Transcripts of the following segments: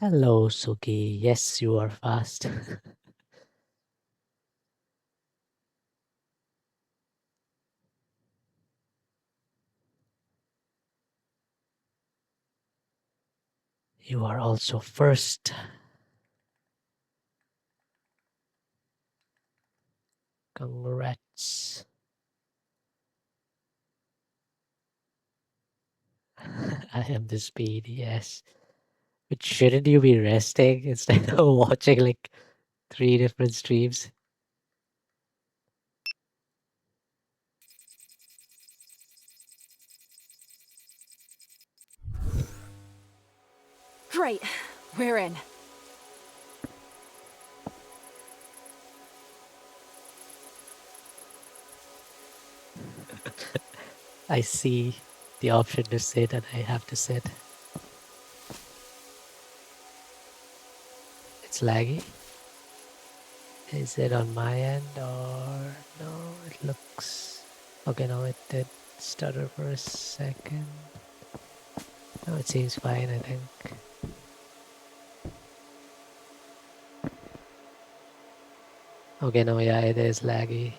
Hello, Suki. Yes, you are fast. You are also first. Congrats. I am the speed, yes. But shouldn't you be resting instead of watching like three different streams? Great. We're in. I see the option to sit and I have to sit. It's laggy. Is it on my end or no? It looks. Okay, no, it did stutter for a second. No, it seems fine, I think. Okay, no, yeah, it is laggy.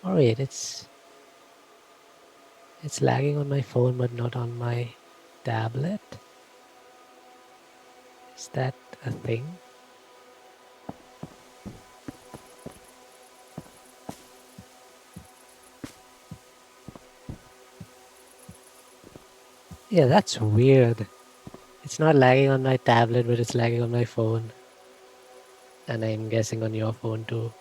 Oh wait, it's lagging on my phone but not on my tablet. Is that a thing? Yeah, that's weird. It's not lagging on my tablet, but it's lagging on my phone. And I'm guessing on your phone too.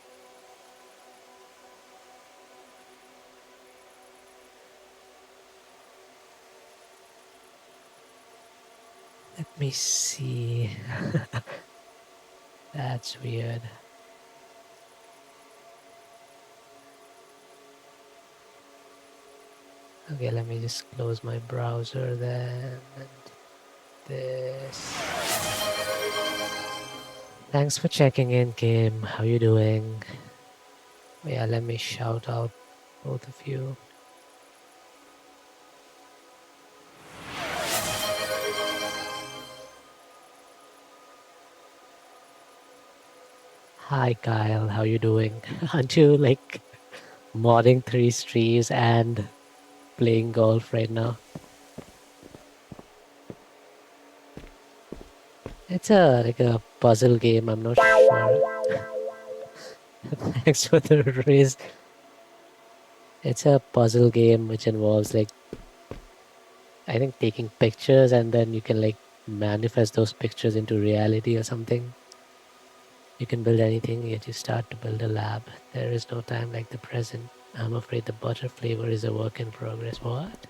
Let me see. That's weird. Okay, let me just close my browser then. And this. Thanks for checking in, Kim. How you doing? Yeah, let me shout out both of you. Hi Kyle, how you doing? Aren't you like modding 3 streams and playing golf right now? It's a like a puzzle game, I'm not sure. Thanks for the raise. It's a puzzle game which involves like I think taking pictures and then you can like manifest those pictures into reality or something. You can build anything, yet you start to build a lab. There is no time like the present. I'm afraid the butter flavor is a work in progress. What?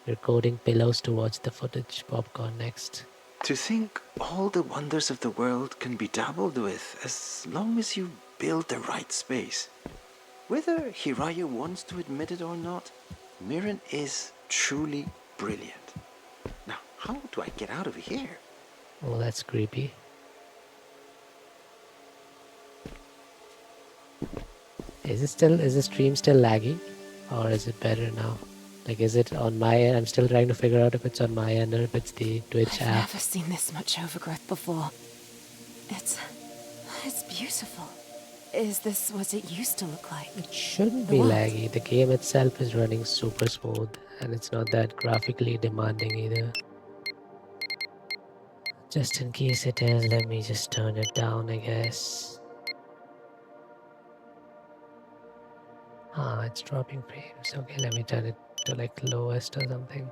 You're coding pillows to watch the footage. Popcorn next. To think all the wonders of the world can be dabbled with as long as you build the right space. Whether Hiraya wants to admit it or not, Mirren is truly brilliant. Now, how do I get out of here? Oh, that's creepy. Is the stream still laggy? Or is it better now? Like, is it on my end? I'm still trying to figure out if it's on my end or if it's the Twitch I've app. never seen this much overgrowth before. It's beautiful. Is this what it used to look like? It shouldn't The be world. laggy. The game itself is running super smooth and it's not that graphically demanding either. Just in case it is, let me just turn it down, I guess. Ah, it's dropping frames. Okay, let me turn it to like lowest or something.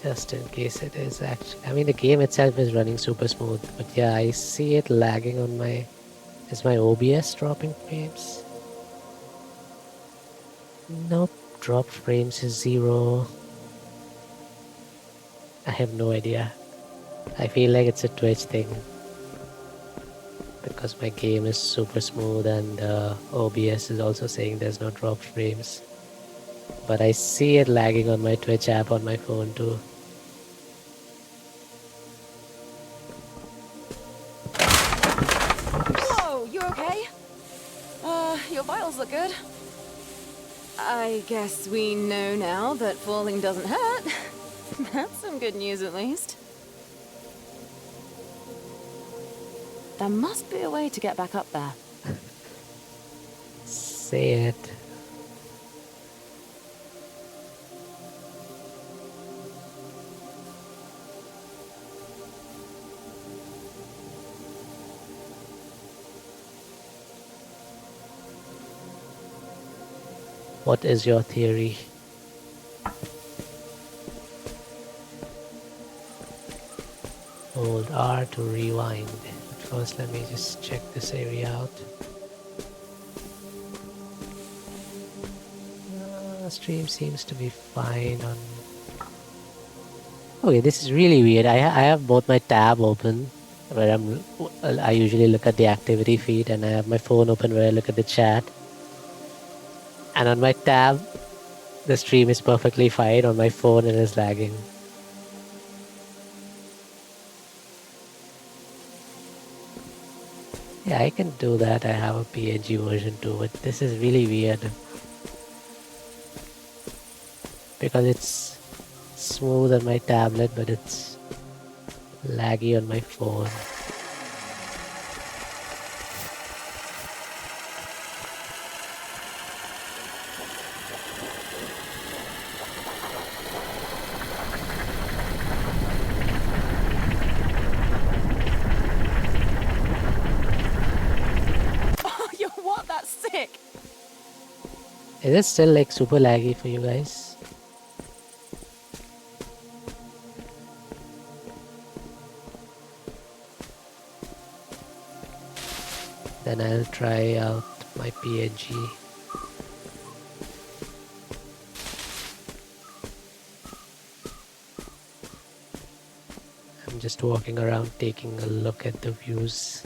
Just in case it is actually. I mean, the game itself is running super smooth, but yeah, I see it lagging on my. Is my OBS dropping frames? Nope, drop frames is 0. I have no idea. I feel like it's a Twitch thing because my game is super smooth and OBS is also saying there's no drop frames. But I see it lagging on my Twitch app on my phone too. Whoa, you okay? Your vitals look good. I guess we know now that falling doesn't hurt. That's some good news, at least. There must be a way to get back up there. Say it. What is your theory? Hold R to rewind. But first, let me just check this area out. Stream seems to be fine on. Okay, this is really weird. I have both my tab open where I usually look at the activity feed, and I have my phone open where I look at the chat. And on my tab, the stream is perfectly fine. On my phone, it is lagging. Yeah, I can do that. I have a PNG version too, but this is really weird. Because it's smooth on my tablet, but it's laggy on my phone. Oh, yo, what? That's sick! Is it still like super laggy for you guys? Then I'll try out my PNG. I'm just walking around taking a look at the views.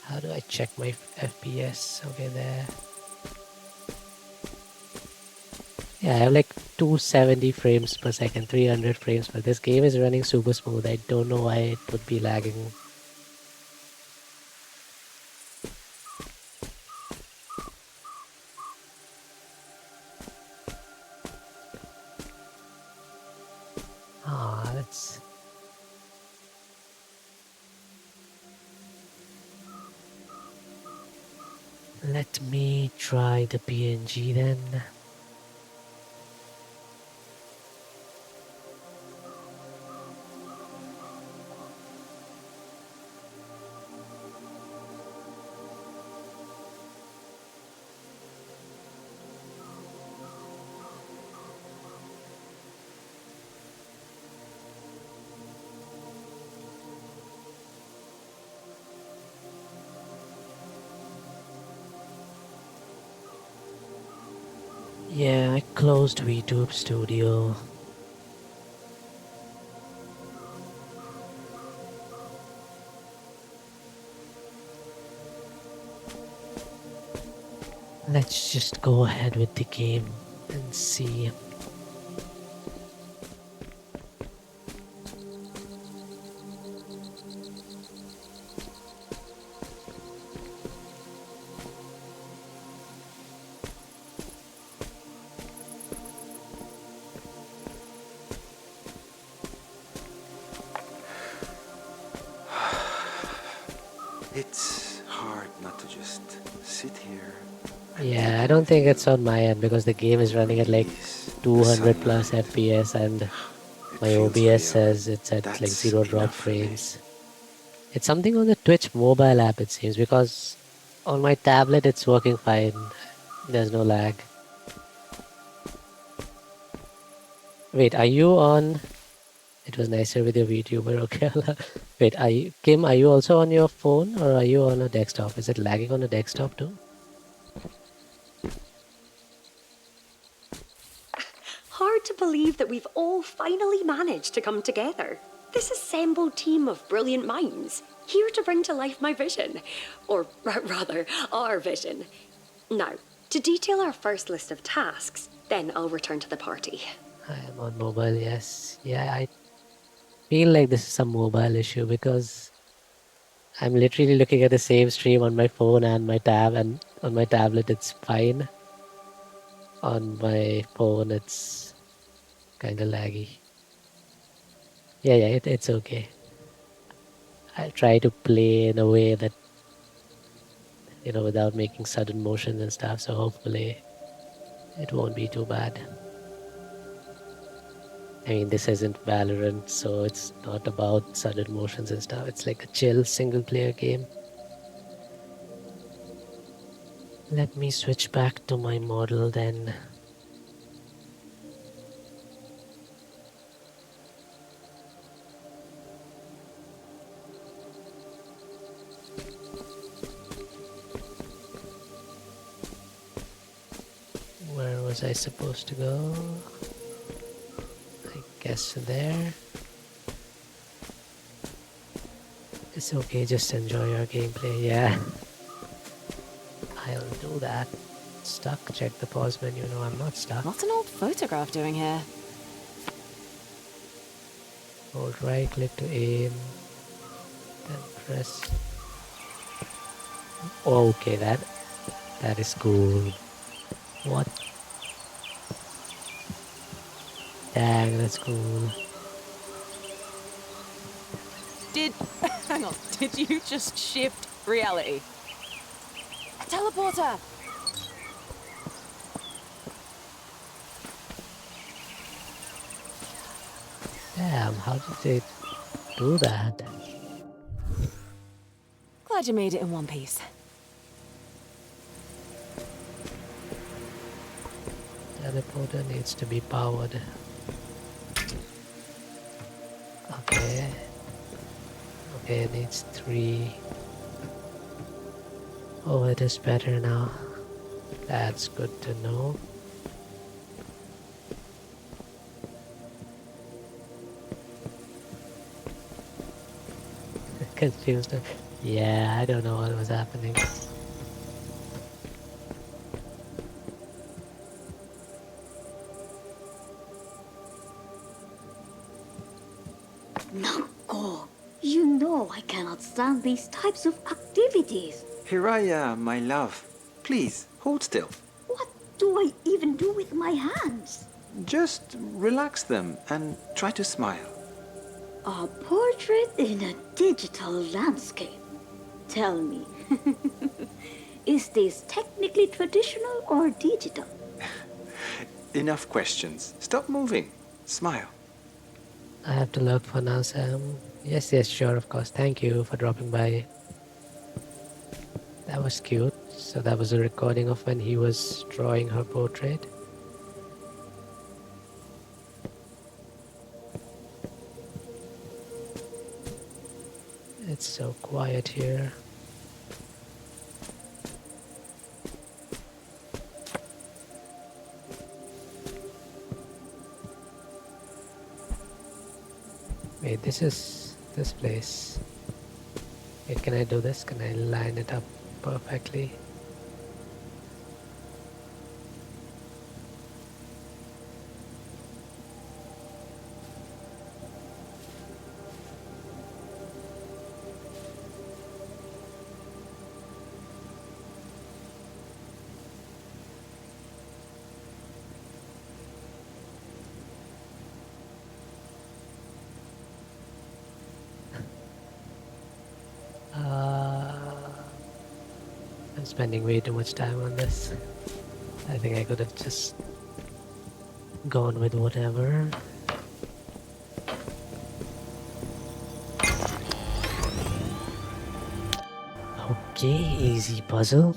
How do I check my FPS? Okay, there. Yeah, I have like 270 frames per second, 300 frames, but this game is running super smooth. I don't know why it would be lagging. Ah, that's... Let me try the PNG then. Yeah, I closed VTube Studio. Let's just go ahead with the game and see. It's hard not to just sit here. Yeah, I don't think it's on my end because the game is running at like 200 plus FPS and my OBS says it's at like 0 drop frames. It's something on the Twitch mobile app it seems, because on my tablet it's working fine. There's no lag. Wait, are you on? It was nicer with your VTuber, okay. Wait, Kim, are you also on your phone or are you on a desktop? Is it lagging on a desktop too? Hard to believe that we've all finally managed to come together. This assembled team of brilliant minds, here to bring to life my vision. Or rather, our vision. Now, to detail our first list of tasks, then I'll return to the party. I am on mobile, yes. Yeah, I feel like this is a mobile issue because I'm literally looking at the same stream on my phone and my tab, and on my tablet it's fine. On my phone it's kind of laggy. Yeah, it's okay. I try to play in a way that, without making sudden motions and stuff, so hopefully it won't be too bad. I mean, this isn't Valorant, so it's not about sudden motions and stuff. It's like a chill single player game. Let me switch back to my model then. Where was I supposed to go? I guess there. It's okay, just enjoy your gameplay. Yeah, I'll do that. Stuck, check the pause menu. No, I'm not stuck. What's an old photograph doing here? Hold right click to aim, then press. Oh, okay, that is cool. What? Dang, that's cool. Hang on, did you just shift reality? A teleporter! Damn, how did they do that? Glad you made it in one piece. Teleporter needs to be powered. Okay. Okay, it needs 3. Oh, it is better now. That's good to know. Confused. Yeah, I don't know what was happening. Nako, you know I cannot stand these types of activities. Hiraya, my love, please hold still. What do I even do with my hands? Just relax them and try to smile. A portrait in a digital landscape. Tell me, is this technically traditional or digital? Enough questions. Stop moving. Smile. I have to look for now, Sam. Yes, sure, of course. Thank you for dropping by. That was cute. So that was a recording of when he was drawing her portrait. It's so quiet here. Wait, this is this place. Wait, can I do this? Can I line it up perfectly? I'm spending way too much time on this. I think I could have just gone with whatever. Okay, easy puzzle.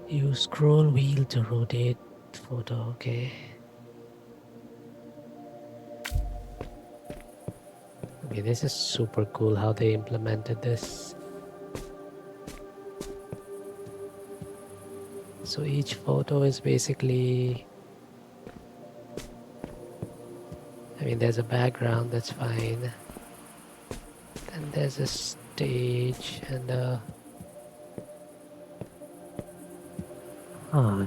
Use scroll wheel to rotate photo, okay. Okay, this is super cool how they implemented this. So each photo is basically, I mean, there's a background, that's fine. And there's a stage and a... Huh.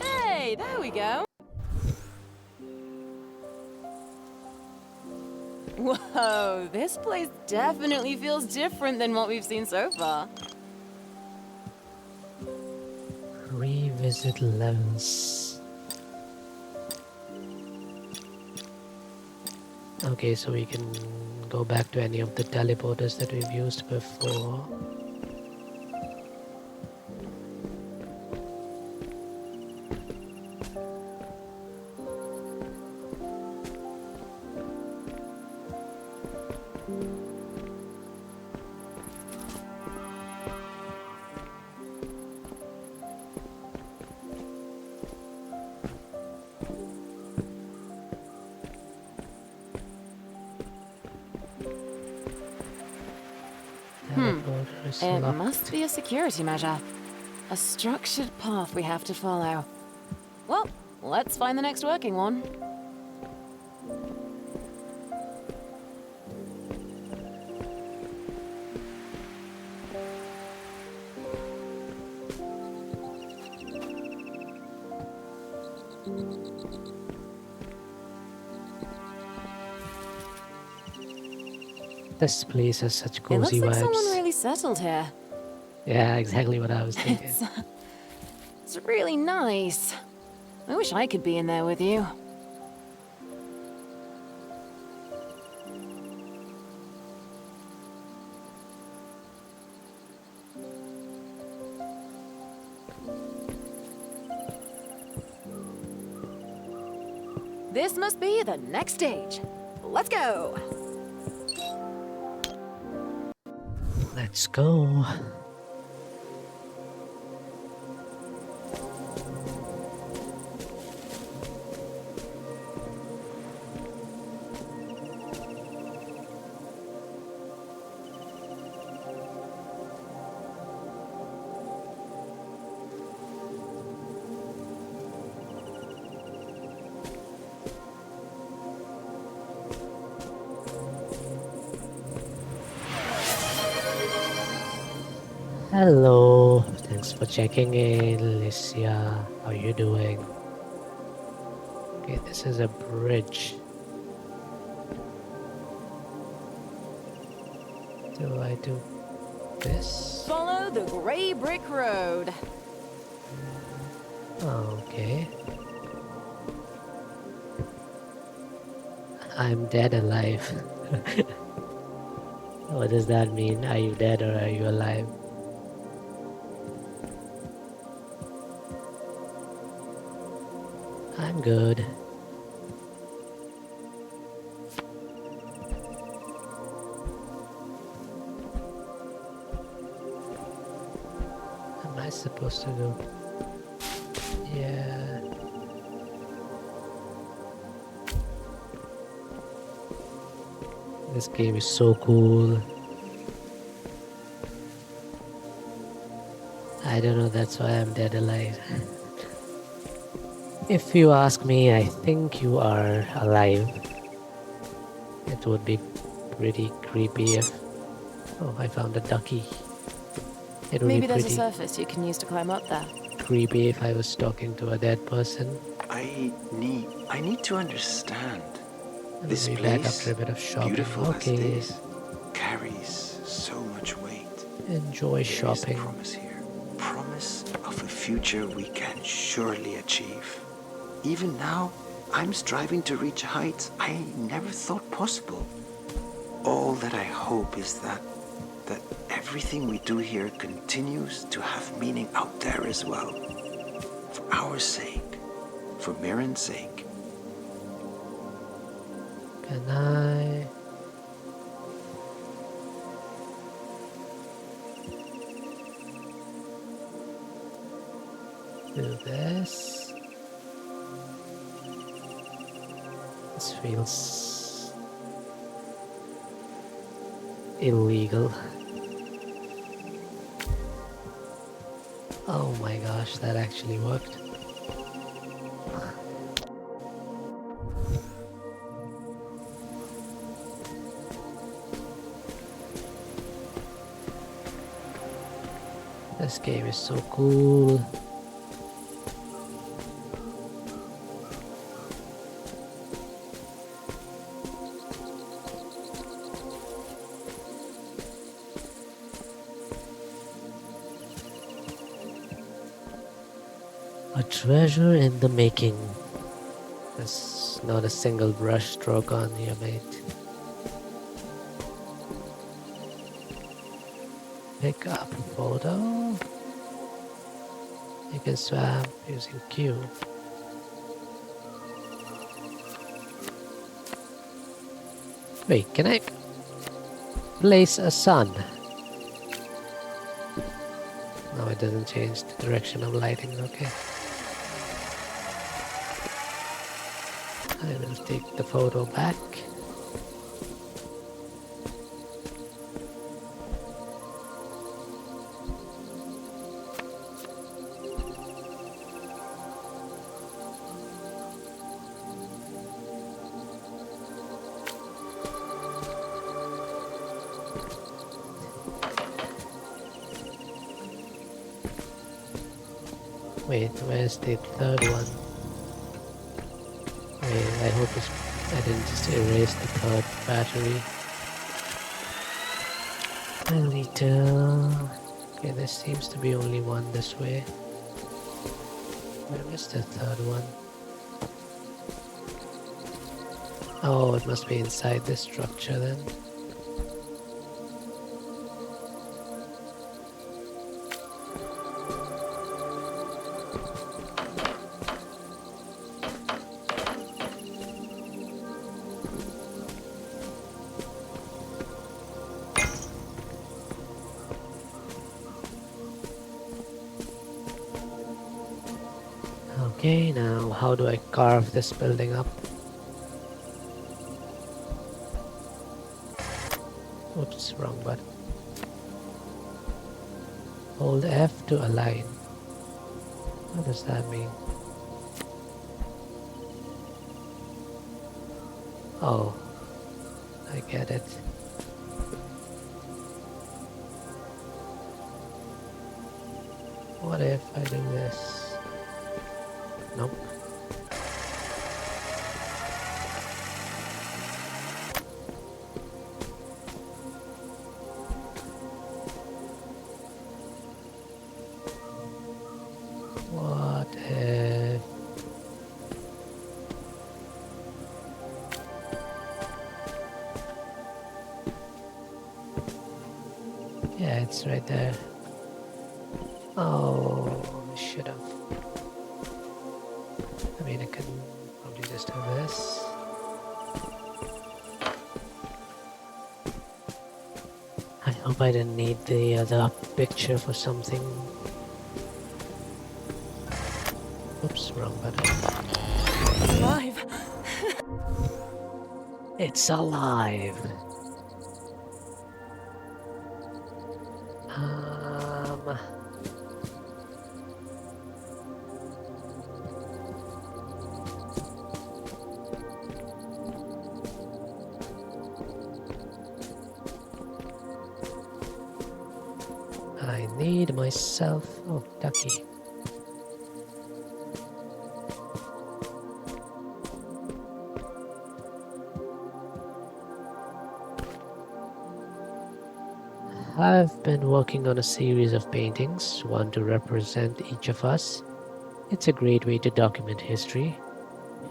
Hey, there we go. Whoa, this place definitely feels different than what we've seen so far. Revisit levels. Okay, so we can go back to any of the teleporters that we've used before. Teleporter is It locked. must be a security measure. A structured path we have to follow. Well, let's find the next working one. This place has such It looks cozy like vibes. someone really settled here. Yeah, exactly what I was thinking. It's really nice. I wish I could be in there with you. This must be the next stage. Let's go! Let's go. Hello, thanks for checking in, Alicia. How you doing? Okay, this is a bridge. Do I do this? Follow the gray brick road. Oh, okay. I'm dead alive. What does that mean? Are you dead or are you alive? I'm good. Am I supposed to go? Yeah. This game is so cool. I don't know, that's why I'm dead alive. If you ask me, I think you are alive. It would be pretty creepy if... Oh, I found a ducky. It would Maybe be there's a pretty surface you can use to climb up there. creepy if I was talking to a dead person. I need to understand. I'll This be back place, after a bit of shopping. beautiful as it Okay, is, carries so much weight. enjoy There is shopping. promise here. Promise of a future we can surely achieve. Even now, I'm striving to reach heights I never thought possible. All that I hope is that everything we do here continues to have meaning out there as well. For our sake, for Mirren's sake. Can I... do this. This feels illegal. Oh my gosh, that actually worked. This game is so cool. A treasure in the making. There's not a single brush stroke on here, mate. Pick up a photo. You can swap using Q. Wait, can I place a sun? No, it doesn't change the direction of lighting, okay. I will take the photo back. Wait, where's the third one? Wait, I hope I didn't just erase the third battery. I need to... Okay, there seems to be only one this way. Where is the third one? Oh, it must be inside this structure then. Okay, now how do I carve this building up? Oops, wrong button. Hold F to align. What does that mean? Oh, I get it. What if I do this? Nope. What if... Yeah, it's right there. Oh, I should have. I mean, I can probably just do this. I hope I didn't need the other picture for something. Oops, wrong button. It's alive. It's alive. I need myself. Oh, ducky. I've been working on a series of paintings, one to represent each of us. It's a great way to document history.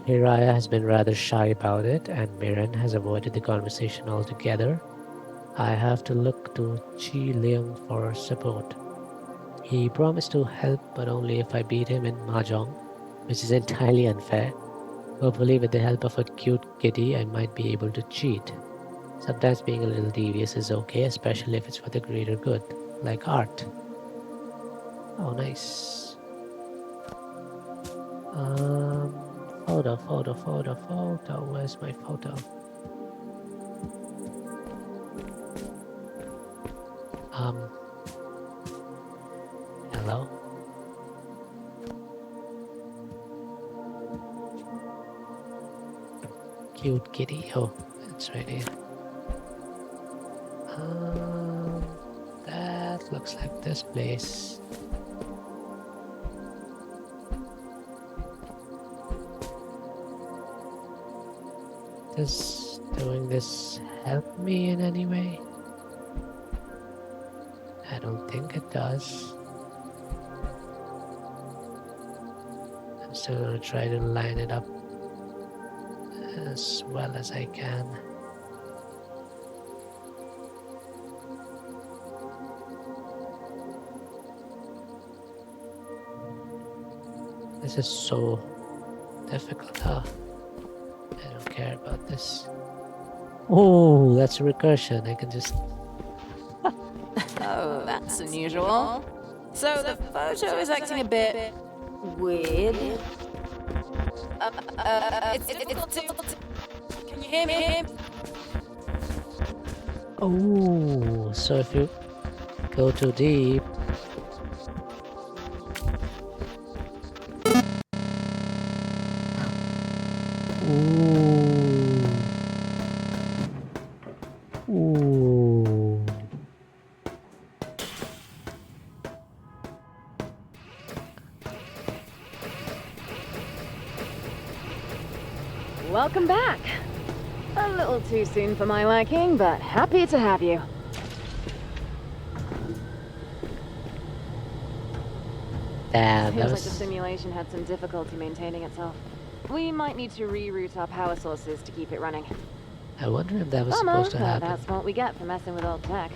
Hiraya has been rather shy about it, and Miran has avoided the conversation altogether. I have to look to Chi Leung for support. He promised to help, but only if I beat him in Mahjong, which is entirely unfair. Hopefully, with the help of a cute kitty, I might be able to cheat. Sometimes being a little devious is okay, especially if it's for the greater good, like art. Oh, nice. Photo. Where's my photo? Hello? Cute kitty. Oh, it's right here. That looks like this place. Does doing this help me in any way? I don't think it does. I'm still gonna try to line it up as well as I can. This is so difficult, huh? I don't care about this. Oh, that's a recursion. I can just... Oh, that's unusual. So the photo is acting a bit weird. It's difficult to... Can you hear me? Oh, so if you go too deep... Ooh. Ooh. Welcome back. A little too soon for my liking, but happy to have you. Damn, that Feels like the was... simulation had some difficulty maintaining itself. We might need to reroute our power sources to keep it running. I wonder if that was Bummer, supposed to but happen. that's what we get for messing with old tech.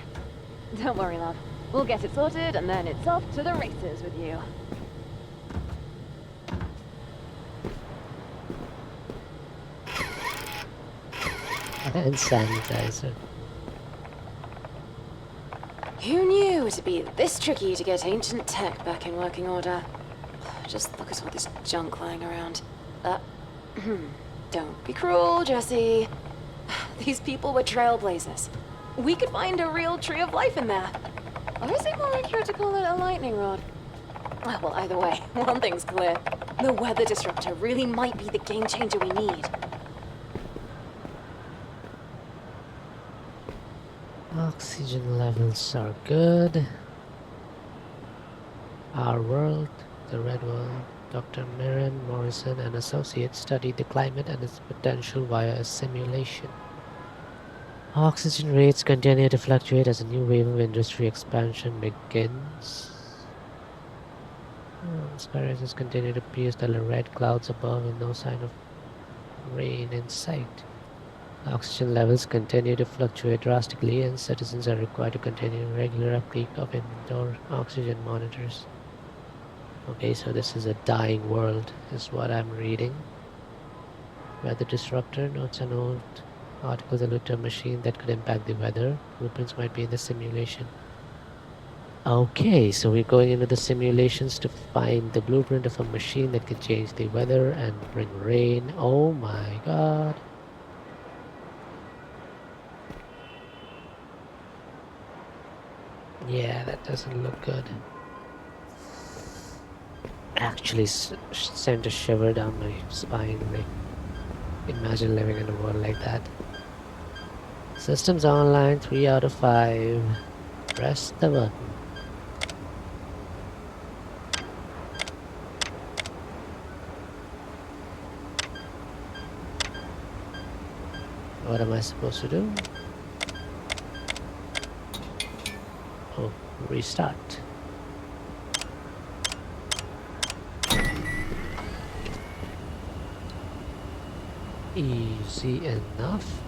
Don't worry, love. We'll get it sorted, and then it's off to the races with you. And sanitizer. Who knew it'd be this tricky to get ancient tech back in working order? Just look at all this junk lying around. Don't be cruel, Jesse. These people were trailblazers. We could find a real tree of life in there. Or is it more accurate to call it a lightning rod? Well, either way, one thing's clear. The weather disruptor really might be the game changer we need. Oxygen levels are good. Our world, the red world. Dr. Mirren Morrison and associates studied the climate and its potential via a simulation. Oxygen rates continue to fluctuate as a new wave of industry expansion begins. Skyrises continue to pierce the red clouds above with no sign of rain in sight. Oxygen levels continue to fluctuate drastically and citizens are required to continue regular upkeep of indoor oxygen monitors. Okay, so this is a dying world, is what I'm reading. Weather disruptor notes an old articles allude to a machine that could impact the weather. Blueprints might be in the simulation. Okay, so we're going into the simulations to find the blueprint of a machine that can change the weather and bring rain. Oh my god. Yeah, that doesn't look good. Actually sent a shiver down my spine. Like, imagine living in a world like that. Systems online, 3 out of 5. Press the button. What am I supposed to do? Oh, restart. Easy enough.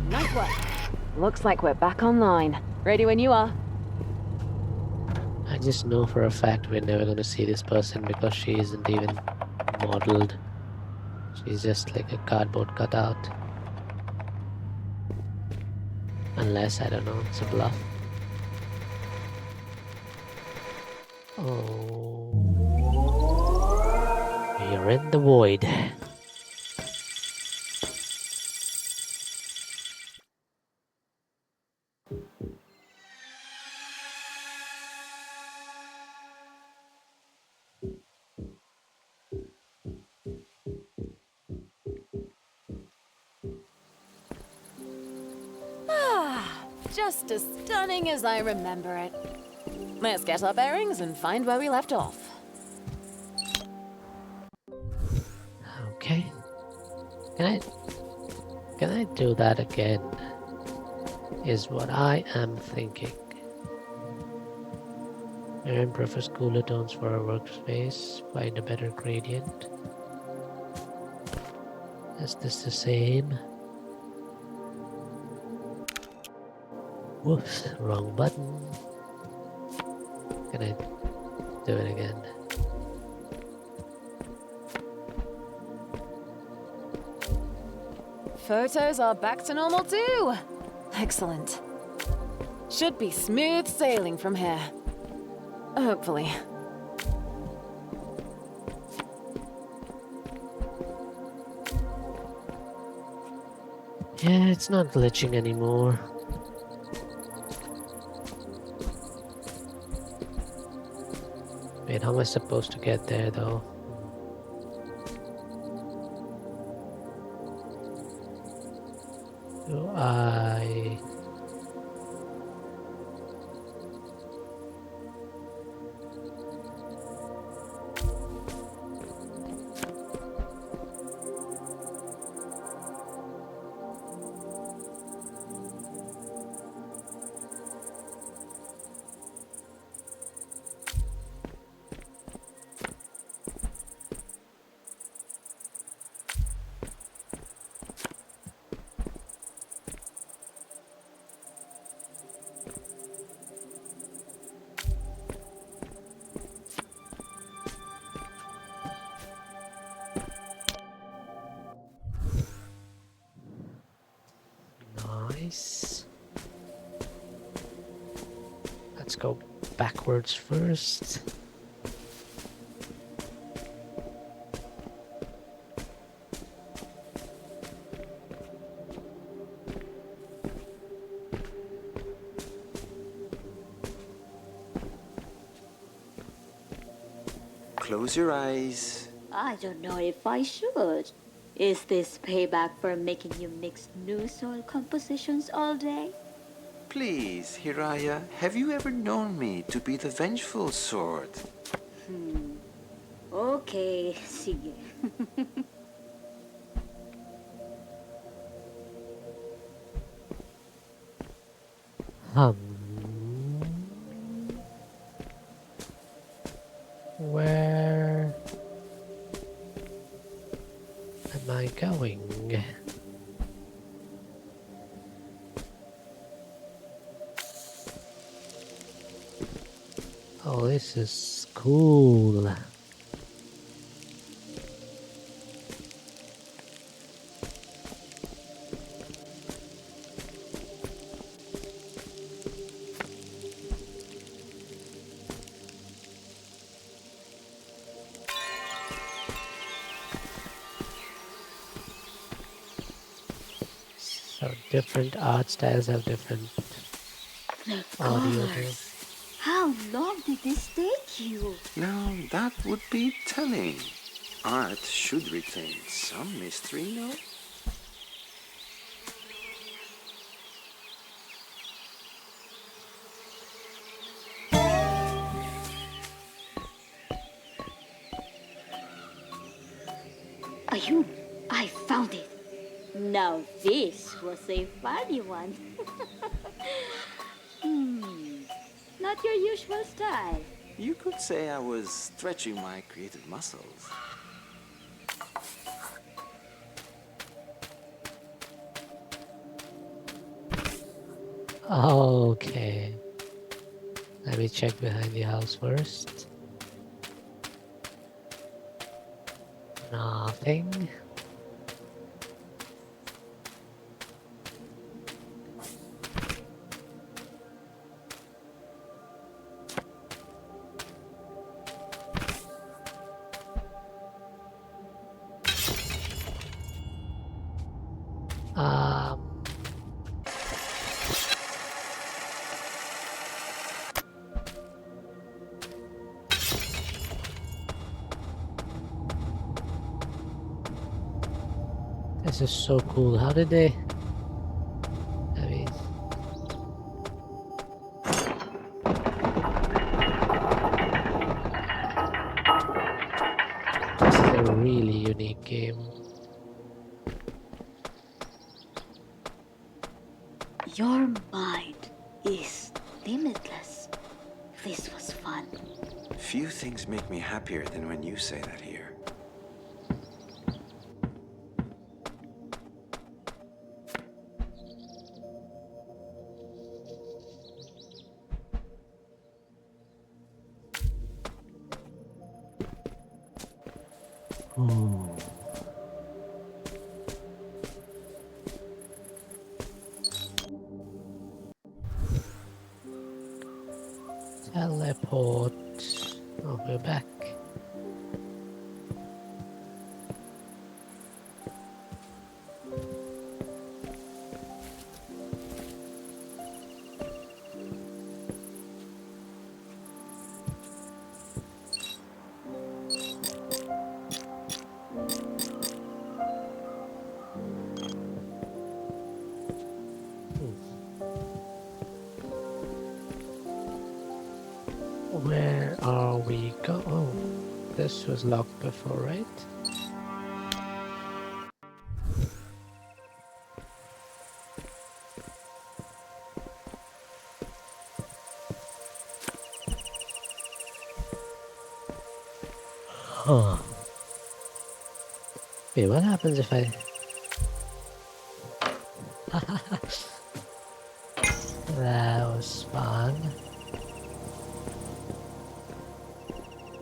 Nice work. Looks like we're back online. Ready when you are. I just know for a fact we're never gonna see this person because she isn't even modeled. She's just like a cardboard cutout. Unless, I don't know, it's a bluff. Oh. You're in the void. Just as stunning as I remember it. Let's get our bearings and find where we left off. Okay. Can I do that again? Is what I am thinking. Aaron prefers cooler tones for our workspace. Find a better gradient. Is this the same? Whoops, wrong button. Can I do it again? Photos are back to normal too. Excellent. Should be smooth sailing from here. Hopefully. Yeah, it's not glitching anymore. Wait, how am I supposed to get there though? Do I... Nice. Let's go backwards first. Close your eyes. I don't know if I should. Is this payback for making you mix new soil compositions all day? Please, Hiraya, have you ever known me to be the vengeful sort? Okay, sige. Hmm. Where am I going? Oh, this is cool. So different art styles have different The audio. colors. How long did this take you? Now, that would be telling. Art should retain some mystery, no? Ayun, I found it. Now this was a funny one. Not your usual style. You could say I was stretching my creative muscles. Okay. Let me check behind the house first. Nothing. This is so cool. How did they... I mean... This is a really unique game. Your mind is limitless. This was fun. Few things make me happier than when you say that here. Ooh. Teleport. Oh, we're back. Where are we go? Oh, this was locked before, right? Huh. Wait, what happens if I... That was fun.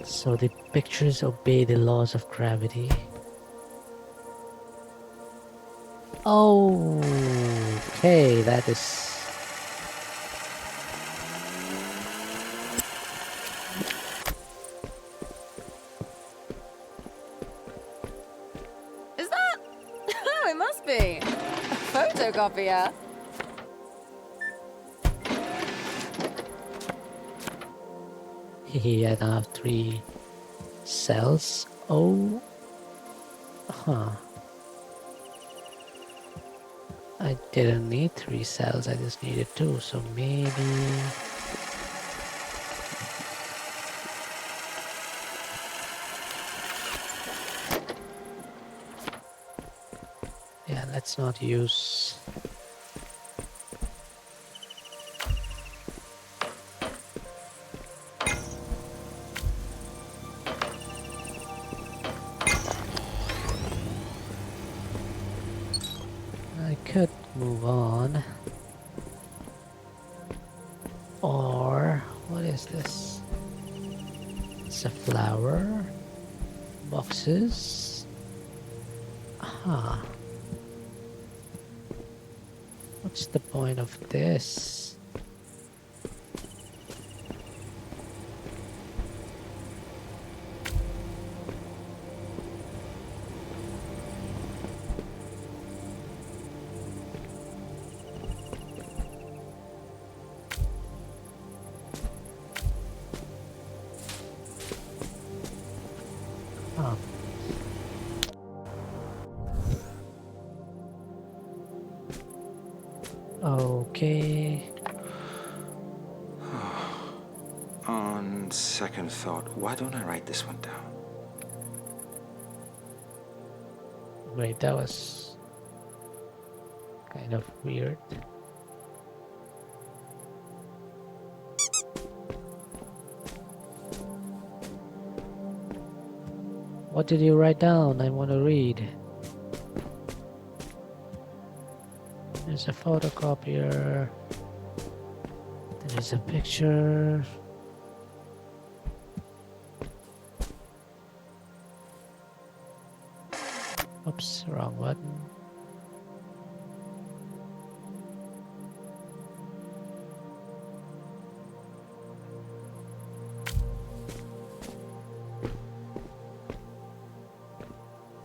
So the pictures obey the laws of gravity. Okay, that is... Is that? Oh, it must be. A photocopier. I now have 3 cells. Oh. Huh. I didn't need 3 cells, I just needed 2, so maybe... Yeah, let's not use... I could move on. Or... what is this? It's a flower. Boxes. Huh. What's the point of this? Huh. Okay. On second thought, why don't I write this one down? Wait, that was kind of weird. What did you write down? I want to read. There's a photocopier. There's a picture. Oops, wrong button.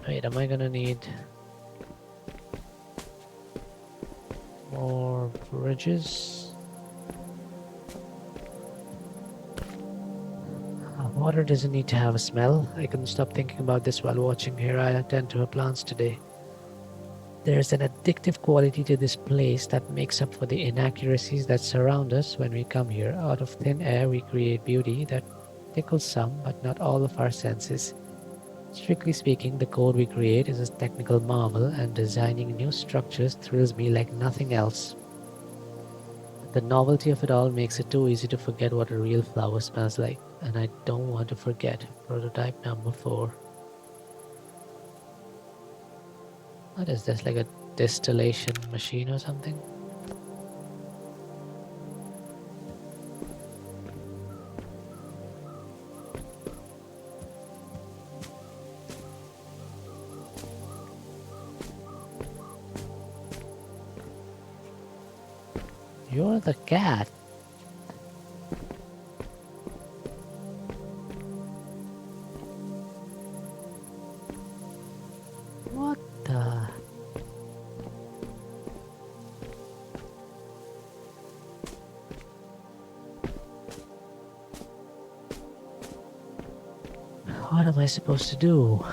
Wait, am I gonna need more bridges? Water doesn't need to have a smell. I couldn't stop thinking about this while watching Here I Attend to Her Plants today. There's an addictive quality to this place that makes up for the inaccuracies that surround us when we come here. Out of thin air, we create beauty that tickles some, but not all of our senses. Strictly speaking, the code we create is a technical marvel, and designing new structures thrills me like nothing else. The novelty of it all makes it too easy to forget what a real flower smells like, and I don't want to forget. Prototype number 4. What is this, like a distillation machine or something? You're the cat. What the? What am I supposed to do?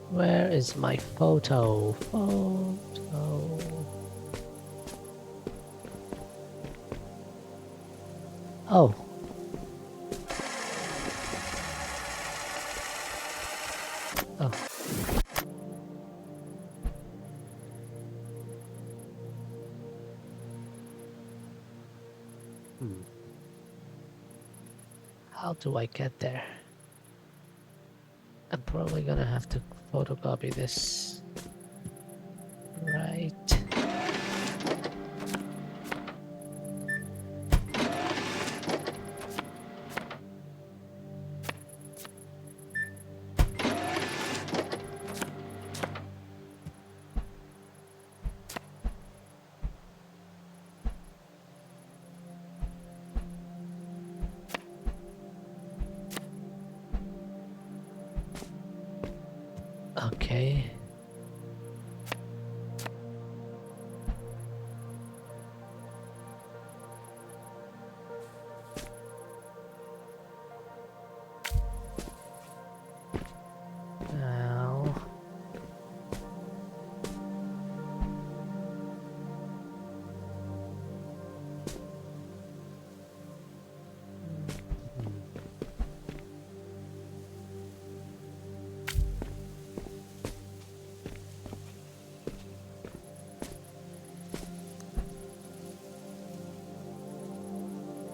Where is my photo? Oh. Oh. How do I get there? I'm probably gonna have to photocopy this. Right. Okay. Now.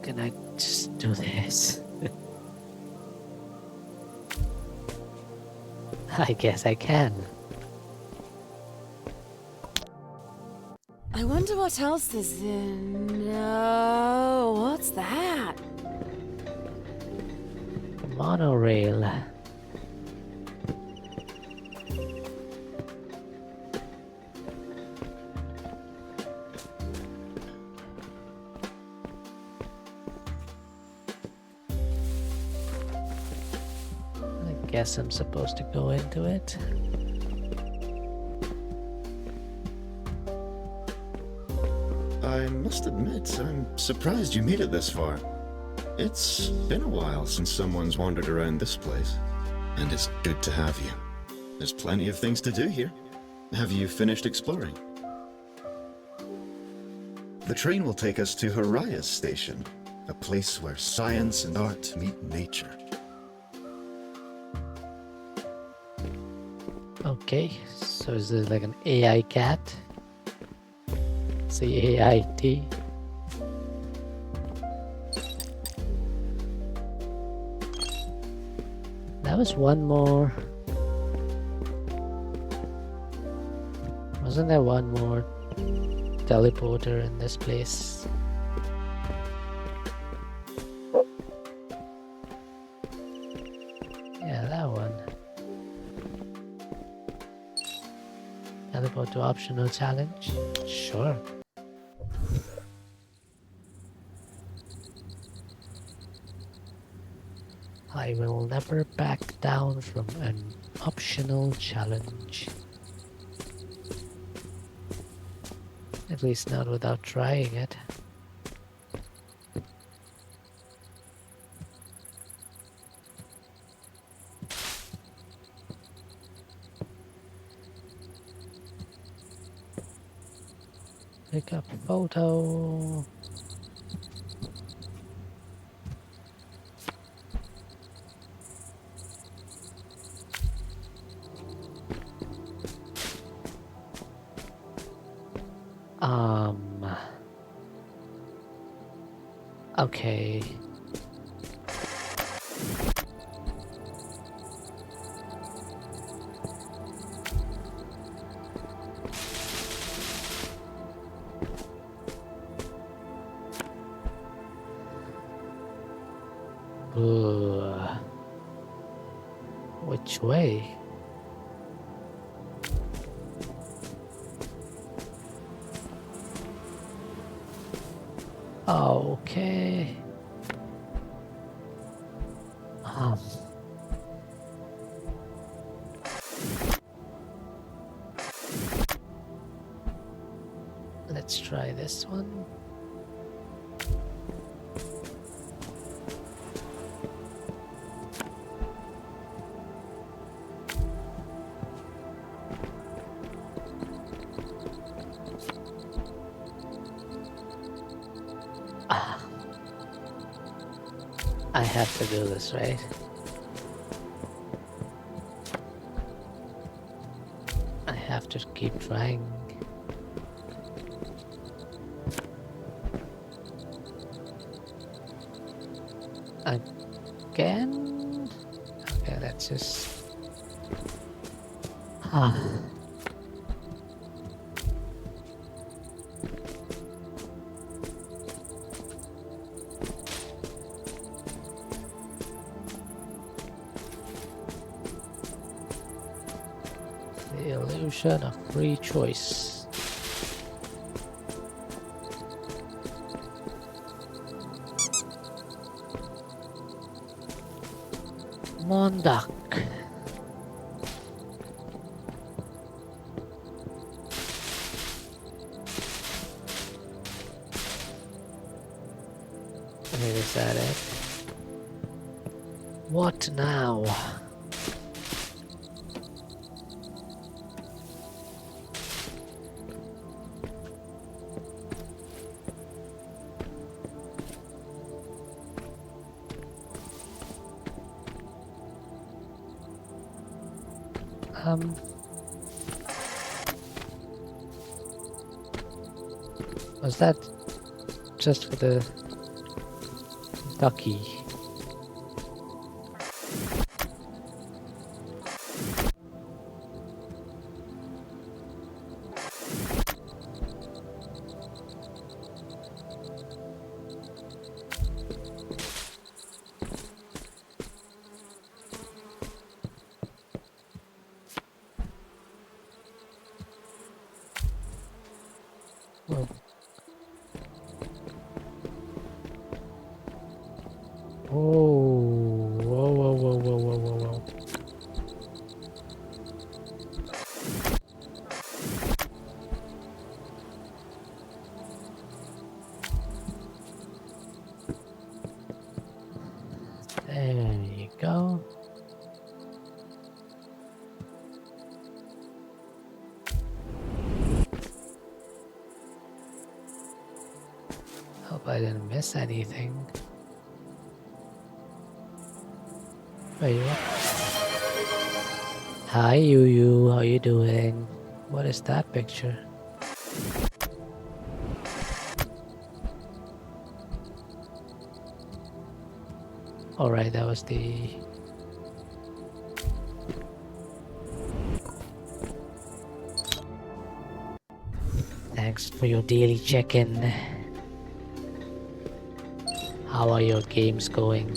Can I just do this? I guess I can. I wonder what else is in... No, what's that? Monorail. I guess I'm supposed to go into it. I must admit, I'm surprised you made it this far. It's been a while since someone's wandered around this place, and it's good to have you. There's plenty of things to do here. Have you finished exploring? The train will take us to Haraya's station, a place where science and art meet nature. Okay, so is this like an AI cat? C-A-I-T. That was one more. Wasn't there one more teleporter in this place? Yeah, that one. Teleport to optional challenge? Sure. I will never back down from an optional challenge. At least not without trying it. Take a photo. Okay. Ooh. Which way? Okay. Um, let's try this one. Ah, I have to do this, right? I have to keep trying. Again? Okay, let's just... Ah. The illusion of free choice. Mondak. Wait, is that it? What now? Was that just for the ducky? Well, oh, whoa, whoa, whoa, whoa, whoa, whoa, whoa. There you go. Hope I didn't miss anything. Wait, what? Hi, Yu, how you doing? What is that picture? Alright, that was the... Thanks for your daily check-in. How are your games going?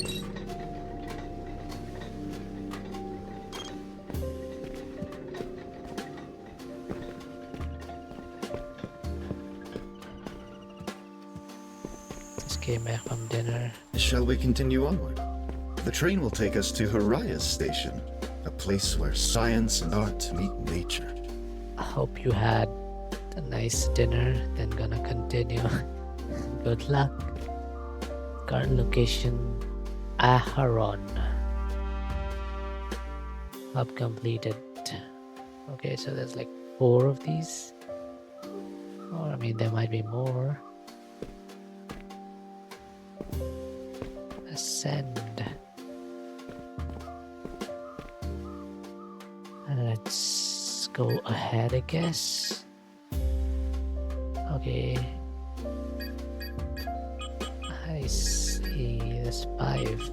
Just came back from dinner. Shall we continue onward? The train will take us to Haraya's station, a place where science and art meet nature. I hope you had a nice dinner, then gonna continue. Good luck. Current location, Aharon. Hub completed. Okay, so there's like 4 of these. Or I mean, there might be more. Ascend. Let's go ahead, I guess. Okay. I see. There's 5.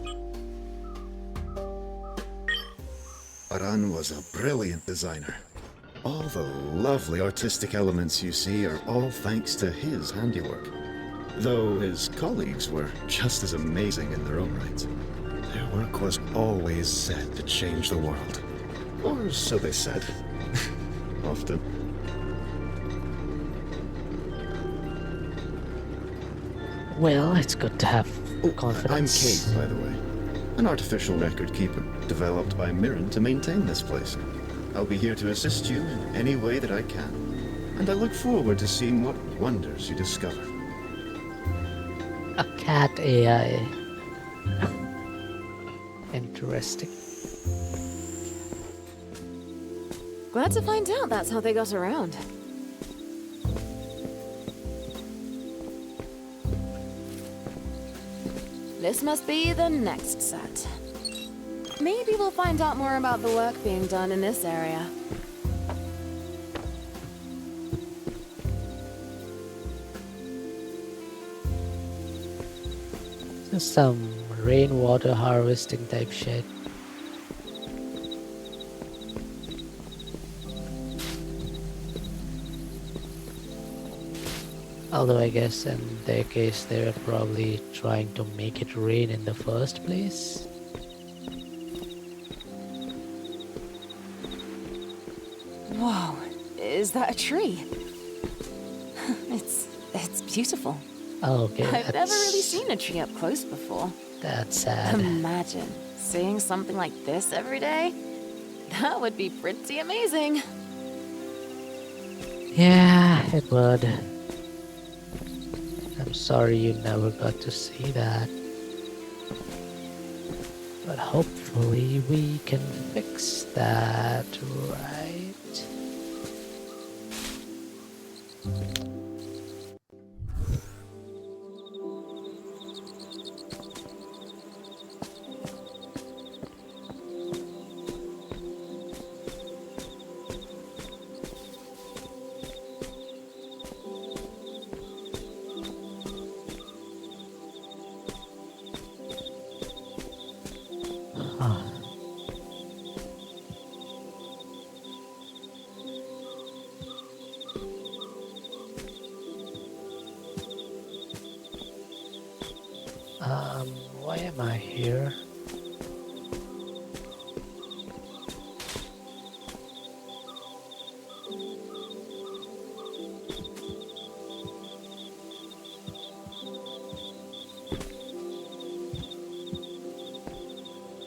Aran was a brilliant designer. All the lovely artistic elements you see are all thanks to his handiwork. Though his colleagues were just as amazing in their own right. Their work was always said to change the world. Or so they said. Often. Well, it's good to have Oh, I'm confidence. Kate, by the way. An artificial record keeper, developed by Mirren to maintain this place. I'll be here to assist you in any way that I can. And I look forward to seeing what wonders you discover. A cat AI. Interesting. Glad to find out that's how they got around. This must be the next set. Maybe we'll find out more about the work being done in this area. Just some rainwater harvesting type shit. Although I guess in their case they're probably trying to make it rain in the first place. Whoa, is that a tree? It's beautiful. Oh, okay, I've never really seen a tree up close before. That's sad. Imagine seeing something like this every day. That would be pretty amazing. Yeah, it would. I'm sorry you never got to see that. But hopefully we can fix that, right? Why am I here?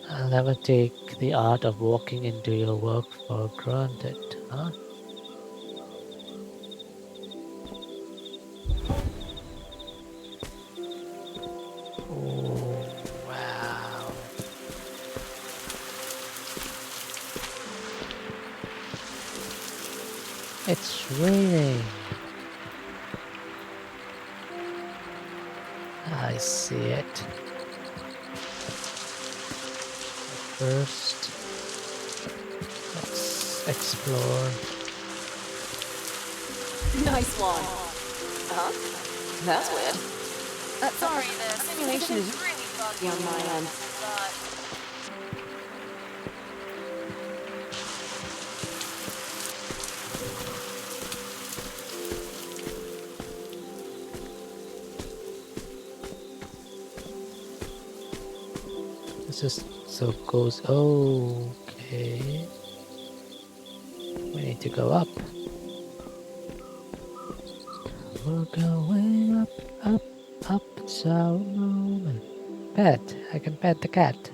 I'll never take the art of walking into your work for granted, huh? Oh, wow. It's raining. I see it. First, let's explore. Nice one. Huh? That's weird. Sorry, the simulation is really foggy on my end. This is so goes. Okay. We need to go up. We're going up, up, up. It's our moment. Pet. I can pet the cat.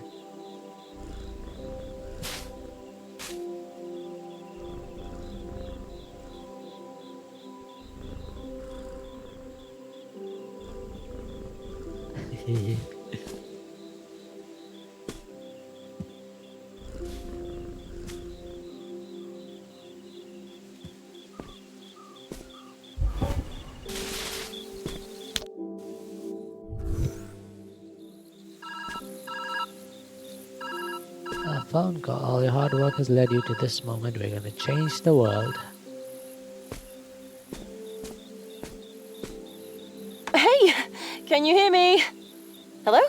phone call. All your hard work has led you to this moment. We're gonna change the world. Hey! Can you hear me? Hello?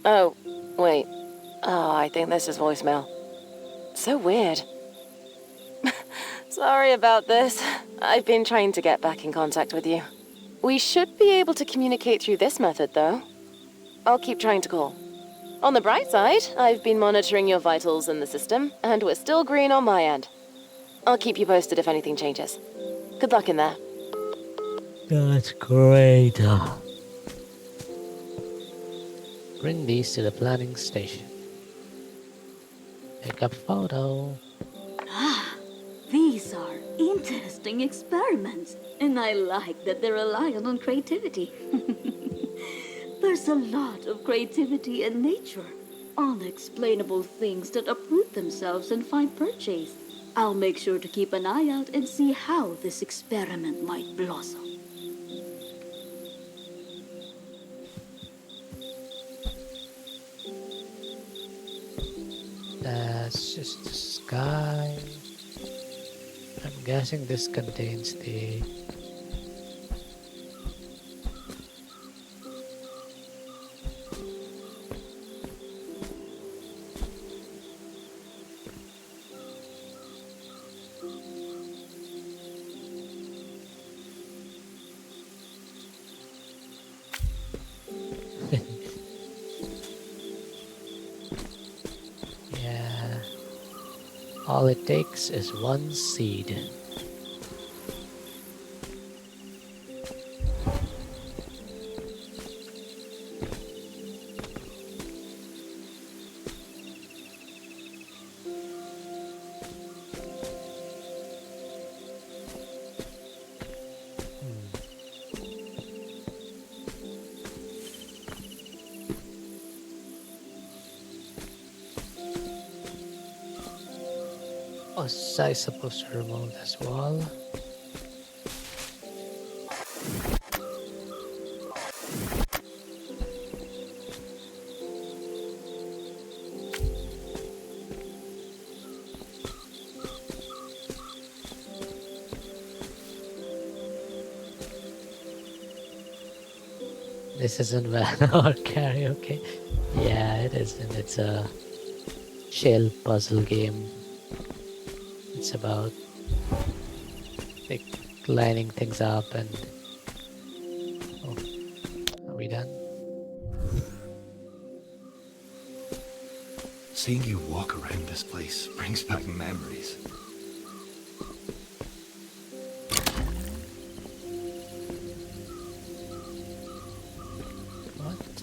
Oh, wait. Oh, I think this is voicemail. So weird. Sorry about this. I've been trying to get back in contact with you. We should be able to communicate through this method, though. I'll keep trying to call. On the bright side, I've been monitoring your vitals in the system, and we're still green on my end. I'll keep you posted if anything changes. Good luck in there. That's great. Bring these to the planning station. Pick up photo. These are interesting experiments, and I like that they're reliant on creativity. There's a lot of creativity in nature. Unexplainable things that uproot themselves and find purchase. I'll make sure to keep an eye out and see how this experiment might blossom. That's just the sky. I'm guessing this contains the... Yeah. All it takes is one seed. Was I supposed to remove this wall? This isn't van or karaoke. Yeah, it isn't. It's a chill puzzle game. It's about like lining things up and... Oh, are we done? Seeing you walk around this place brings back memories. What?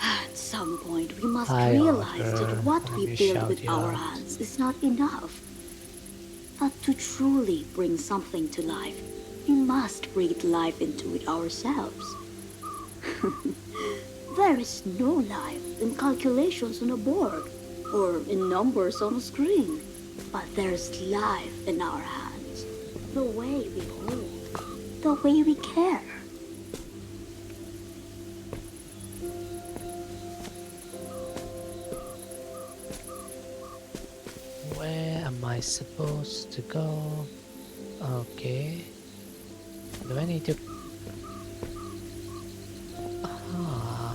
At some point, we must Hi, realize Oliver. that what Let we me build shout with you our out. hands is not enough. But to truly bring something to life, we must breathe life into it ourselves. There is no life in calculations on a board or in numbers on a screen, but there's life in our hands, the way we hold, the way we care. Where am I supposed to go? Okay. Do I need to... Ah.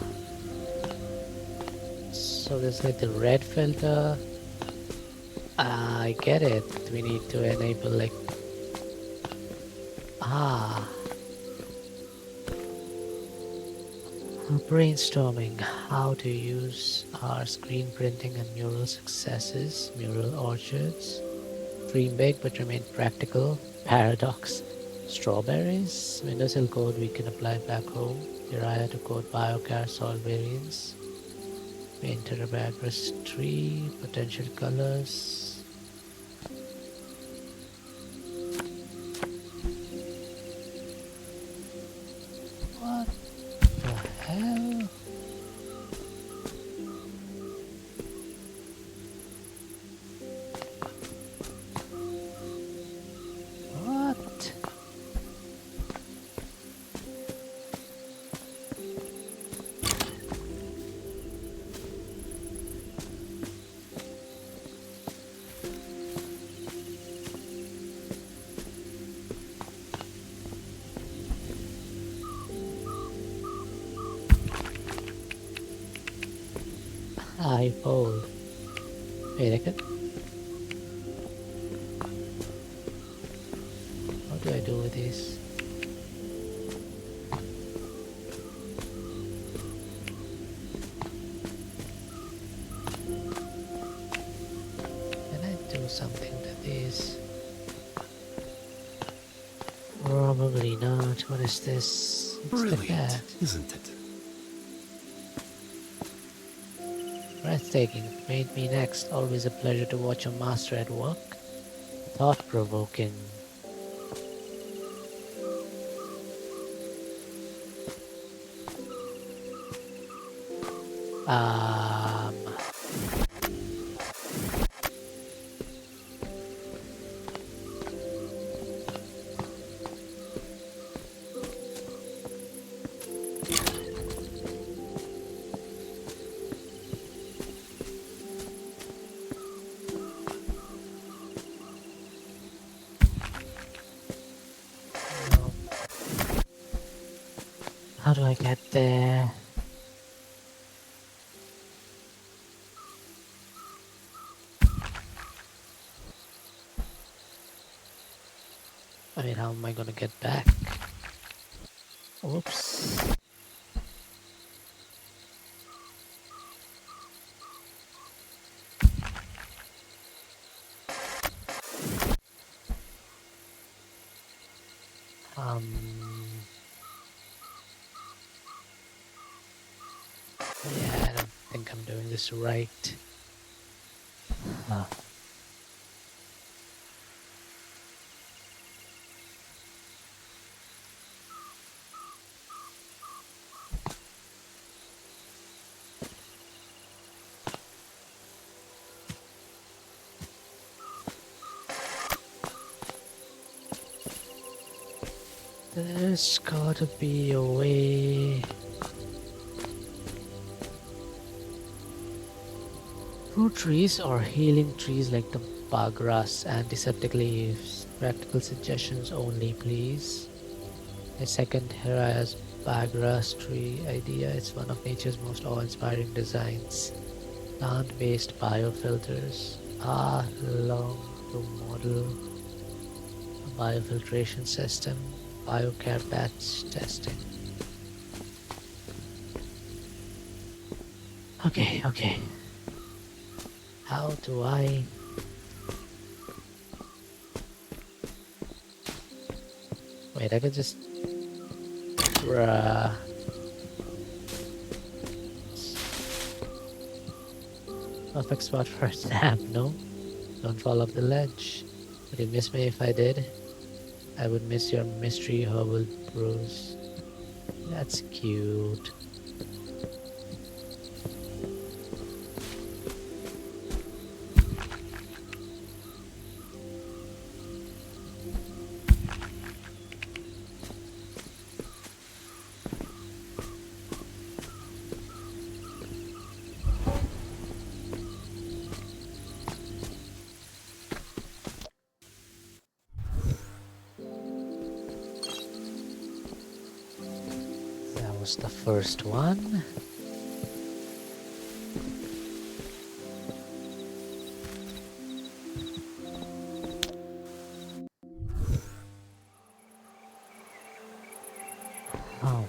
So there's like the red filter. I get it. We need to enable like... Ah. Brainstorming how to use our screen printing and mural successes, mural orchards. Dream big but remain practical. Paradox. Strawberries. Windowsill code we can apply back home. Uriah to code biocar soil variants. Paint a address tree. Potential colors. What the hell? What? fivefold. Wait, I could. What do I do with these? Can I do something to these? Probably not. What is this? It's the Brilliant, cat. isn't it? Breathtaking. Made me next. Always a pleasure to watch a master at work. Thought-provoking. Um... no. How do I get there? I mean, how am I gonna get back? Oops. Um... Yeah, I don't think I'm doing this right. Huh. There's gotta be a way. Fruit trees or healing trees like the boggrass, antiseptic leaves. Practical suggestions only, please. I second Hera's boggrass tree idea. It's one of nature's most awe-inspiring designs. Plant-based biofilters are long to model a biofiltration system. Biocare batch testing. Okay. How do I... Wait, I could just... Bruh. Perfect spot for a nap, no? Don't fall off the ledge. Would you miss me if I did? I would miss your mystery herbal brews. That's cute. That was the first one. Oh,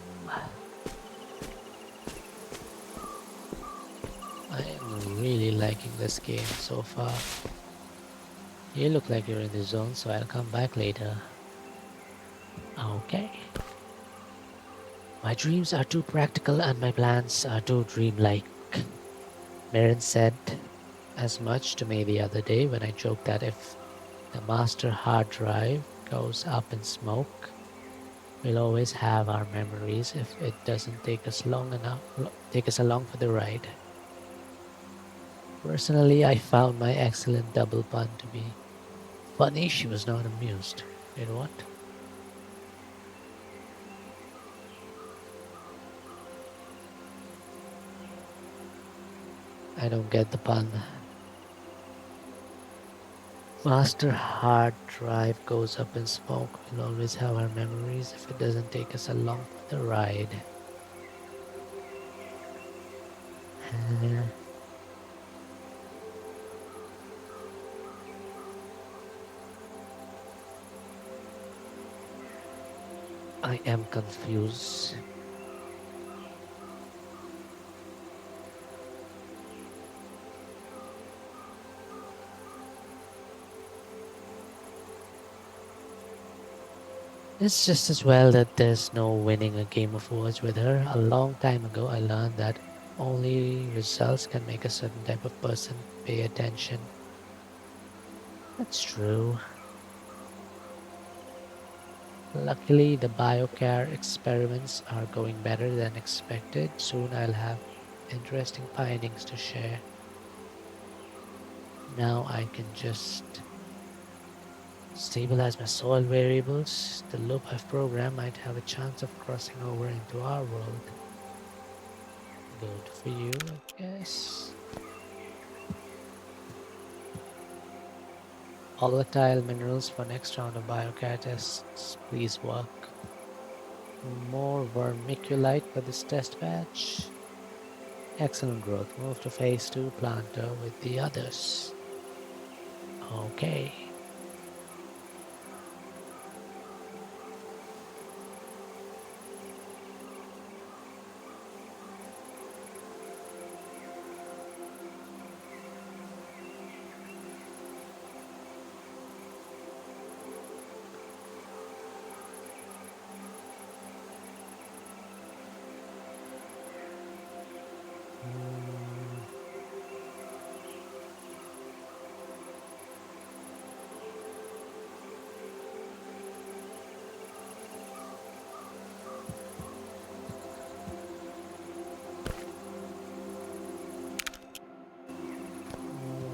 I am really liking this game so far. You look like you're in the zone, so I'll come back later. Okay. My dreams are too practical and my plans are too dreamlike. Mirren said as much to me the other day when I joked that if the master hard drive goes up in smoke, we'll always have our memories if it doesn't take us along for the ride. Personally, I found my excellent double pun to be funny. She was not amused. Wait, what? I don't get the pun. Master hard drive goes up in smoke. We'll always have our memories if it doesn't take us along for the ride. I am confused. It's just as well that there's no winning a game of Words with her. A long time ago, I learned that only results can make a certain type of person pay attention. That's true. Luckily, the biocare experiments are going better than expected. Soon I'll have interesting findings to share. Now I can just stabilize my soil variables. The loop I've programmed might have a chance of crossing over into our world. Good for you, I guess. Volatile minerals for next round of biocare tests. Please work. More vermiculite for this test batch. Excellent growth. Move to phase 2 planter with the others. Okay.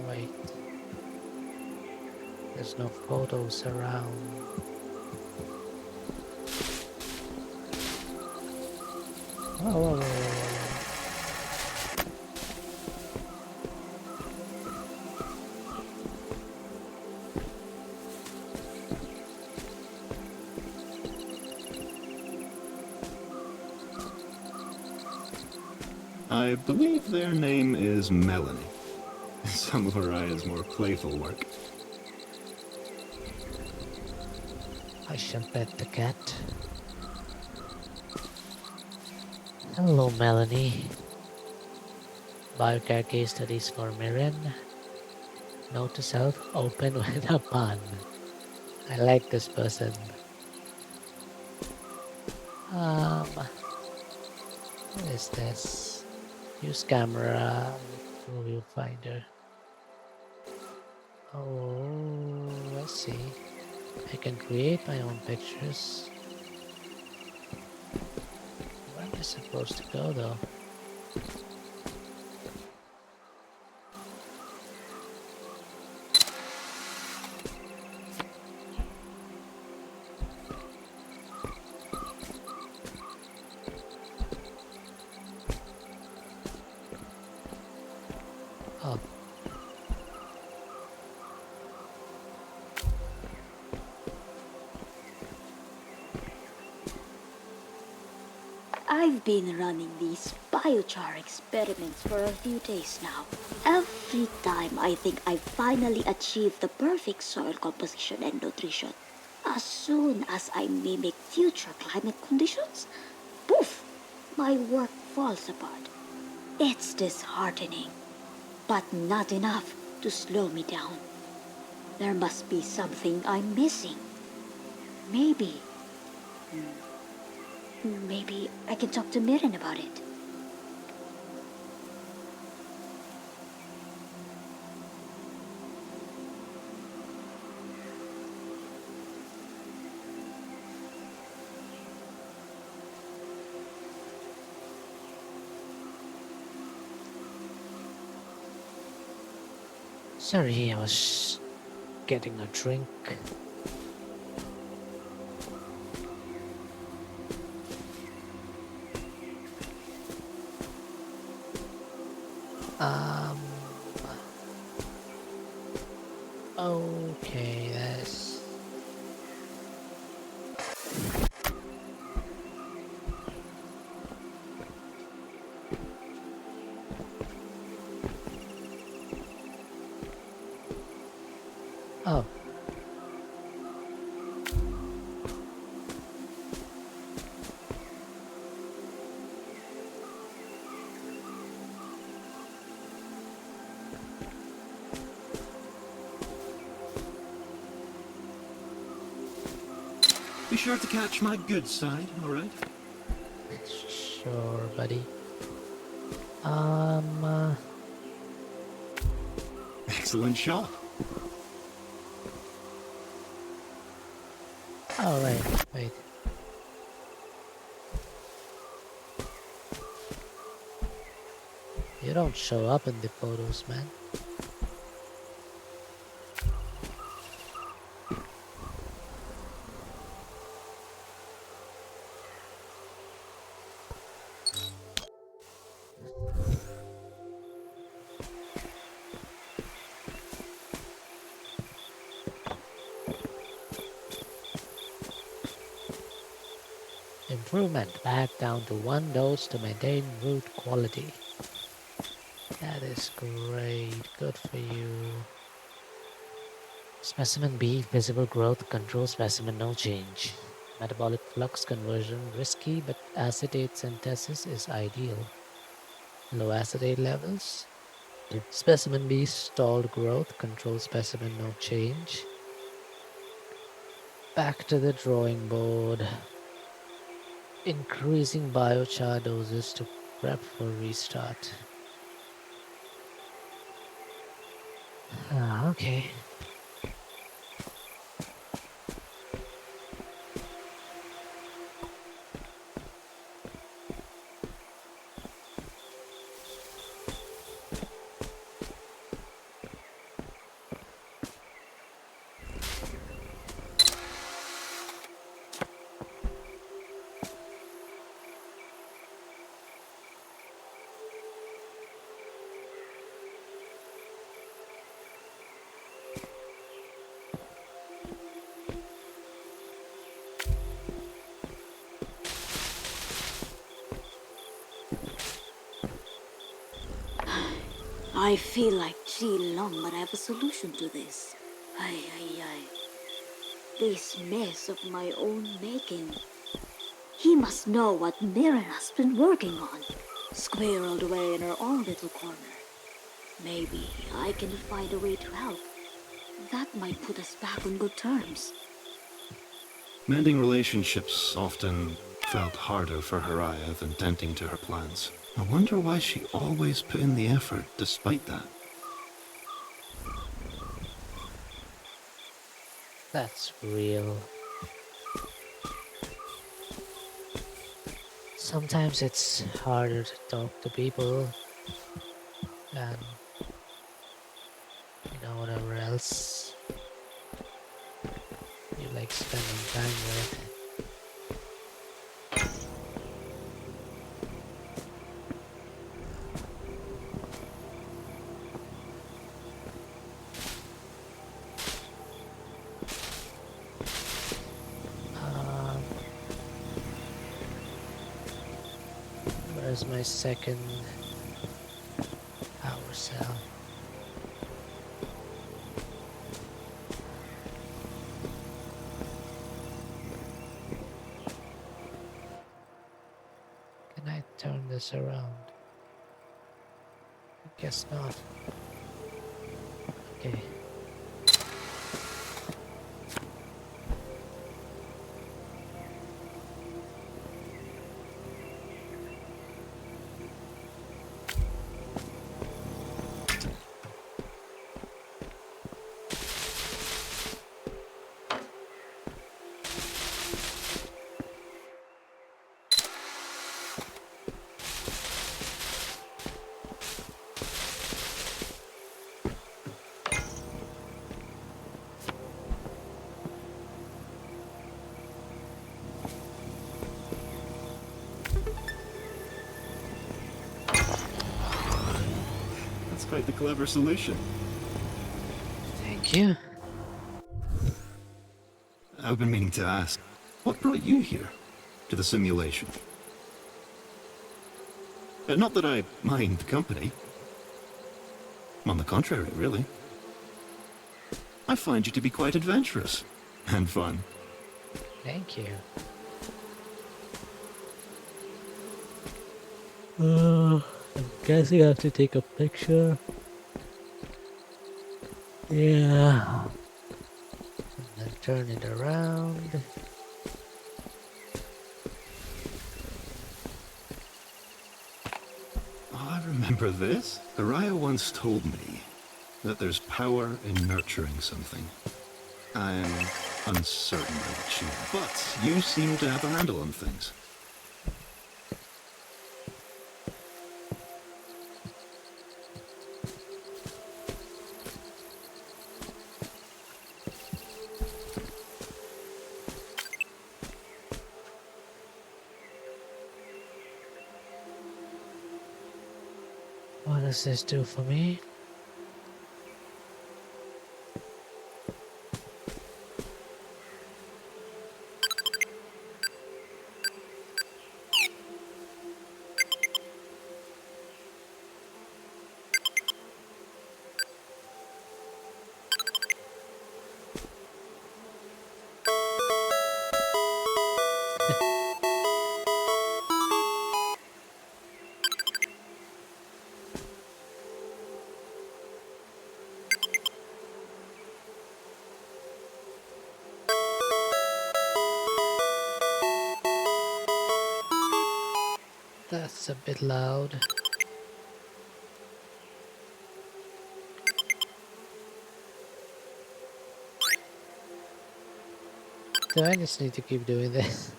Wait. There's no photos around. Oh. I believe their name is Melanie. Some of Araya's more playful work. I shall pet the cat. Hello, Melanie. Biocare case studies for Mirren. Note to self, open with a pun. I like this person. What is this? Use camera with viewfinder. Oh, I see. I can create my own pictures. Where am I supposed to go though? Oh, I've been running these biochar experiments for a few days now. Every time I think I've finally achieved the perfect soil composition and nutrition, as soon as I mimic future climate conditions, poof, my work falls apart. It's disheartening, but not enough to slow me down. There must be something I'm missing. Maybe I can talk to Mirren about it. sorry, I was getting a drink. Um. Okay, that's. Oh. Be sure to catch my good side, alright? Sure, buddy. Uh, Excellent shot. all right. Wait. You don't show up in the photos, man. Improvement back down to 1 dose to maintain root quality. That is great. Good for you. Specimen B, visible growth, control specimen, no change. Metabolic flux conversion, risky, but acetate synthesis is ideal. Low acetate levels. Specimen B, stalled growth, control specimen, no change. Back to the drawing board. Increasing biochar doses to prep for restart. Okay. I feel like Ji Long might have a solution to this. Ay, ay, ay. This mess of my own making. He must know what Mirren has been working on, squirreled away in her own little corner. Maybe I can find a way to help. That might put us back on good terms. Mending relationships often felt harder for Haraya than tending to her plants. I wonder why she always put in the effort despite that. That's real. Sometimes it's harder to talk to people than, whatever else you like spending time with. Where's my second power cell? Can I turn this around? I guess not. Okay. That's quite the clever solution. Thank you. I've been meaning to ask, what brought you here to the simulation? Not that I mind the company. On the contrary, really. I find you to be quite adventurous and fun. Thank you. I'm guessing I have to take a picture. Yeah. And then turn it around. remember this. Araya once told me that there's power in nurturing something. I'm uncertain about you, but you seem to have a handle on things. What does this do for me? That's a bit loud. Do I just need to keep doing this?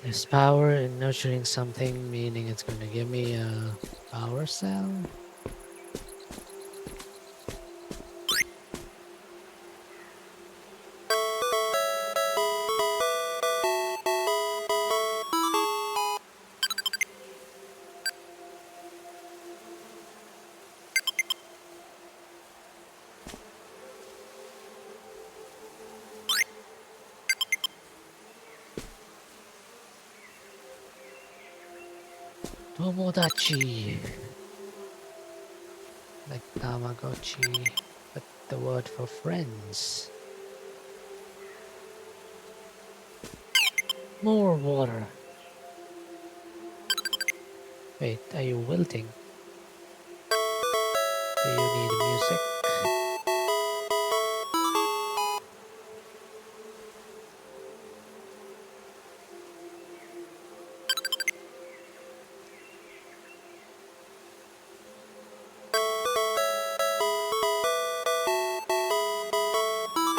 There's power in nurturing something, meaning it's going to give me a power cell. Tomodachi. Like Tamagotchi, but the word for friends. More water. Wait, are you wilting? Do you need music?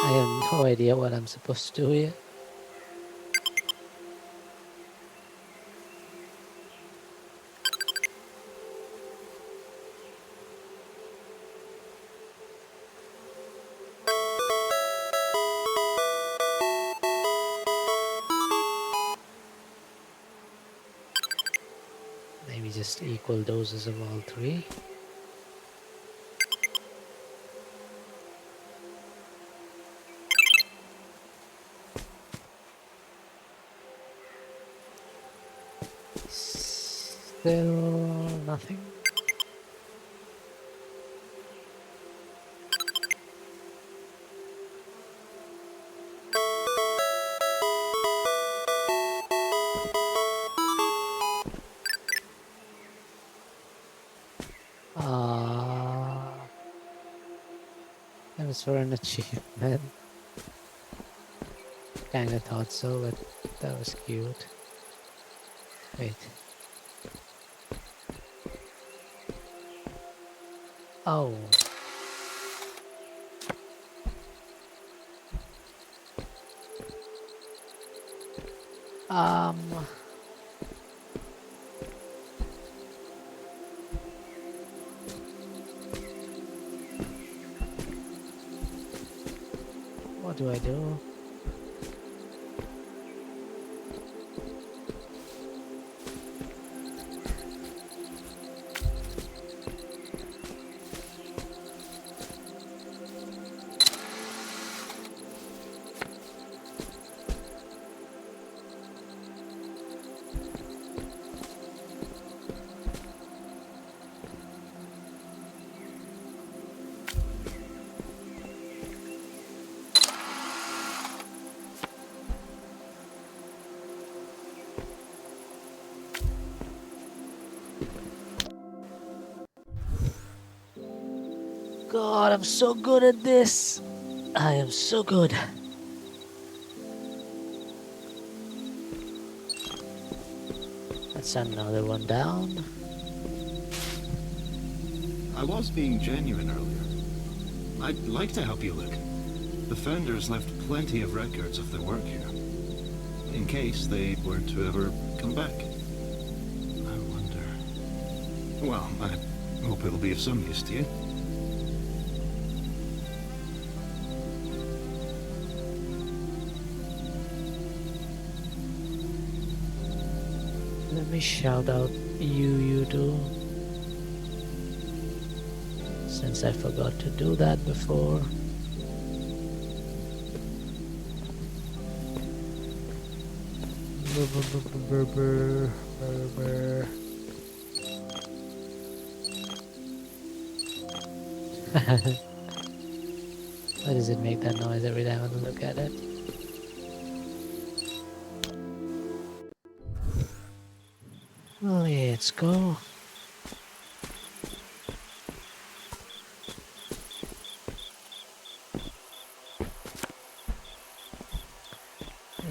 I have no idea what I'm supposed to do here. Maybe just equal doses of all three. Still nothing. That was for an achievement. Kinda thought so, but that was cute. Wait. Oh. What do I do? God, I'm so good at this. I am so good. That's another one down. I was being genuine earlier. I'd like to help you look. The founders left plenty of records of their work here, in case they were to ever come back. I wonder... Well, I hope it'll be of some use to you. Let me shout out you two. Since I forgot to do that before. Why does it make that noise every time I look at it? Let's go.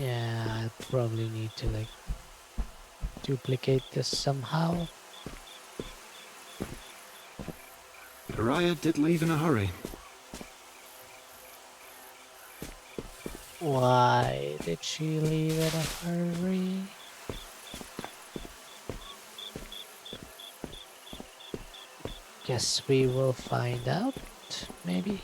Yeah, I probably need to like duplicate this somehow. Araya did leave in a hurry. Why did she leave in a hurry? Guess we will find out, maybe.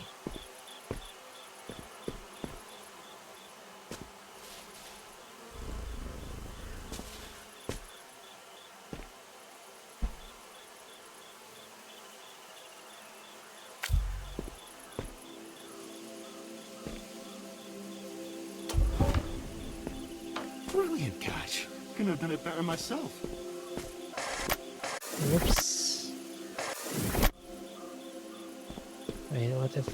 Brilliant catch. Couldn't have done it better myself. Whoops. Wait, what if...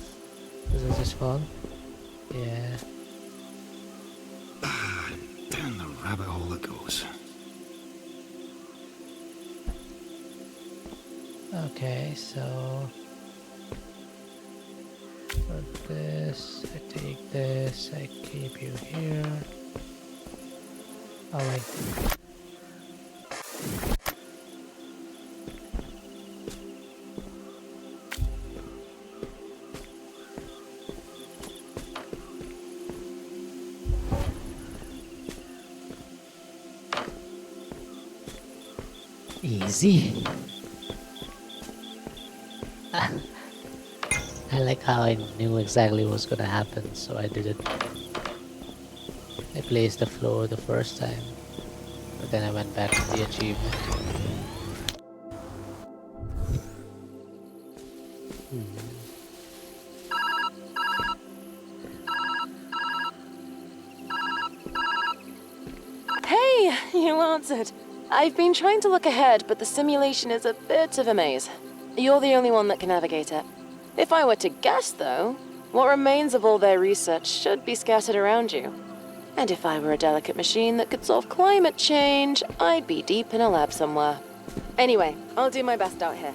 Does it just fall? Yeah. Down the rabbit hole it goes. Okay, so... For this, I take this, I keep you here. Oh wait. Easy. I like how I knew exactly what was gonna happen, so I did it. I placed the floor the first time, but then I went back to the achievement. Hey, you answered. I've been trying to look ahead, but the simulation is a bit of a maze. You're the only one that can navigate it. If I were to guess, though, what remains of all their research should be scattered around you. And if I were a delicate machine that could solve climate change, I'd be deep in a lab somewhere. Anyway, I'll do my best out here.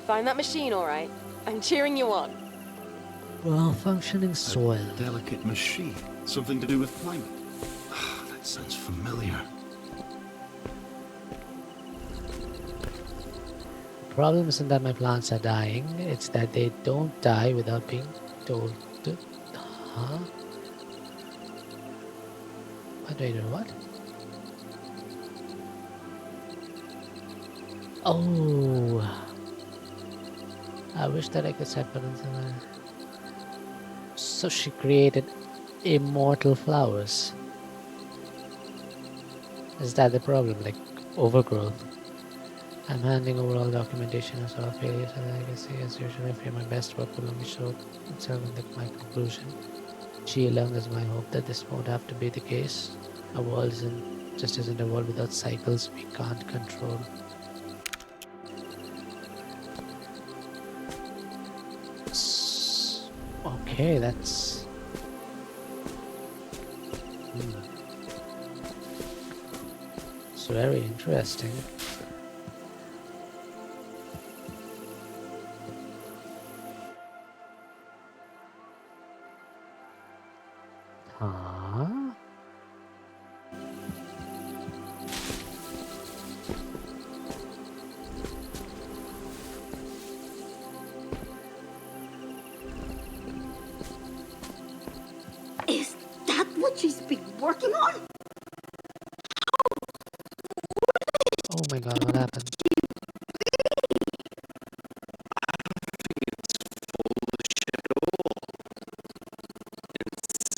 Find that machine, all right? I'm cheering you on. Well-functioning soil. A delicate machine. Something to do with climate. That sounds familiar. The problem isn't that my plants are dying, it's that they don't die without being told to. Huh? Wait, what? Oh, I wish that I could set buttons in there. So she created immortal flowers. Is that the problem? Like overgrowth? I'm handing over all documentation of all failures and legacy as usual. I fear my best work will only show itself in my conclusion. G alone is my hope that this won't have to be the case. A world isn't a world without cycles we can't control. Okay, that's... It's very interesting. Huh? she's been working on? Oh my god, what happened?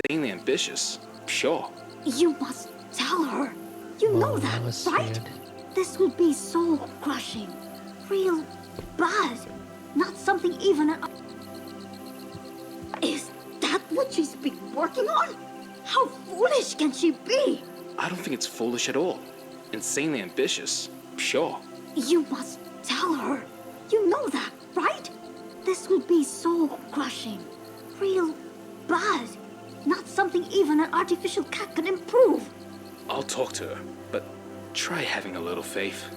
Insanely ambitious, sure. You must tell her. You know Whoa, that, that was right? weird. This would be soul crushing. Real bad. Not something even an... Is that what she's been working on? How foolish can she be? I don't think it's foolish at all. Insanely ambitious, sure. You must tell her. You know that, right? This would be soul crushing. Real bad. Not something even an artificial cat can improve. I'll talk to her, but try having a little faith.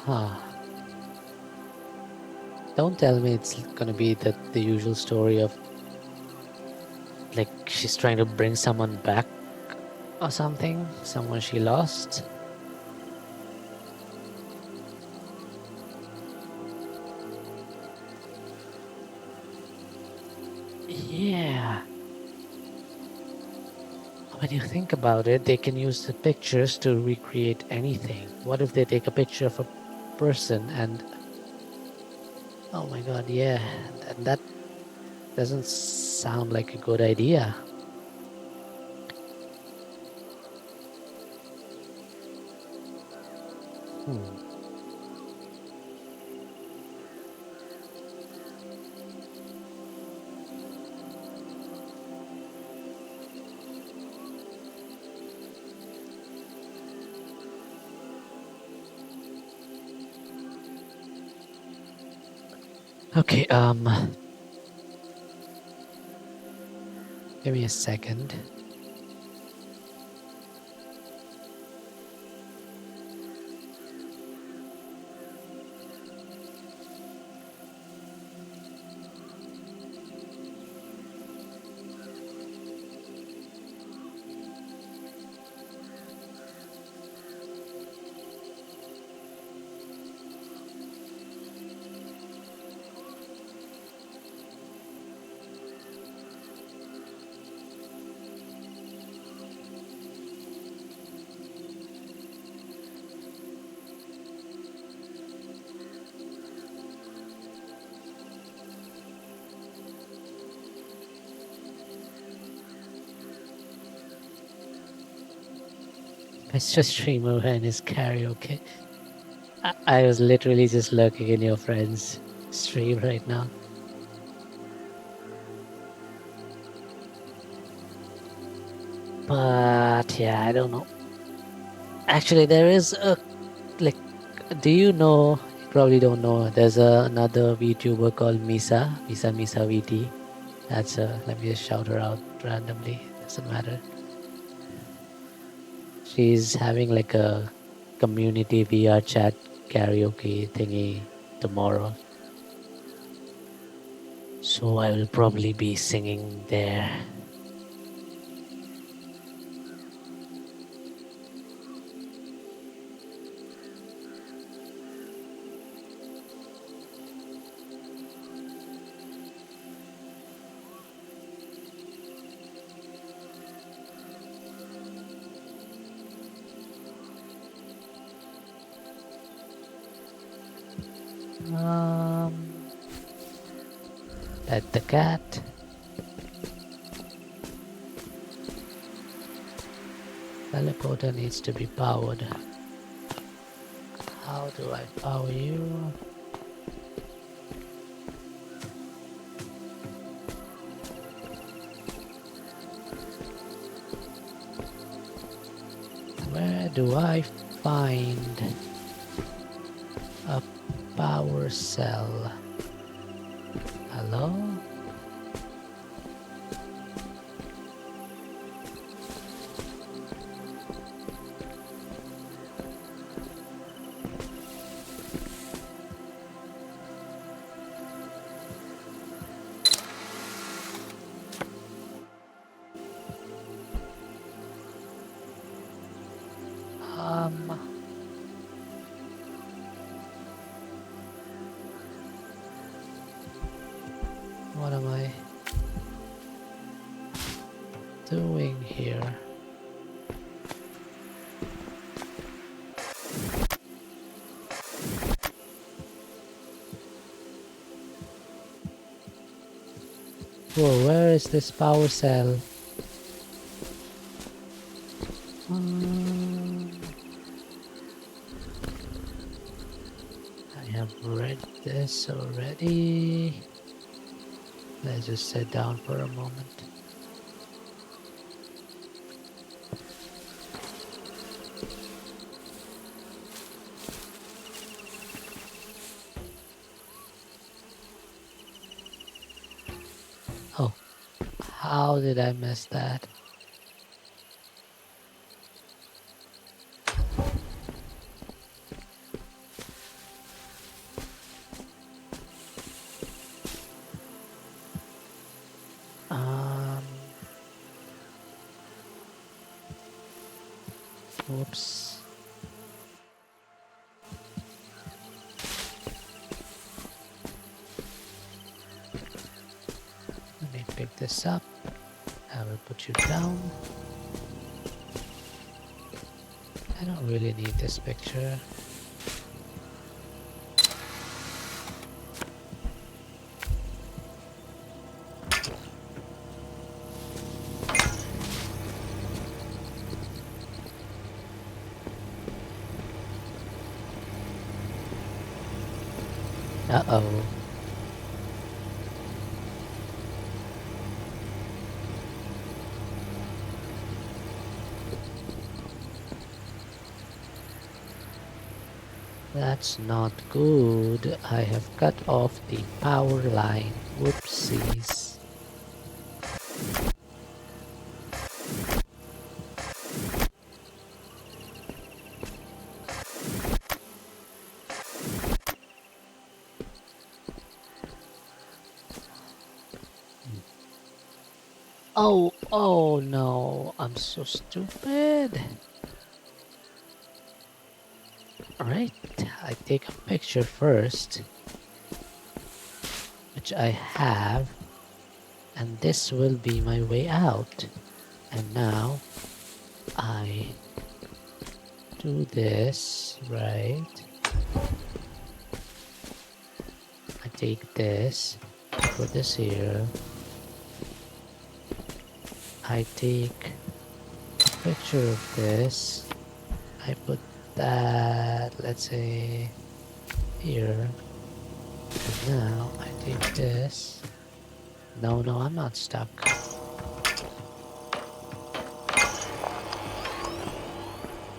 Huh. Don't tell me it's gonna be the usual story of like she's trying to bring someone back or something, someone she lost. Yeah. When you think about it, they can use the pictures to recreate anything. What if they take a picture of a person and... Oh my god, yeah. And that doesn't sound like a good idea. Hmm. Okay, give me a second. Mr. Streamer and his karaoke. I was literally just lurking in your friend's stream right now. But yeah, I don't know. Actually, there is a like. Do you know? You probably don't know. There's another VTuber called Misa VT. That's let me just shout her out randomly. Doesn't matter. She's having like a community VR chat karaoke thingy tomorrow. So I will probably be singing there. Pet the cat. Teleporter needs to be powered. How do I power you? Where do I find a power cell? Hello? What am I? doing here? Whoa, where is this power cell? I have read this already. Let's just sit down for a moment. Oh, how did I miss that? Whoops. Let me pick this up. I will put you down. I don't really need this picture. Uh-oh. That's not good. I have cut off the power line. Whoopsies. Oh no, I'm so stupid. Alright, I take a picture first, which I have, and this will be my way out. And now I do this, right? I take this, put this here. I take a picture of this. I put that, let's say, here. And now I take this. No, I'm not stuck.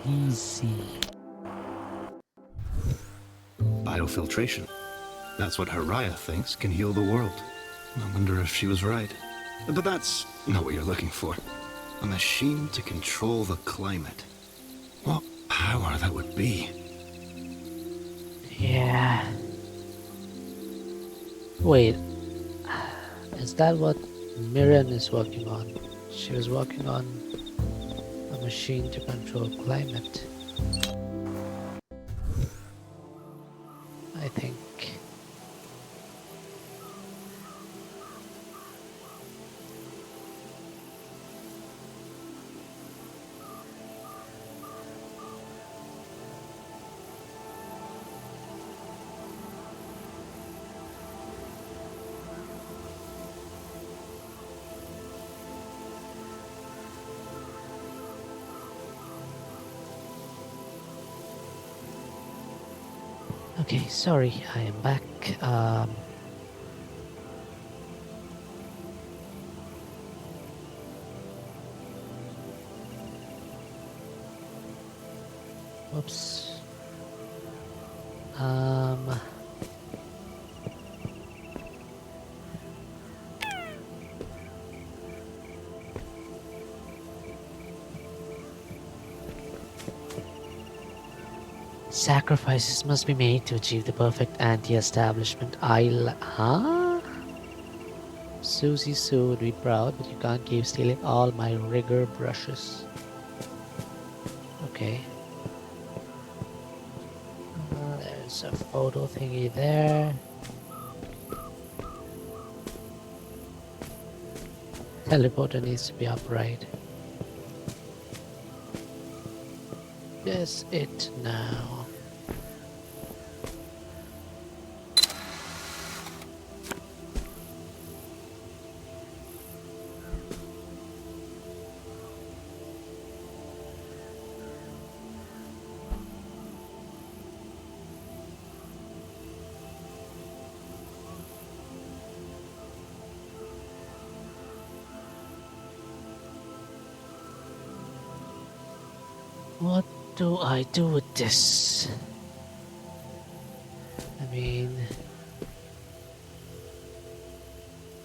Easy. Biofiltration. That's what Haraya thinks can heal the world. I wonder if she was right. But that's not what you're looking for. A machine to control the climate. What power that would be. Yeah. Wait. Is that what Mirren is working on? She was working on a machine to control climate. I think. Okay, sorry, I am back. Whoops. Sacrifices must be made to achieve the perfect anti-establishment. Huh? Susie Sue would be proud, but you can't keep stealing all my rigger brushes. Okay. There's a photo thingy there. Teleporter needs to be upright. Yes, it now. What do I do with this? I mean,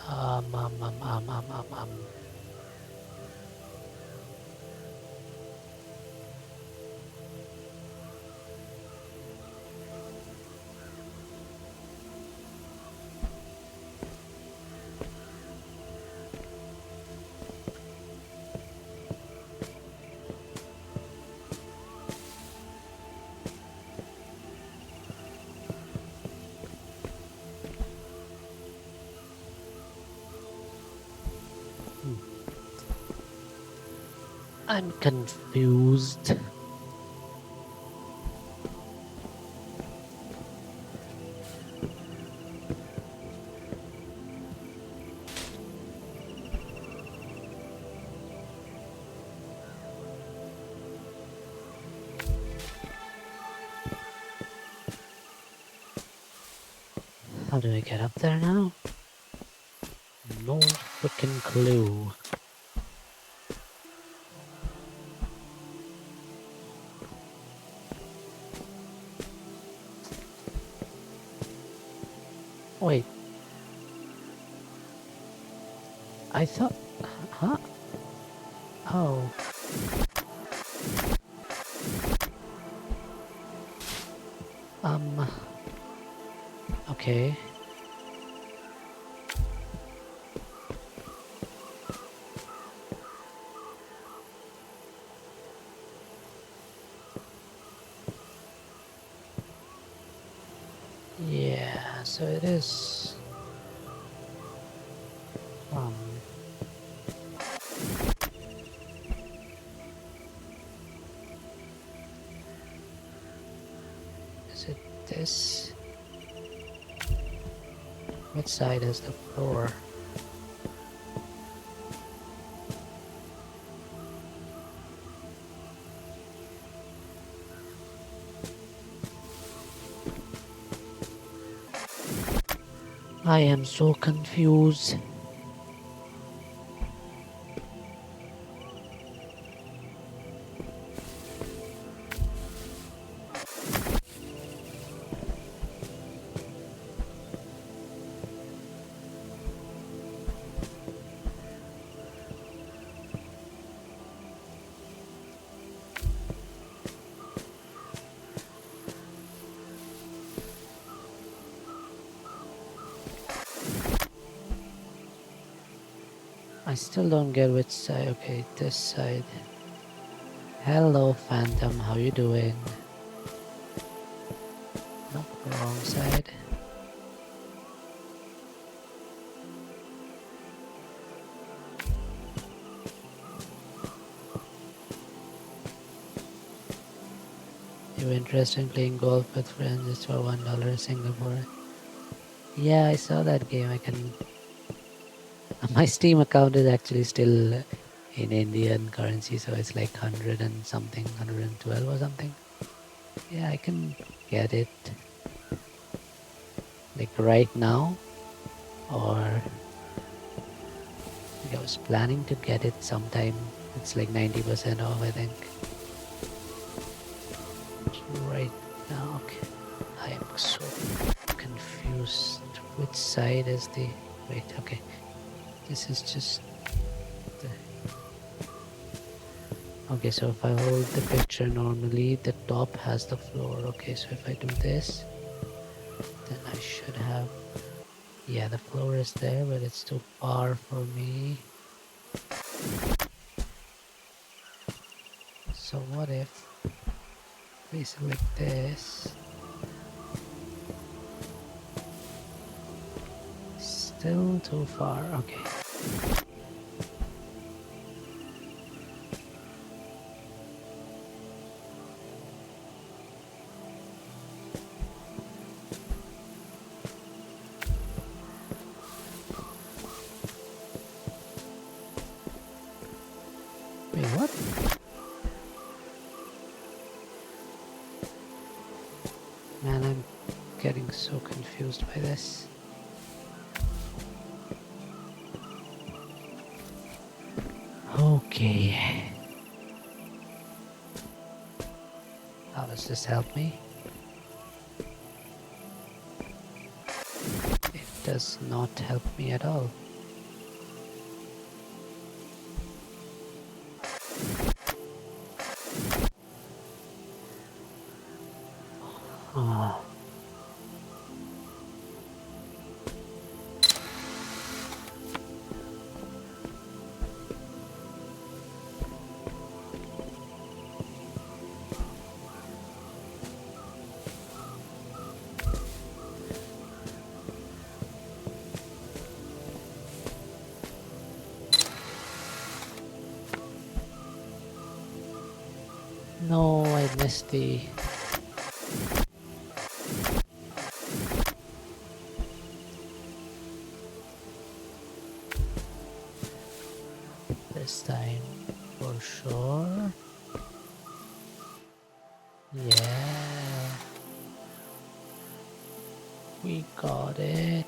um, um, um, um, um, um, um. I'm confused. How do I get up there now? No freaking clue. Wait. I thought... Huh? Oh. Okay. Yeah, so it is... Is it this? Which side is the floor? I am so confused. I still don't get which side. Okay, this side. Hello, Phantom. How you doing? Nope, wrong side. You interested in playing golf with friends? It's for $1 in Singapore. Yeah, I saw that game. I can... My Steam account is actually still in Indian currency, so it's like 100 and something, 112 or something. Yeah, I can get it. Like right now. Or... I was planning to get it sometime. It's like 90% off, I think. Right now, okay. I am so confused. Which side is the... Wait, okay. This is just... Okay, so if I hold the picture normally, the top has the floor. Okay, so if I do this, then I should have... Yeah, the floor is there, but it's too far for me. So what if we select this? Still too far, okay. getting so confused by this. Okay. How does this help me? It does not help me at all. Ah. No, I missed the... This time, for sure. Yeah. We got it.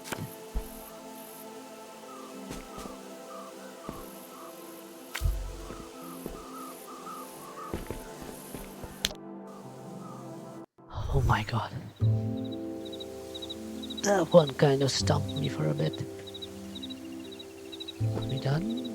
Oh my god. That one kind of stumped me for a bit. Are we done?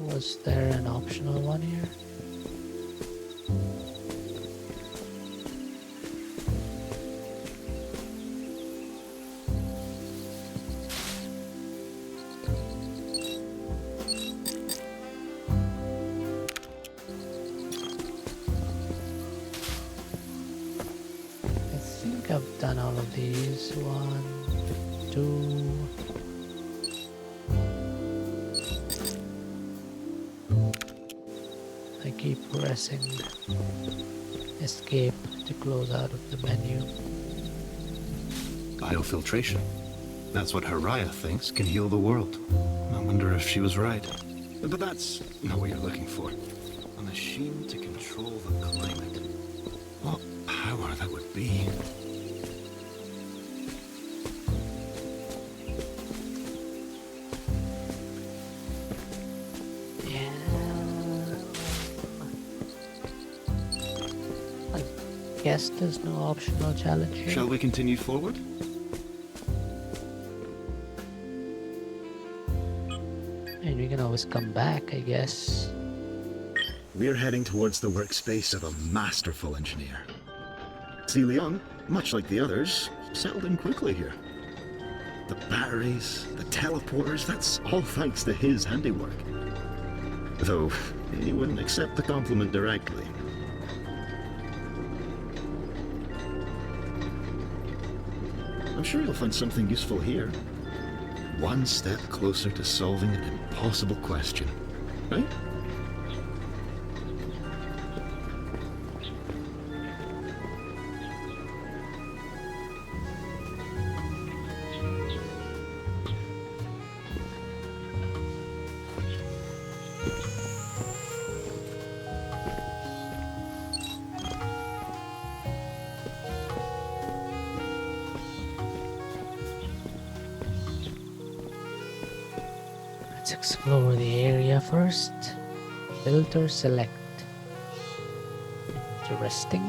Was there an optional one here? I think I've done all of these. 1, 2. I keep pressing escape to close out of the menu. Biofiltration. That's what Haraya thinks can heal the world. I wonder if she was right. But that's not what you're looking for. A machine to control the climate. What power that would be. Guess there's no optional challenge here. Shall we continue forward? And we can always come back, I guess. We're heading towards the workspace of a masterful engineer. See, Leon, much like the others, settled in quickly here. The batteries, the teleporters, that's all thanks to his handiwork. Though, he wouldn't accept the compliment directly. I'm sure you'll find something useful here. One step closer to solving an impossible question, right? Let's explore the area first. Filter select. Interesting.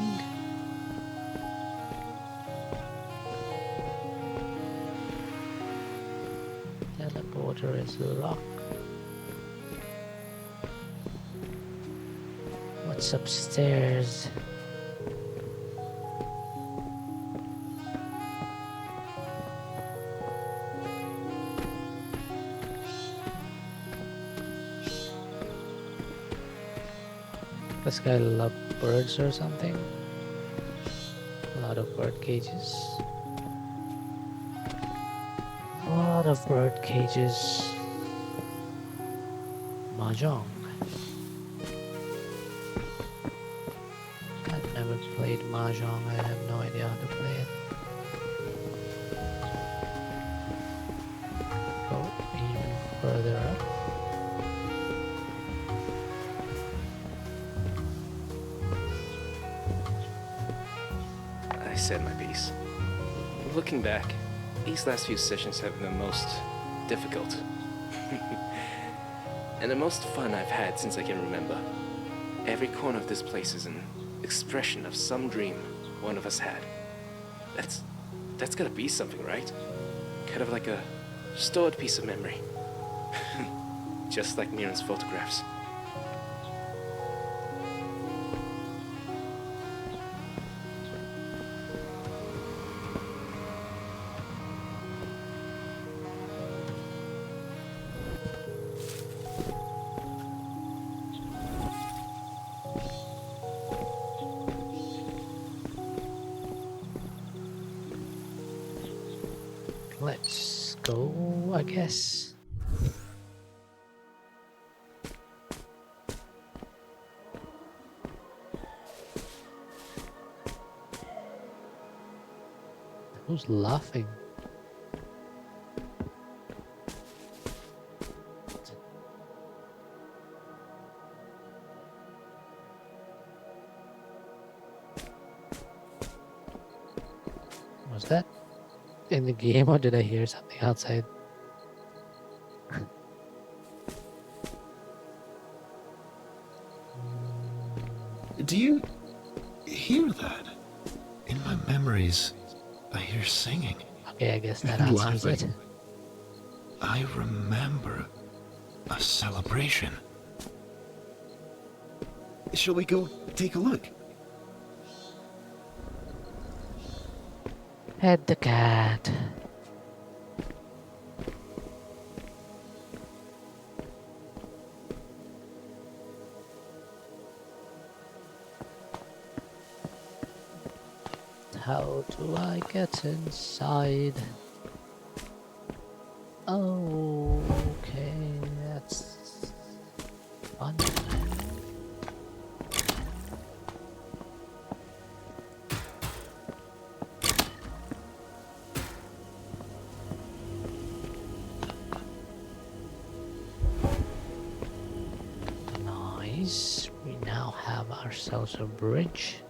Teleporter is locked. What's upstairs? This guy loves birds or something. A lot of bird cages. A lot of bird cages. Mahjong. I've never played Mahjong. I have no idea how to play it. Go even further up. said my piece. Looking back, these last few sessions have been the most difficult. And the most fun I've had since I can remember. Every corner of this place is an expression of some dream one of us had. That's gotta be something, right? Kind of like a stored piece of memory. Just like Mirren's photographs. Let's go, I guess. Who's laughing? Was that in the game or did I hear something outside? Do you hear that? In my memories, I hear singing. Okay, I guess that And answers it. laughing. I remember a celebration. Shall we go take a look? Pet the cat. How do I get inside? Oh, okay, that's fun. Nice. We now have ourselves a bridge.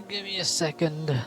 Give me a second.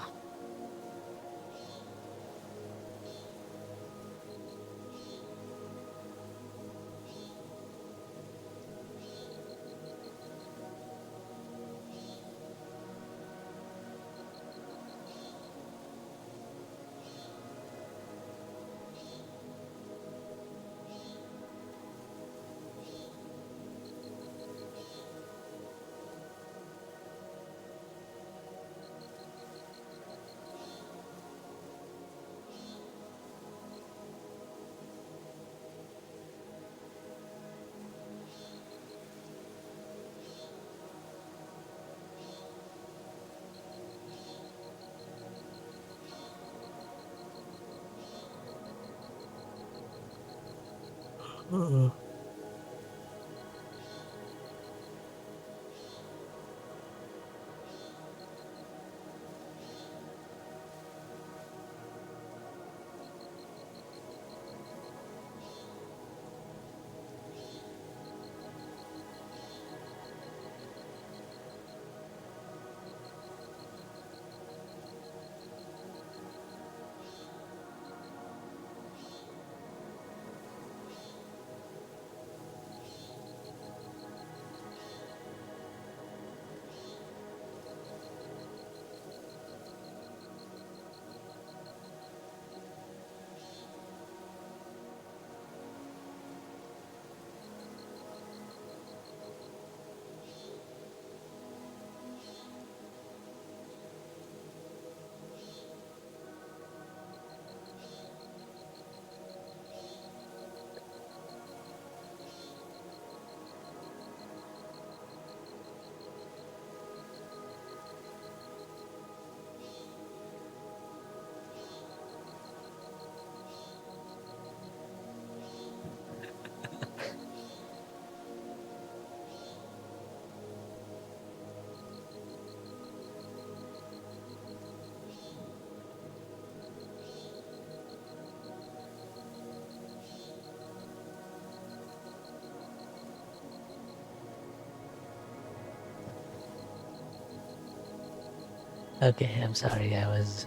Okay, I'm sorry. I was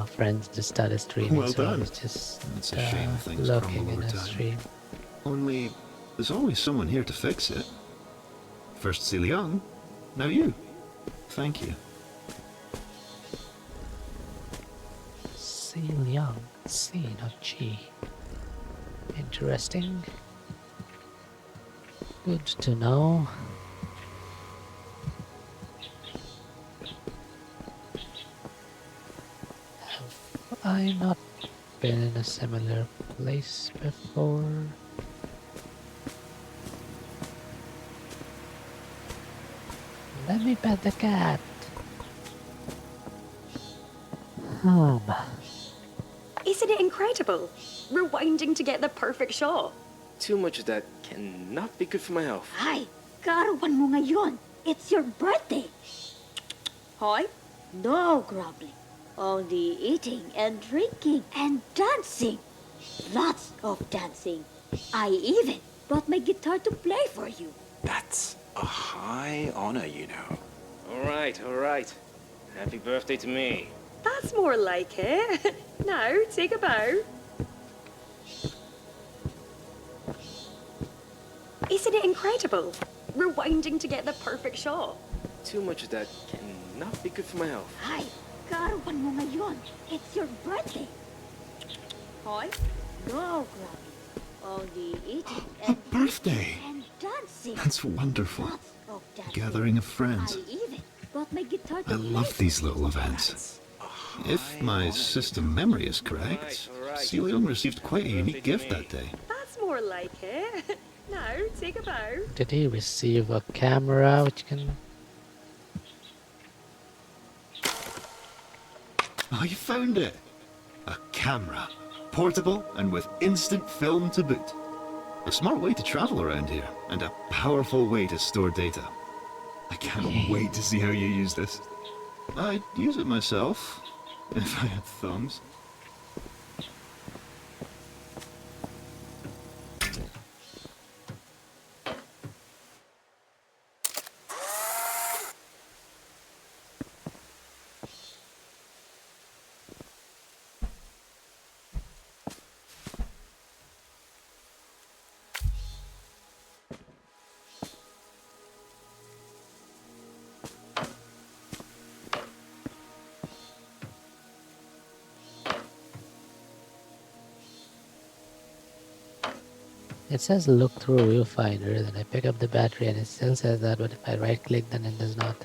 friends just started streaming, Well so I done. was just It's a shame things looking crumble in over a time. stream. Only, there's always someone here to fix it. First Young, now you. Thank you. Seal Young, C, not G. Interesting. Good to know. Have I not been in a similar place before? Let me pet the cat. Isn't it incredible? Rewinding to get the perfect shot. Too much of that cannot be good for my health. Ay, karawan mo ngayon. It's your birthday. Hoy, no grumbling. Only eating and drinking and dancing. Lots of dancing. I even brought my guitar to play for you. That's a high honor, you know. All right, all right. Happy birthday to me. That's more like it. Now, take a bow. Isn't it incredible? Rewinding to get the perfect shot. Too much of that cannot be good for my health. Ay, karawan mo ngayon. It's your birthday. Hoy, no grumbling. Only eating and Birthday! and dancing. That's wonderful. Lots of dancing. Gathering of friends. I even brought my guitar to I play love for these you. little events. If my system memory is correct, Young received quite a unique gift that day. That's more like it. Now, take a bow. Did he receive a camera which can... Oh, you found it! A camera. Portable and with instant film to boot. A smart way to travel around here, and a powerful way to store data. I can't wait to see how you use this. I'd use it myself, if I had thumbs. It says look through viewfinder, then I pick up the battery and it still says that, but if I right click then it does not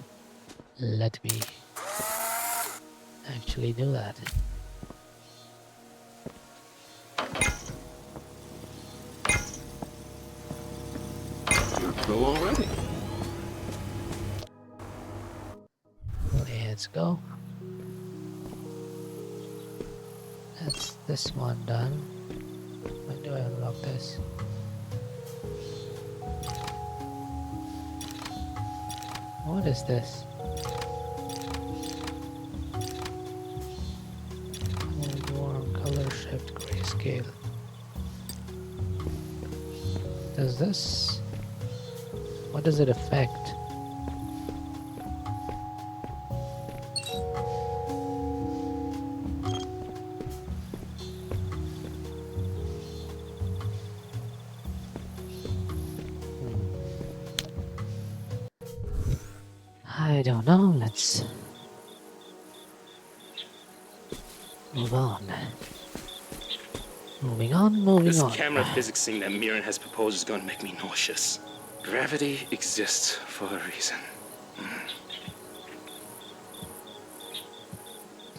let me actually do that. You're pro already. Let's go. That's this one done. When do I unlock this? What is this? Cold, warm, color shift, grayscale. Does this... What does it affect? I don't know, let's move on. Moving on, This on. camera physics thing that Mirren has proposed is gonna make me nauseous. Gravity exists for a reason.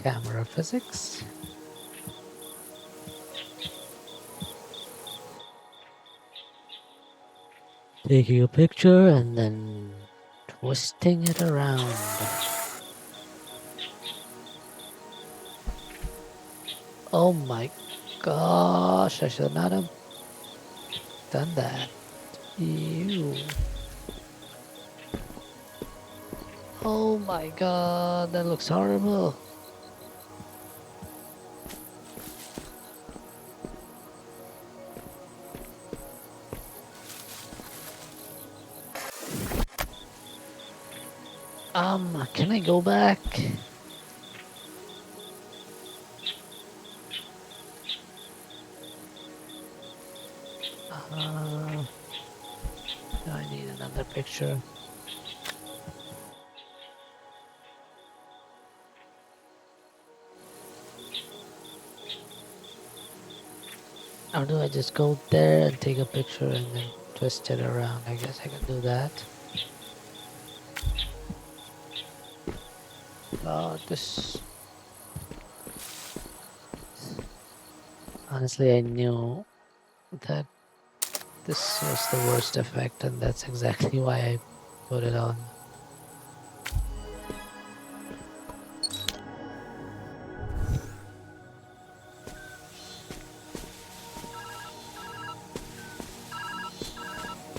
Camera physics. Taking a picture and then twisting it around. Oh my gosh, I should not have done that. Ew. Oh my god, that looks horrible. Can I go back? I need another picture. Or do I just go there and take a picture and then twist it around? I guess I can do that. Oh, this... Honestly, I knew that this was the worst effect, and that's exactly why I put it on.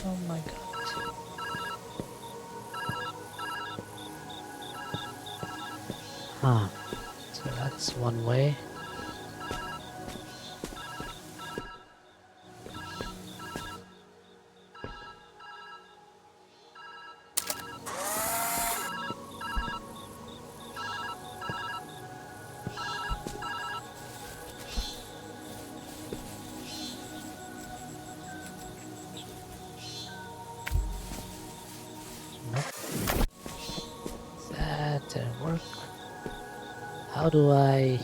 Oh my god. Huh. So that's one way. Nope. That didn't work. How do I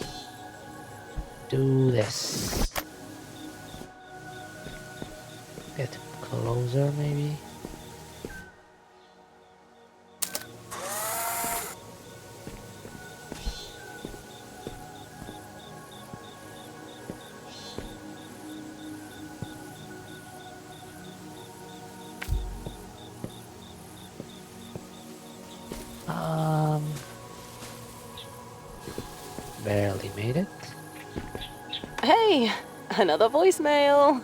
do this? Get closer, maybe? Barely made it. Hey, another voicemail.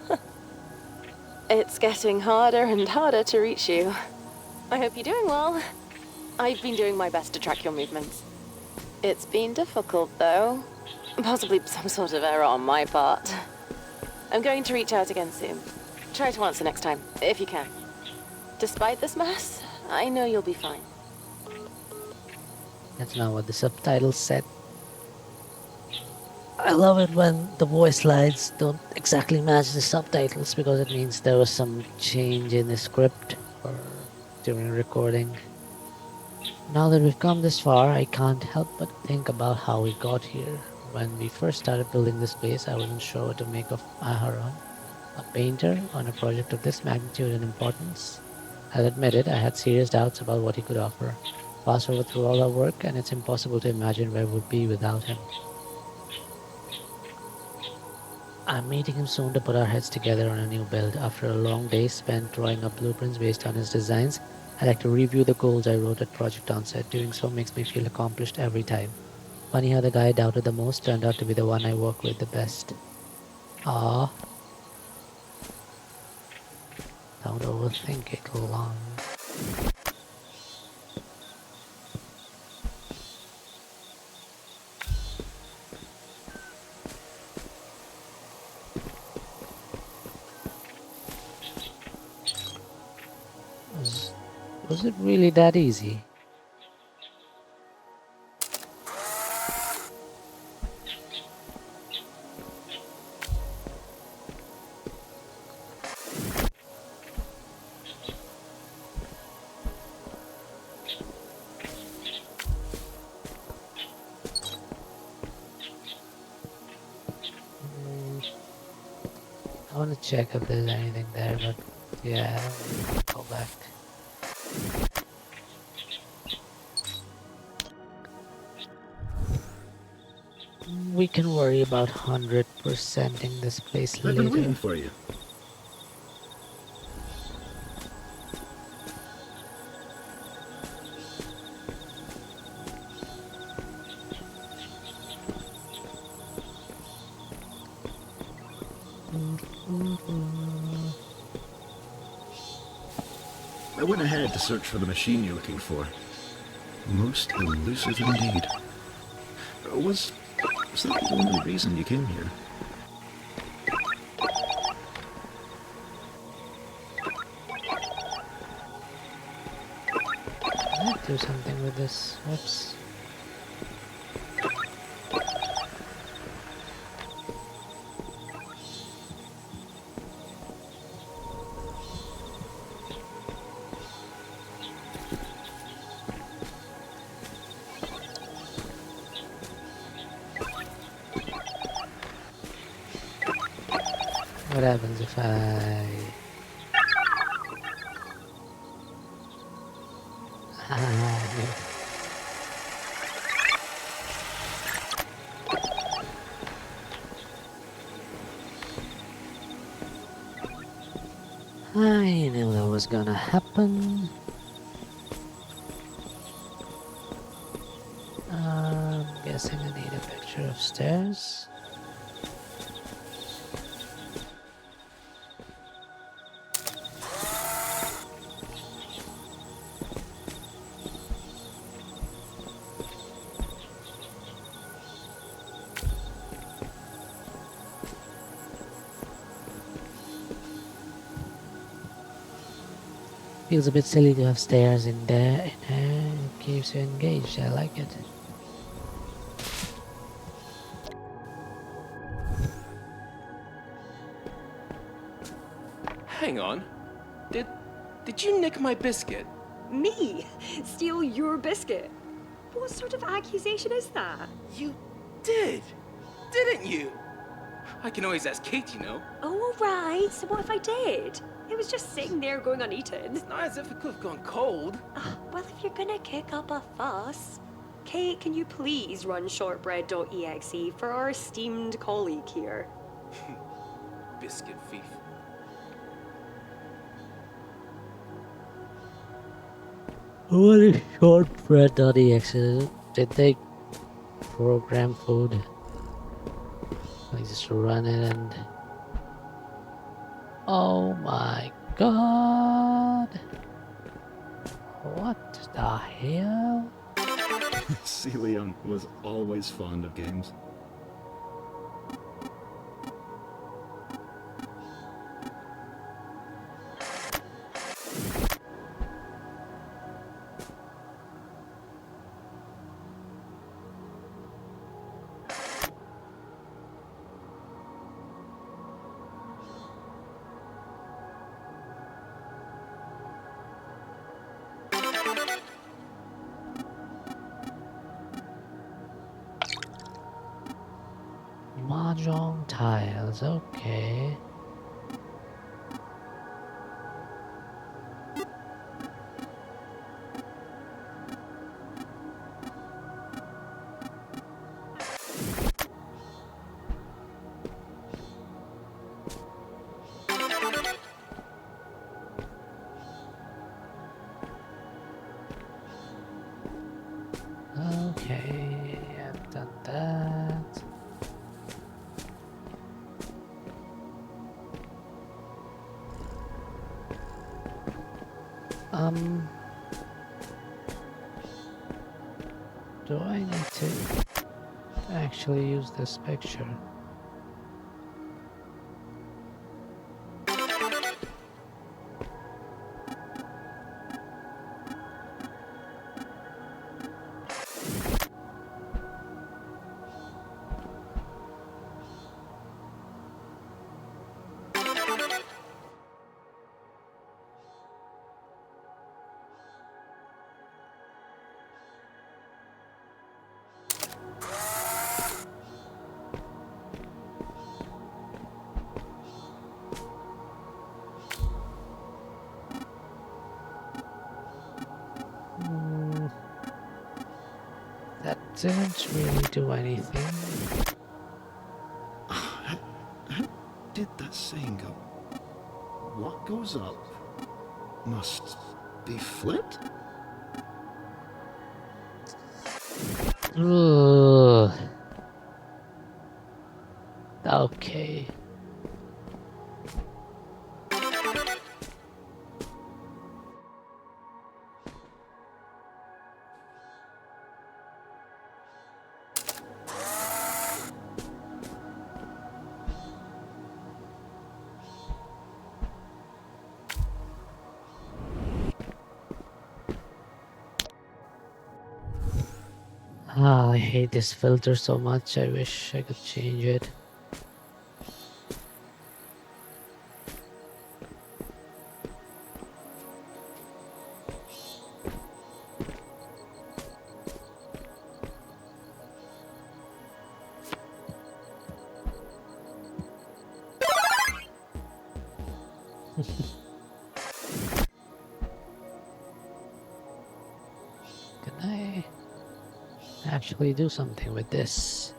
It's getting harder and harder to reach you. I hope you're doing well. I've been doing my best to track your movements. It's been difficult, though. Possibly some sort of error on my part. I'm going to reach out again soon. Try to answer next time, if you can. Despite this mess, I know you'll be fine. That's not what the subtitles said. I love it when the voice lines don't exactly match the subtitles because it means there was some change in the script or during recording. Now that we've come this far, I can't help but think about how we got here. When we first started building this base, I wasn't sure what to make of Aharon, a painter on a project of this magnitude and importance. I'll admit it, I had serious doubts about what he could offer. Fast forward through all our work, and it's impossible to imagine where we'd be without him. I'm meeting him soon to put our heads together on a new build. After a long day spent drawing up blueprints based on his designs, I like to review the goals I wrote at Project Onset. Doing so makes me feel accomplished every time. Funny how the guy I doubted the most turned out to be the one I work with the best. Ah, don't overthink it, long. Was it really that easy? I want to check if there's anything there, but yeah, I'll go back. We can worry about 100%ing this place I've been waiting later. for you. I went ahead to search for the machine you're looking for. Most elusive indeed. Was that the only reason you came here? What? do something with this. Whoops. What happens if I... I knew that was gonna happen. I'm guessing I need a picture of stairs. Feels a bit silly to have stairs in there. It keeps you engaged. I like it. Hang on. Did you nick my biscuit? Me? Steal your biscuit? What sort of accusation is that? You did, didn't you? I can always ask Kate, you know. Oh, right. So what if I did? It was just sitting there going uneaten. It's not as if it could have gone cold. Well, if you're gonna kick up a fuss, Kate, can you please run shortbread.exe for our esteemed colleague here? Biscuit thief. What is shortbread.exe? Did they program food? I just run it and... Oh my god! What the hell? Celia was always fond of games. Mahjong tiles, okay. Okay, I've done that. Do I need to actually use this picture? That didn't really do anything. How did that saying go? What goes up must be flipped? Ugh. Okay. Ah, I hate this filter so much. I wish I could change it. Can I actually do something with this?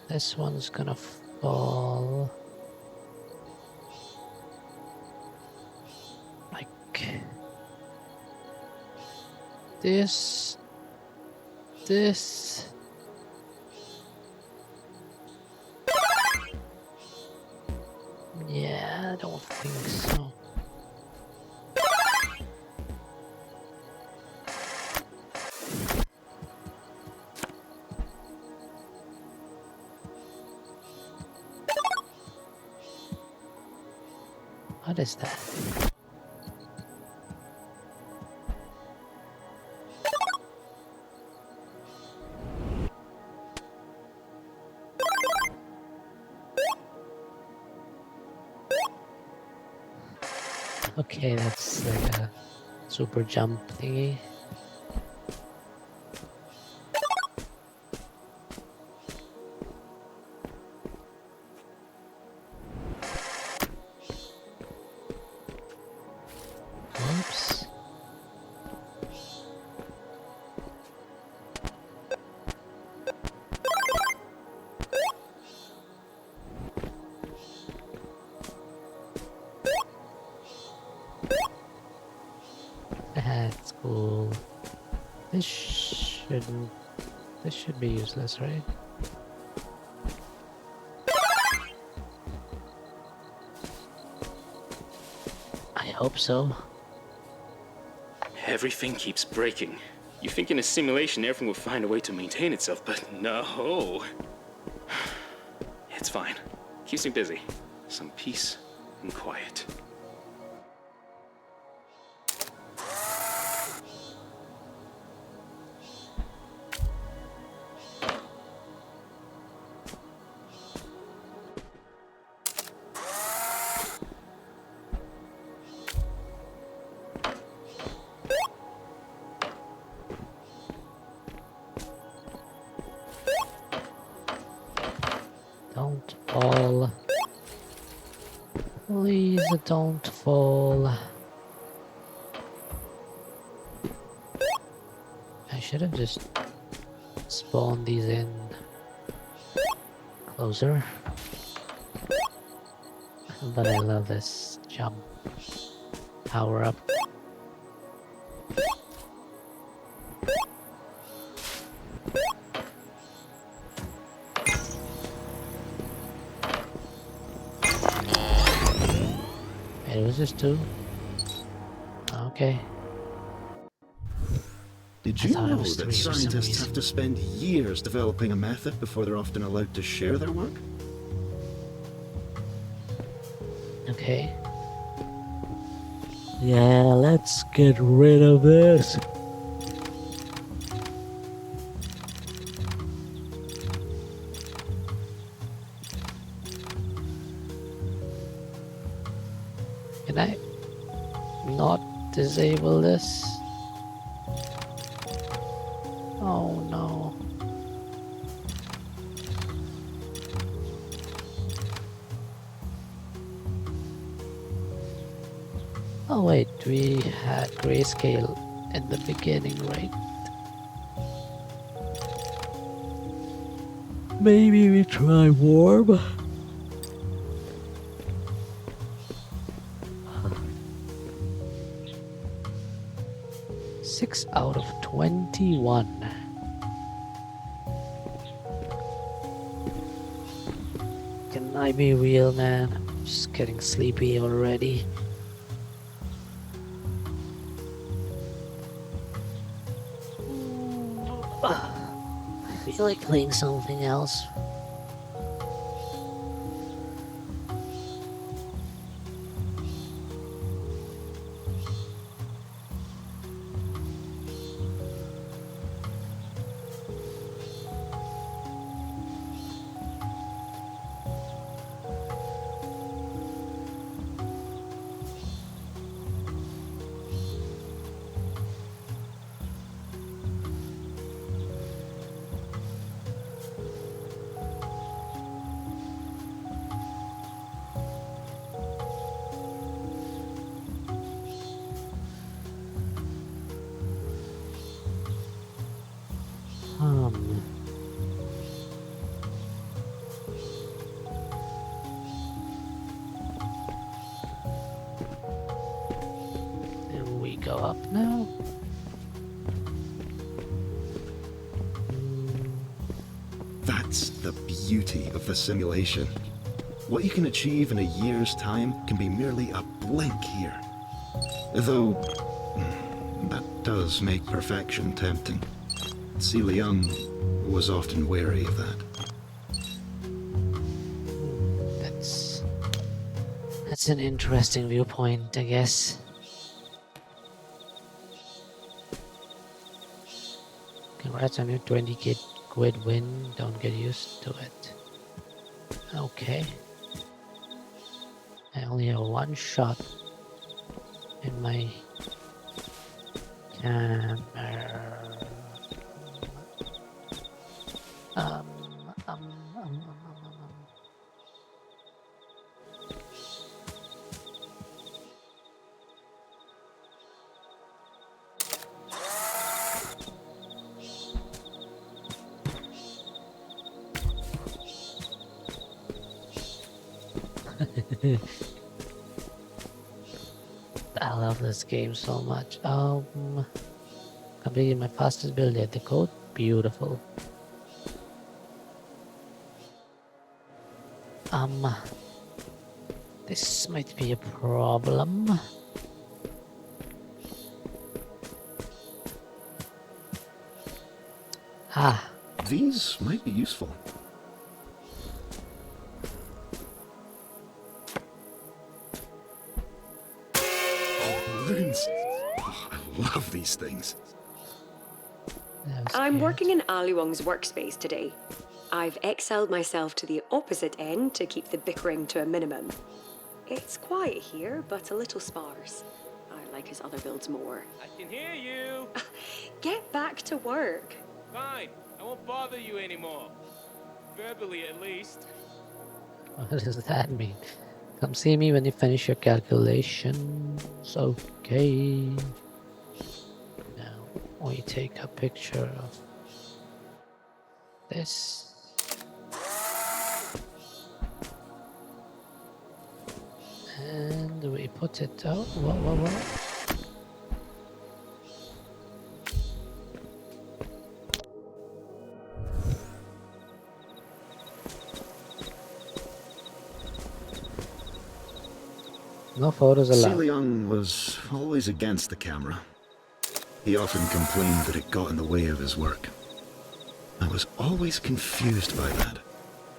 This one's gonna fall like this, this. Yeah, I don't think so. What is that? Okay, that's like a super jump thingy. Oops. That's cool. This shouldn't. This should be useless, right? I hope so. Everything keeps breaking. You think in a simulation everything will find a way to maintain itself, but no. It's fine. Keeps me busy. Some peace and quiet. Don't fall. Please don't fall. I should have just spawned these in closer. But I love this jump power up. It was just two. Okay. Did I you thought it know was that three for some scientists reason. have to spend years developing a method before they're often allowed to share their work? Okay. Yeah, let's get rid of this. Can I not disable this? Oh no. Oh wait, we had grayscale in the beginning, right? Maybe we try warm. 6 out of 21. Can I be real, man? I'm just getting sleepy already. I feel like playing something else. go up now. That's the beauty of the simulation. What you can achieve in a year's time can be merely a blink here. Though, that does make perfection tempting. Leung was often wary of that. That's an interesting viewpoint, I guess. Congrats on your 20 quid win. Don't get used to it. Okay. I only have one shot in my camera. Um, um, um, um, um, um. I love this game so much. Completing my fastest build yet. The code, beautiful. This might be a problem. Ah, These might be useful. Oh, loons! Oh, I love these things. that was I'm cute. working in Ali Wong's workspace today. I've excelled myself to the opposite end to keep the bickering to a minimum. It's quiet here, but a little sparse. I like his other builds more. I can hear you. Get back to work. Fine. I won't bother you anymore. Verbally, at least. What does that mean? Come see me when you finish your calculations. Okay. Now we take a picture of this. And we put it out. What? No photos allowed. Leung was always against the camera. He often complained that it got in the way of his work. I was always confused by that.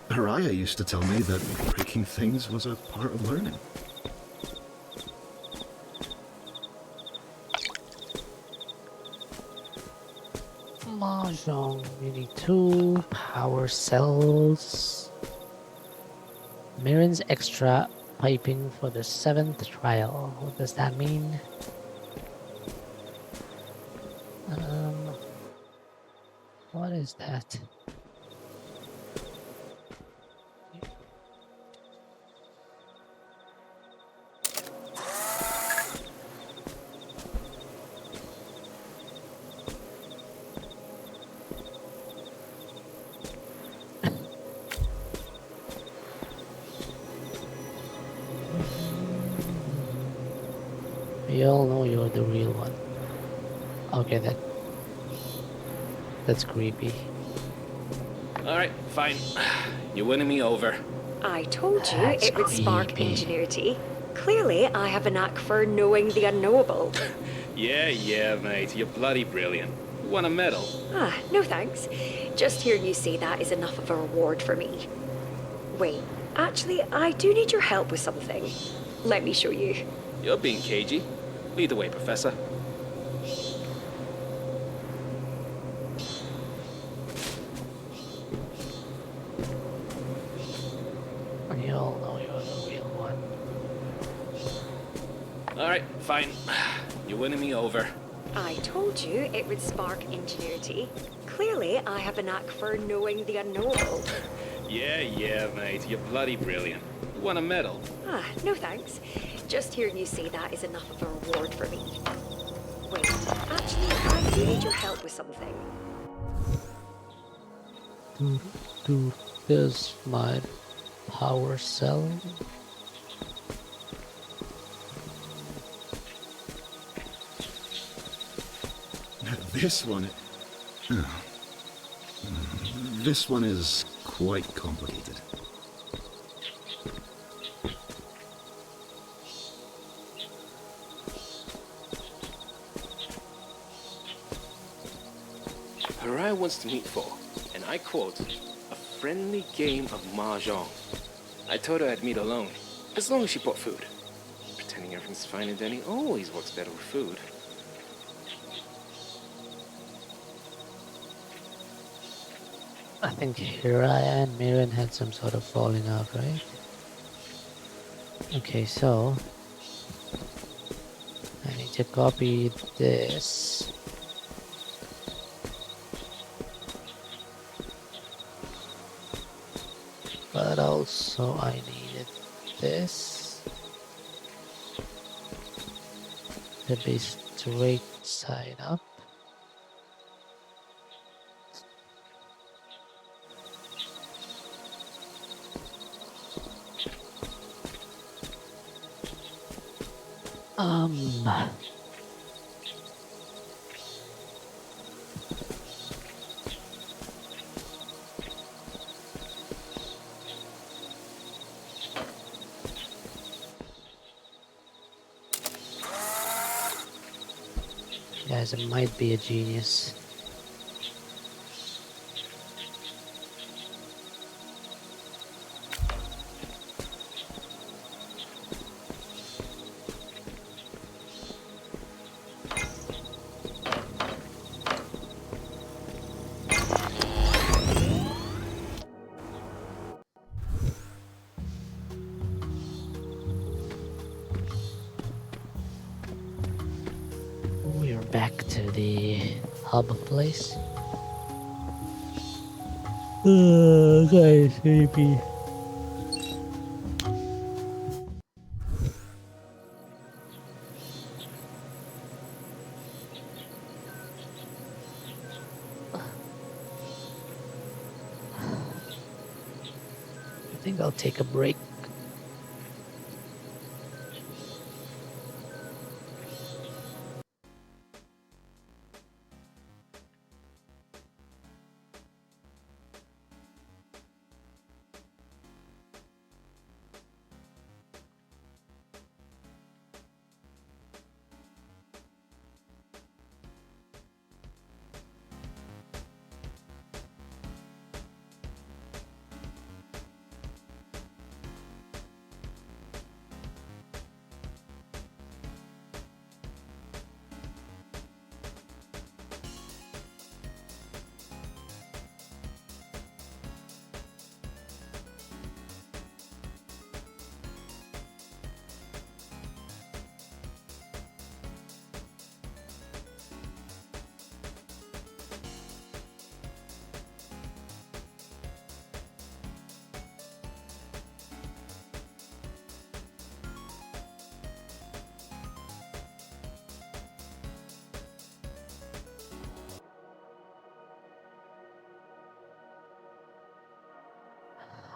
Haraya used to tell me that breaking things was a part of learning. Mahjong, we need 2 power cells. Mirren's extra piping for the 7th trial. What does that mean? What is that? We all know you're the real one. Okay, that's creepy. Alright, fine. You're winning me over. I told you That's it would spark creepy. ingenuity. Clearly, I have a knack for knowing the unknowable. Yeah, mate. You're bloody brilliant. You won a medal. Ah, no thanks. Just hearing you say that is enough of a reward for me. Wait, actually, I do need your help with something. Let me show you. You're being cagey. Lead the way, Professor. We all know you're the real one. Alright, fine. You're winning me over. I told you it would spark ingenuity. Clearly, I have a knack for knowing the unknowable. Yeah, mate. You're bloody brilliant. You won a medal. Ah, no thanks. Just hearing you say that is enough of a reward for me. Wait, actually, I do need your help with something. Here's my power cell. This one. Oh. This one is quite complicated. Harai wants to meet for, and I quote, a friendly game of mahjong. I told her I'd meet alone, as long as she brought food. Pretending everything's fine and dandy always works better with food. I think Hiraya and Miran had some sort of falling out, right? Okay, so I need to copy this. But also I needed this to be straight side up. Um, Guys, it might be a genius. We're back to the hub place. Guys, sleepy. I think I'll take a break.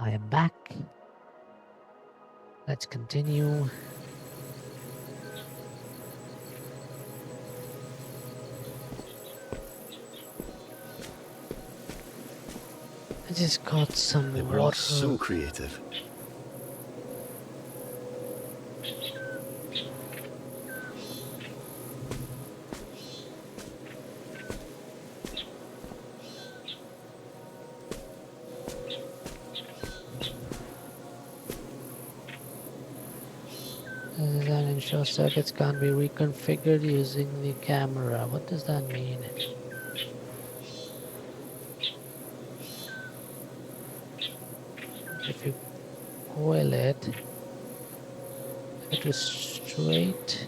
I am back. Let's continue. I just got some They were all water. so creative. Design ensure circuits can't be reconfigured using the camera. What does that mean? If you coil it, it was straight.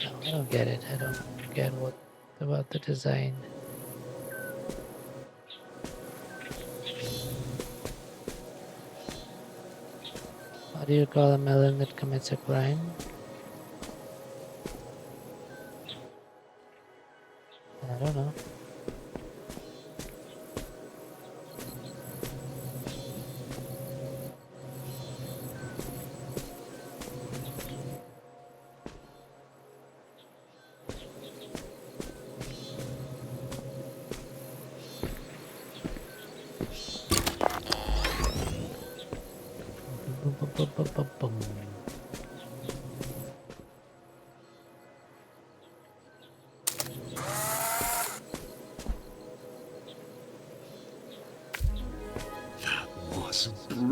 No, I don't get it. I don't get what about the design. How do you call a melon that commits a crime? I don't know.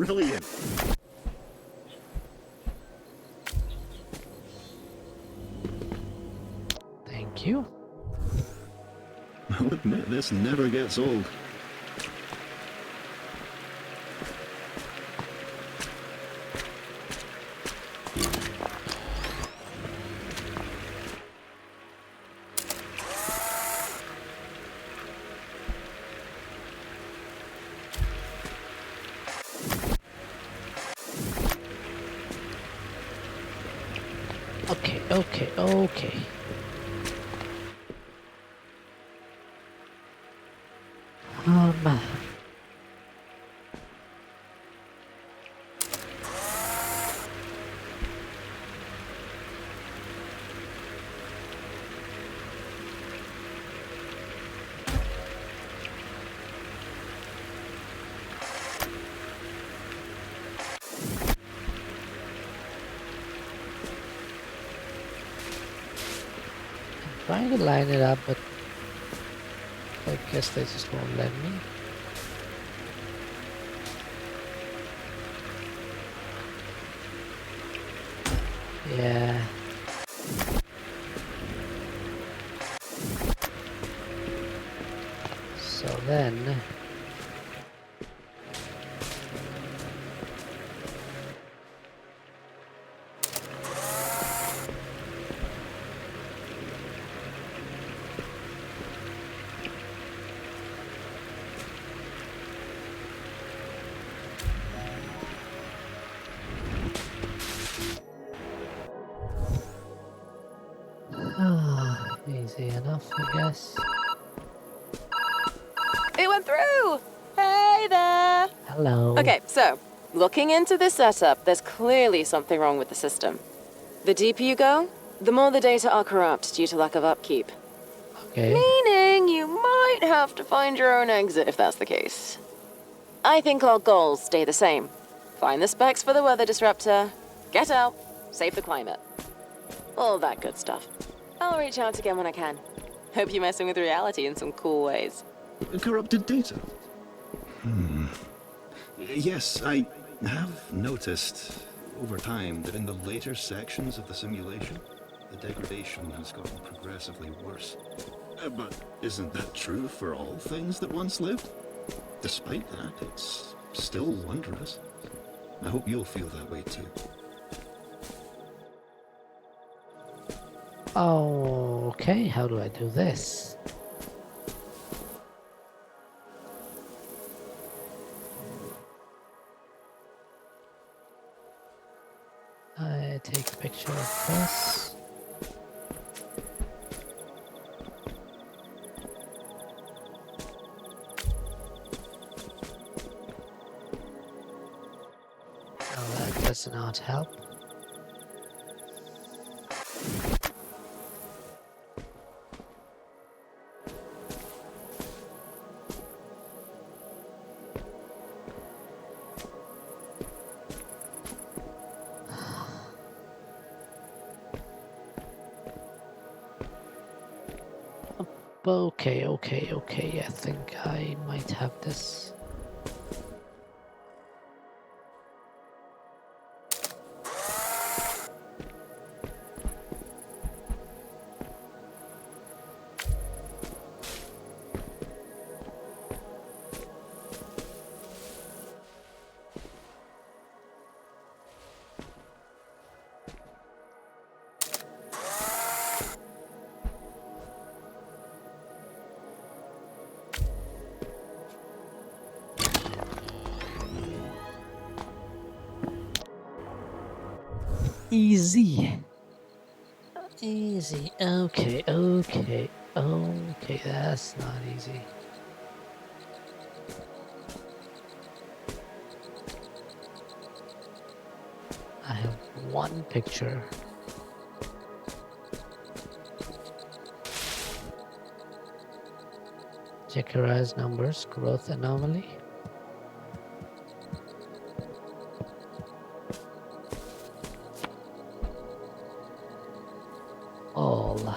Brilliant. Thank you. I'll admit, this never gets old. Okay. Um, trying to line it up, but I guess they just won't let me. Yeah. So then... easy enough, I guess. It went through! Hey there! Hello. Okay, so, looking into this setup, there's clearly something wrong with the system. The deeper you go, the more the data are corrupt due to lack of upkeep. Okay. Meaning you might have to find your own exit if that's the case. I think our goals stay the same. Find the specs for the weather disruptor, get out, save the climate. All that good stuff. I'll reach out again when I can. Hope you're messing with reality in some cool ways. Corrupted data? Yes, I have noticed over time that in the later sections of the simulation, the degradation has gotten progressively worse. But isn't that true for all things that once lived? Despite that, it's still wondrous. I hope you'll feel that way too. Okay, how do I do this? I take a picture of this. Oh, that does not help. Okay, I think I might have this. Easy. Okay, that's not easy. I have one picture. Jekaria's numbers, growth anomaly. All.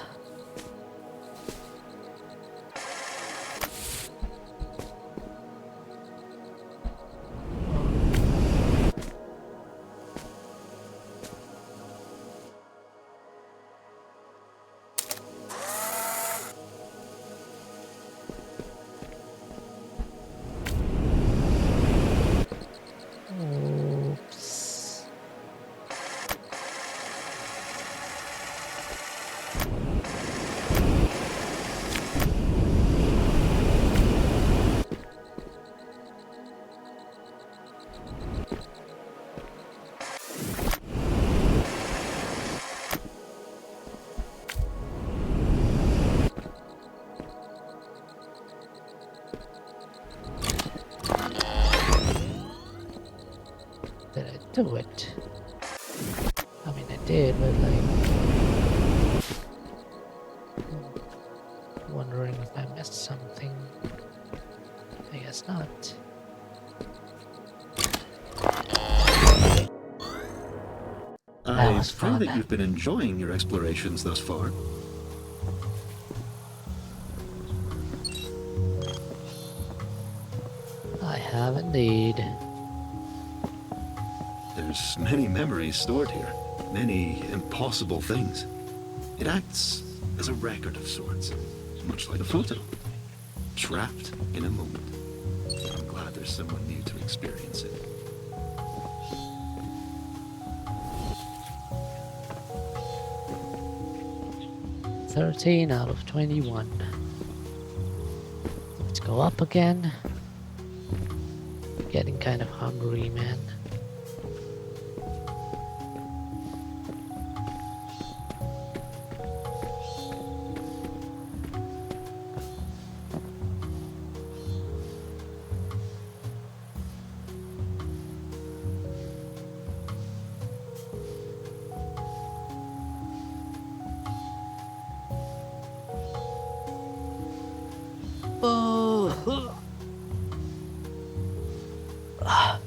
do it. I mean, I did, but like, I'm wondering if I missed something. I guess not. That I was pray fun. that you've been enjoying your explorations thus far. I have indeed. There's many memories stored here, many impossible things. It acts as a record of sorts, much like a photo, trapped in a moment. I'm glad there's someone new to experience it. 13 out of 21. Let's go up again. Getting kind of hungry, man. Oh. Ah.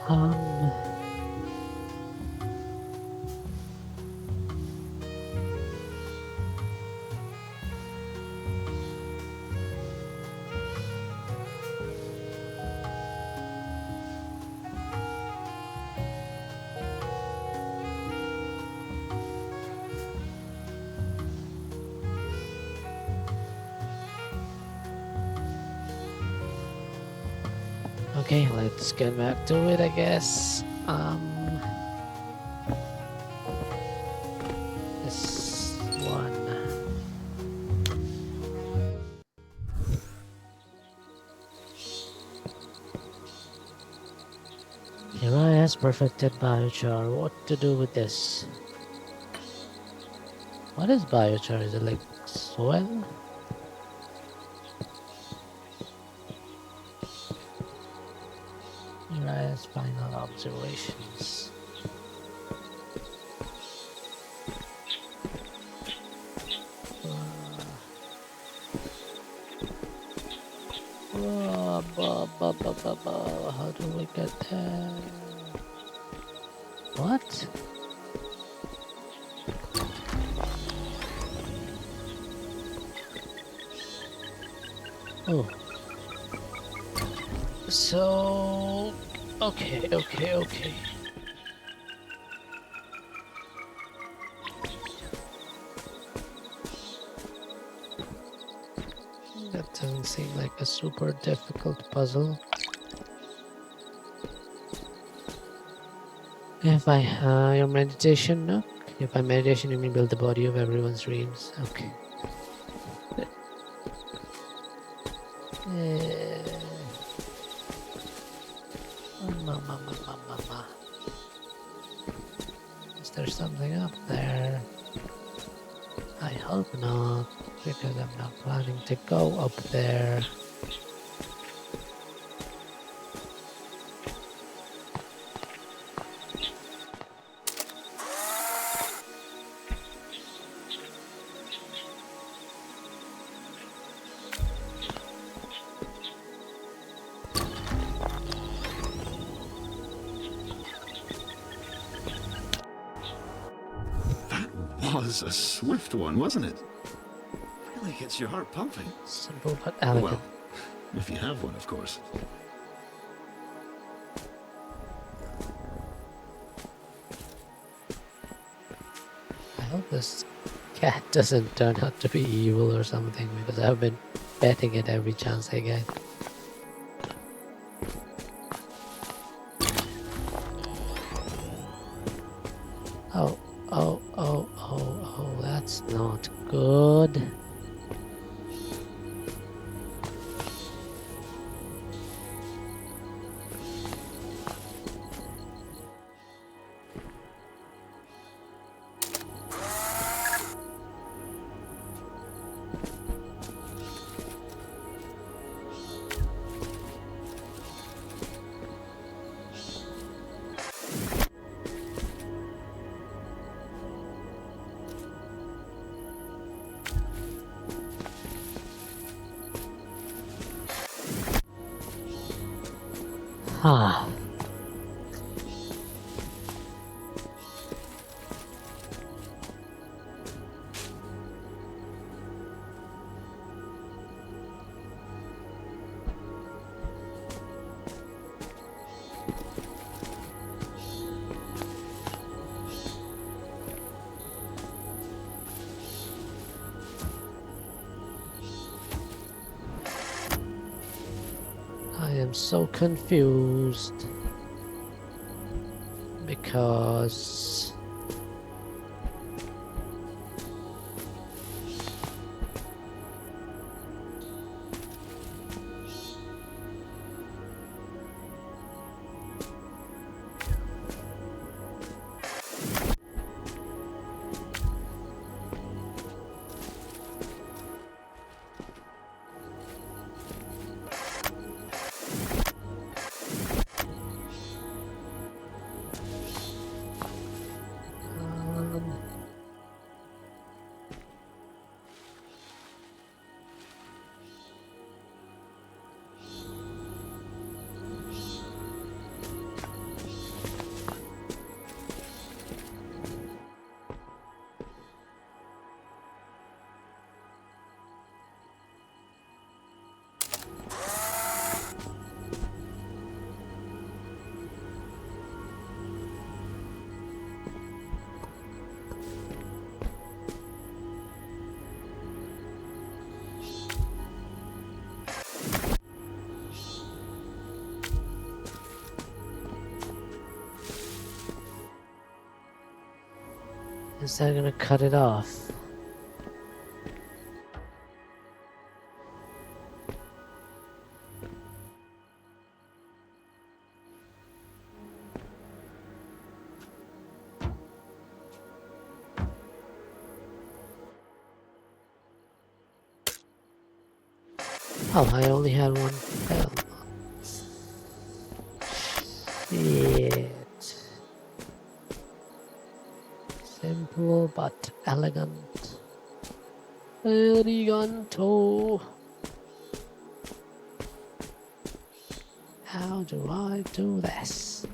Um, okay, let's get back to it, I guess. This one. Uriah has perfected biochar. What to do with this? What is biochar? Is it like soil? Uriah's final observations. How do we get there? What? Oh. So... Okay. That doesn't seem like a super difficult puzzle. If I your meditation, no? If by meditation you mean build the body of everyone's dreams, okay. Mama. Is there something up there? I hope not, because I'm not planning to go up there. Was a swift one, wasn't it? Really gets your heart pumping. Simple but elegant. Well, if you have one, of course. I hope this cat doesn't turn out to be evil or something, because I've been betting it every chance I get. Oh, that's not good. Ah. I am so confused because is that gonna cut it off? Oh, I only had one film. Shit. Simple but elegant. Eleganto. How do I do this?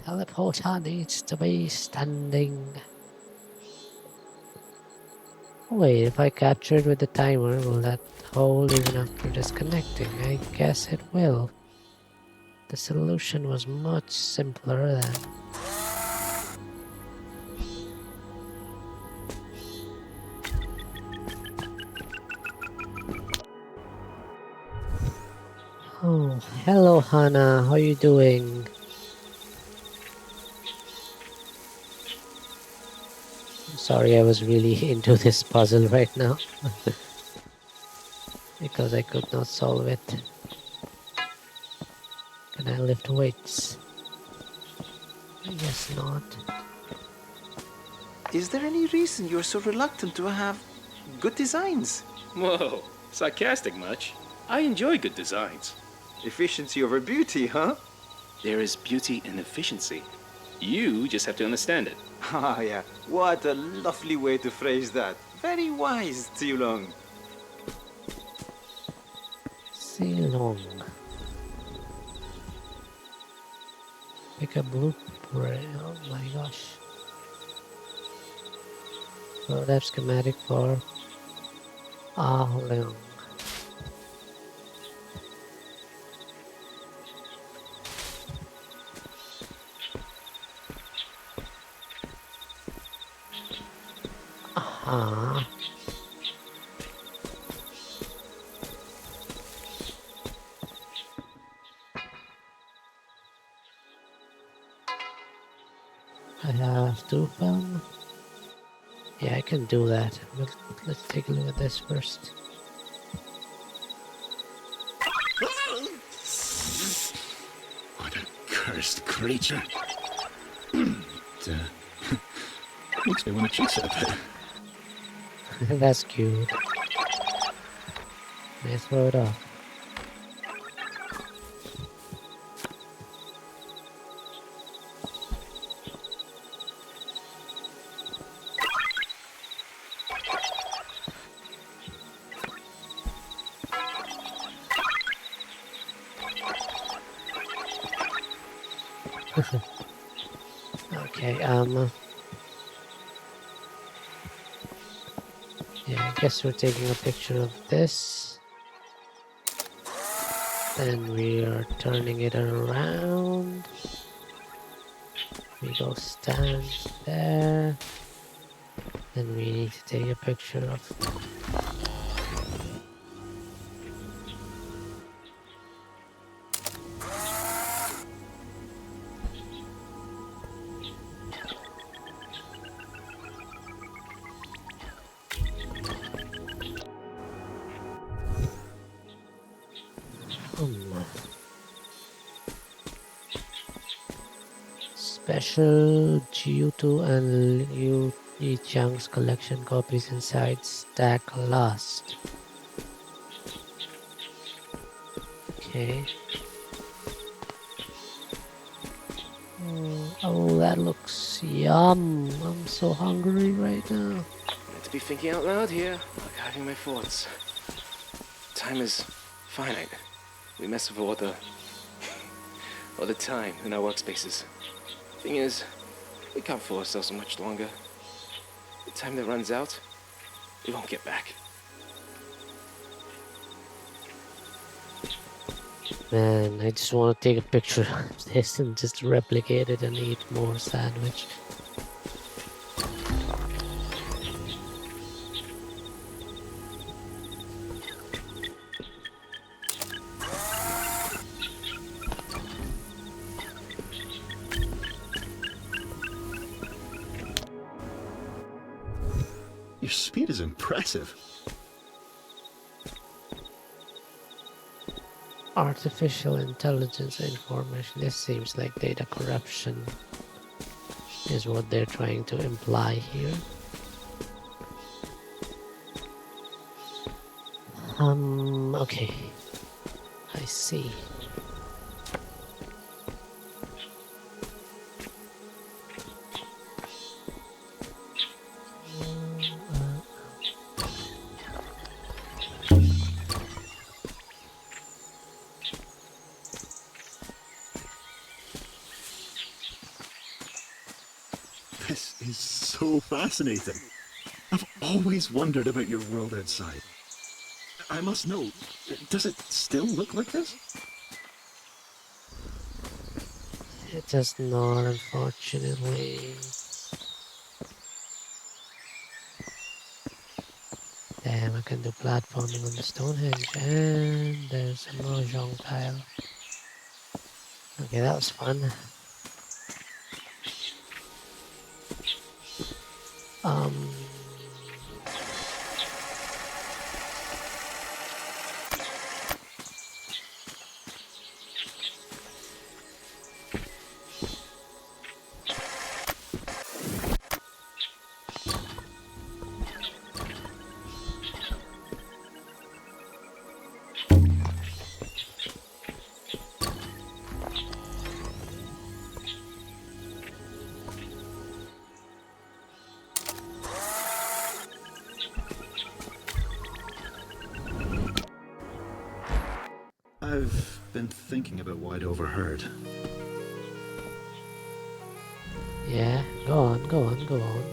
Teleporter needs to be standing. Wait, if I capture it with the timer, will that hold even after disconnecting? I guess it will. The solution was much simpler than... Oh, hello Hannah, how you doing? Sorry, I was really into this puzzle right now. Because I could not solve it. Can I lift weights? I guess not. Is there any reason you're so reluctant to have good designs? Whoa, sarcastic much? I enjoy good designs. Efficiency over beauty, huh? There is beauty in efficiency. You just have to understand it. Ah, yeah. What a lovely way to phrase that. Very wise, Long. Ceylon. Pick a blueprint. Oh my gosh. Prototype schematic for Leong. Aha. I have two film. Yeah, I can do that. But let's take a look at this first. What a cursed creature. Makes me want to chase it. That's cute. May I throw it off? Okay, yeah, I guess we're taking a picture of this. Then we are turning it around. We go stand there. Then we need to take a picture of... Special Jiutu and Liu Yichang's collection copies inside stack last. Okay. Oh, that looks yum. I'm so hungry right now. Meant to be thinking out loud here, archiving my thoughts. Time is finite. We mess with all the time in our workspaces. Thing is, we can't fool ourselves so much longer. The time that runs out, we won't get back. Man, I just want to take a picture of this and just replicate it and eat more sandwich. Your speed is impressive. Artificial intelligence information. This seems like data corruption is what they're trying to imply here. Okay. I see. This is so fascinating. I've always wondered about your world outside. I must know, does it still look like this? It does not, unfortunately. Damn, I can do platforming on the Stonehenge, and there's a mahjong tile. Okay, that was fun. Um, I've been thinking about what I'd overheard. yeah, go on, go on, go on.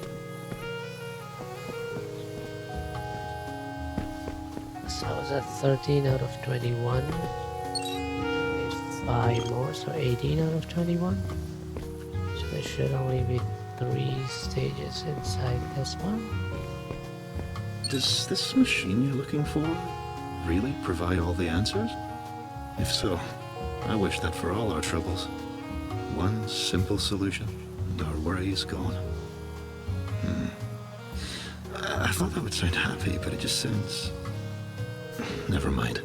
So I was at 13 out of 21. Need 5 more, so 18 out of 21. So there should only be 3 stages inside this one. Does this machine you're looking for really provide all the answers? If so, I wish that for all our troubles. One simple solution, and our worries gone. I thought that would sound happy, but it just sounds... Never mind.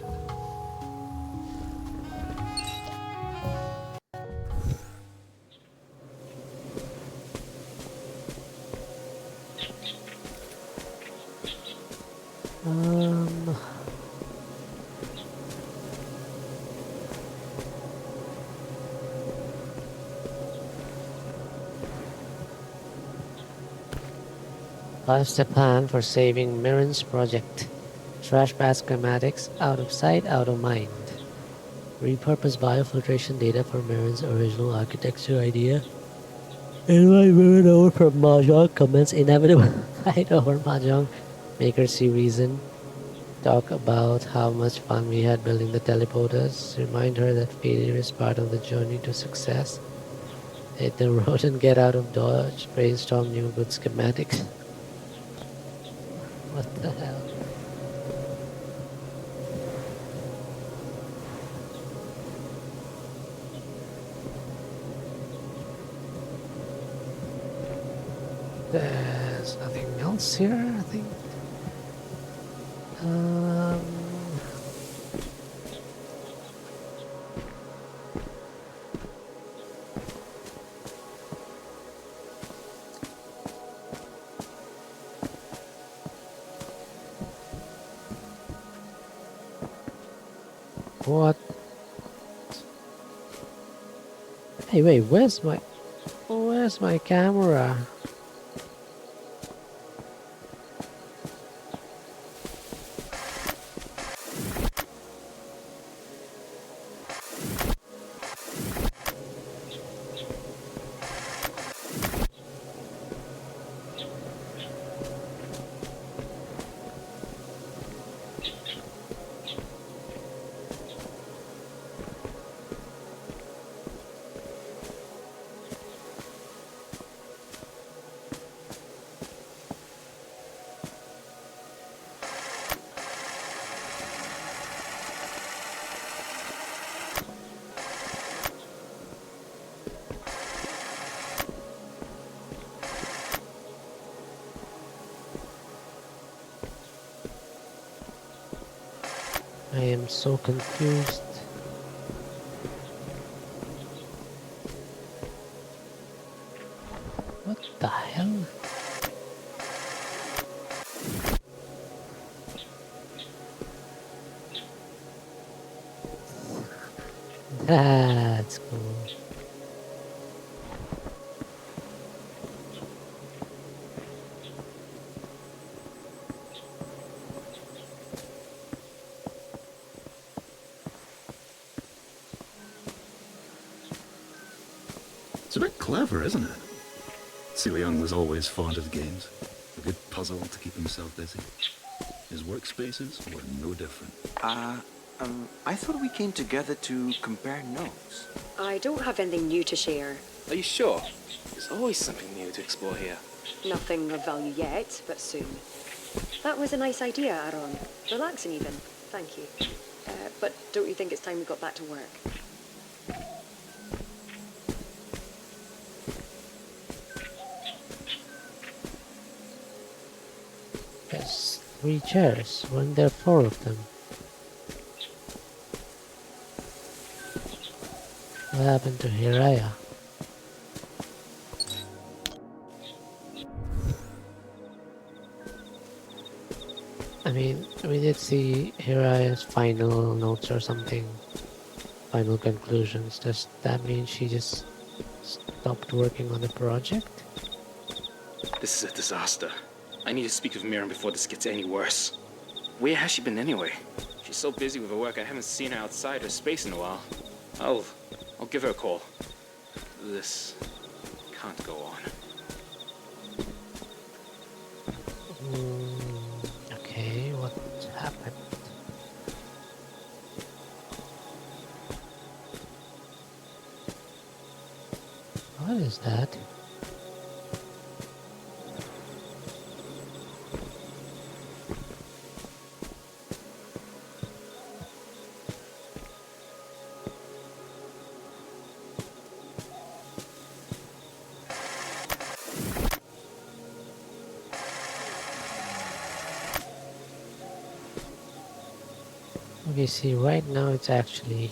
Um... Five-step plan for saving Mirren's project. Trash bag schematics, out of sight, out of mind. Repurpose biofiltration data for Mirren's original architecture idea. Invite Mirren over for Mahjong, commence inevitable fight over Mahjong. Make her see reason. Talk about how much fun we had building the teleporters. Remind her that failure is part of the journey to success. Hit the road and get out of Dodge. Brainstorm new good schematics. What the hell? There's nothing else here, I think. What? Hey, wait, where's my camera? I am so confused. What the hell? That's cool. It's a bit clever, isn't it? Celia Young was always fond of games. good puzzle to keep himself busy. His workspaces were no different. I thought we came together to compare notes. I don't have anything new to share. Are you sure? There's always something new to explore here. Nothing of value yet, but soon. That was a nice idea, Aaron. Relaxing even. Thank you. But don't you think it's time we got back to work? There's 3 chairs. Weren't there 4 of them? What happened to Hiraya? I mean, we did see Hiraya's final notes or something. Final conclusions. Does that mean she just stopped working on the project? This is a disaster. I need to speak with Miriam before this gets any worse. Where has she been anyway? She's so busy with her work I haven't seen her outside her space in a while. I'll give her a call. This can't go on. Okay, what happened? What is that? Okay, see, right now it's actually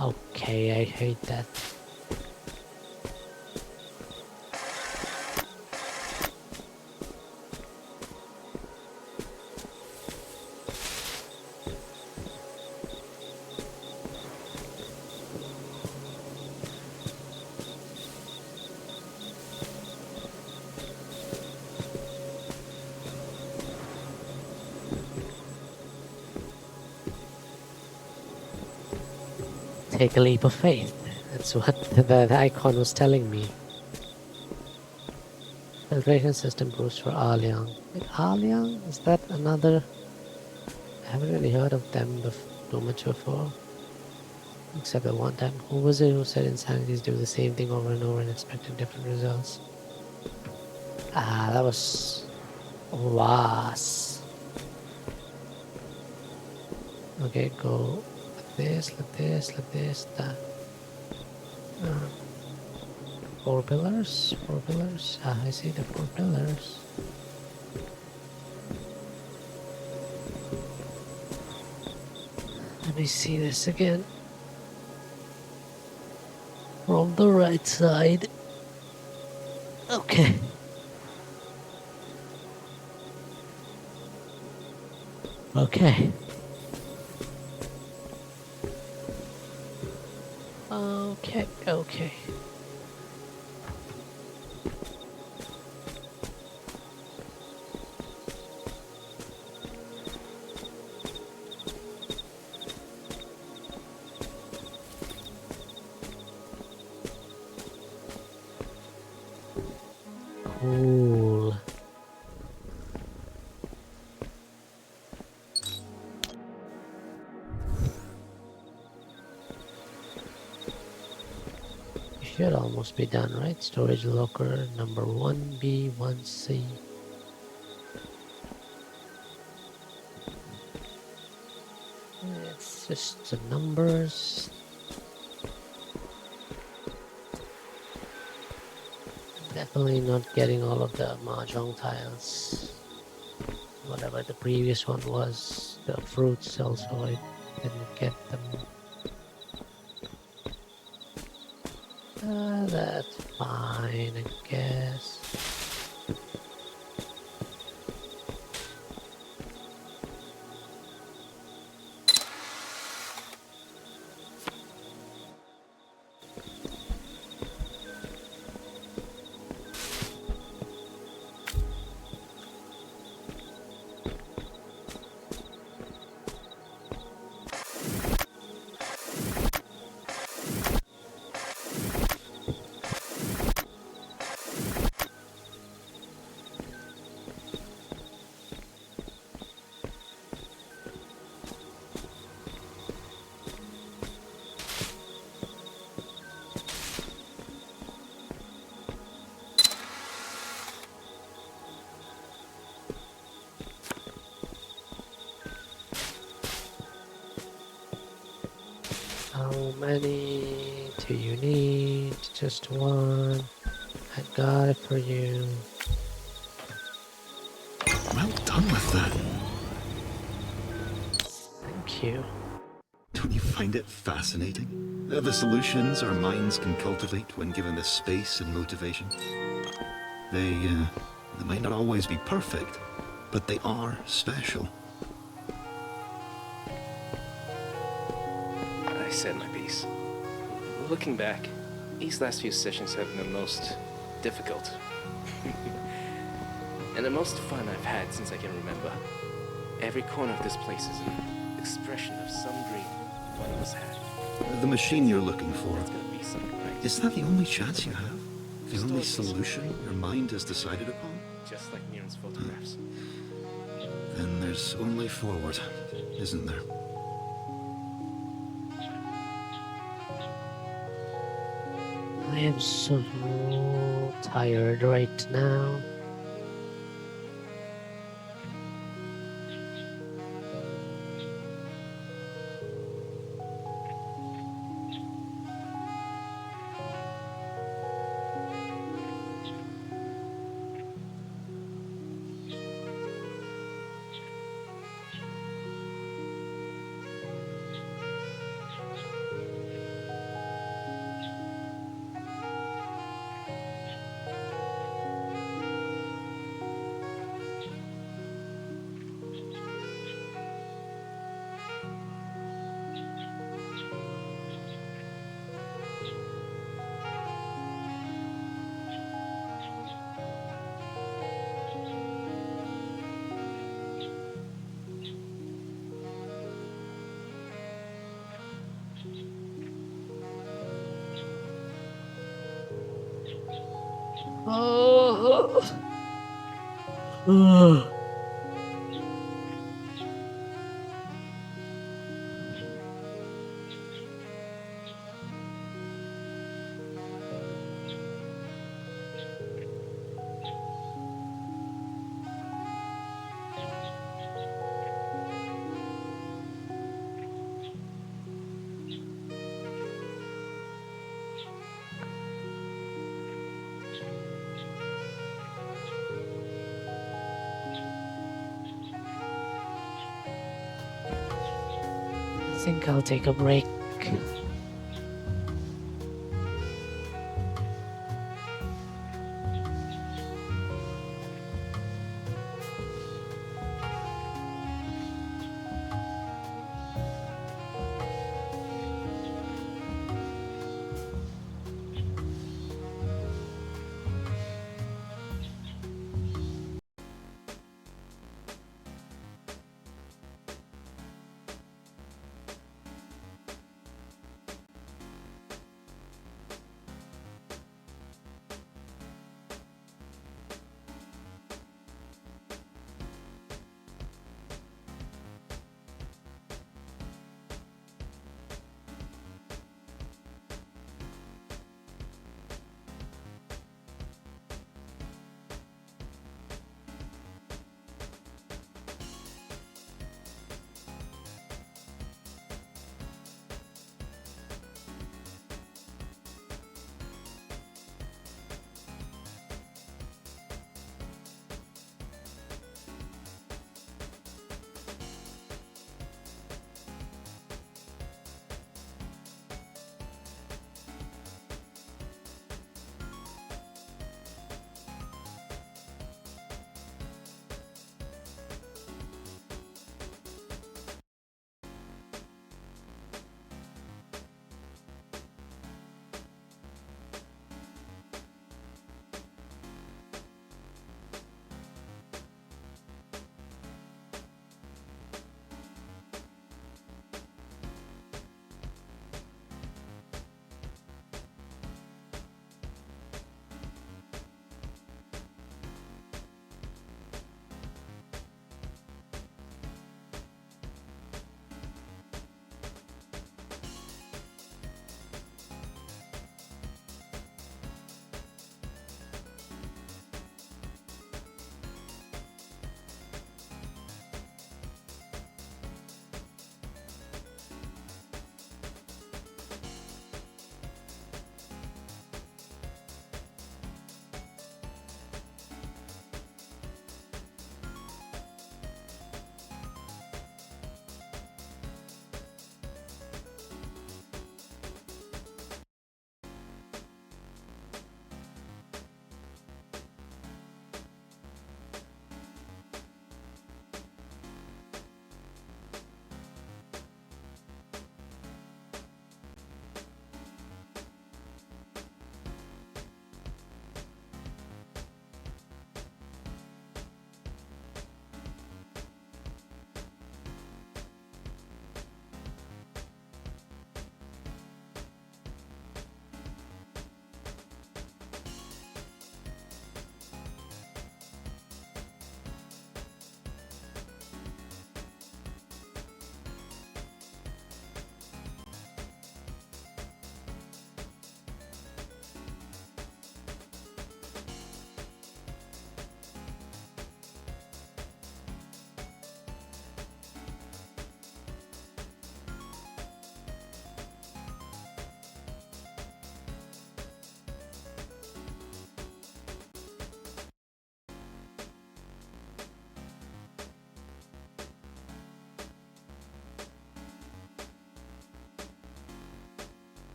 okay, I hate that. Take a leap of faith. That's what the icon was telling me. Filtration system boost for Alyang. Wait, Alyang? Is that another? I haven't really heard of them too much before. Except that one time. Who was it who said insanities do the same thing over and over and expected different results? Ah, that was Was. Okay, go like this, like this, like this, that. 4 pillars, 4 pillars. Ah, I see the 4 pillars. Let me see this again. From the right side. Okay. Okay. Okay, okay. Cool. Should almost be done, right? Storage locker number 1B, 1C. It's just the numbers. Definitely not getting all of the mahjong tiles. Whatever the previous one was, the fruits also, I didn't get them. That's fine, I guess. How many do you need? Just one. I got it for you. Well done with that. Thank you. Don't you find it fascinating? The solutions our minds can cultivate when given the space and motivation. They might not always be perfect, but they are special. I said my piece. Looking back, these last few sessions have been the most difficult. And the most fun I've had since I can remember. Every corner of this place is an expression of some dream one of us had. The machine you're looking for, That's gonna be something, right? is that the only chance you have? The Just only always be solution something, your mind has decided upon? just like Mirren's photographs. Then there's only forward, isn't there? I am so tired right now. Oh. I think I'll take a break.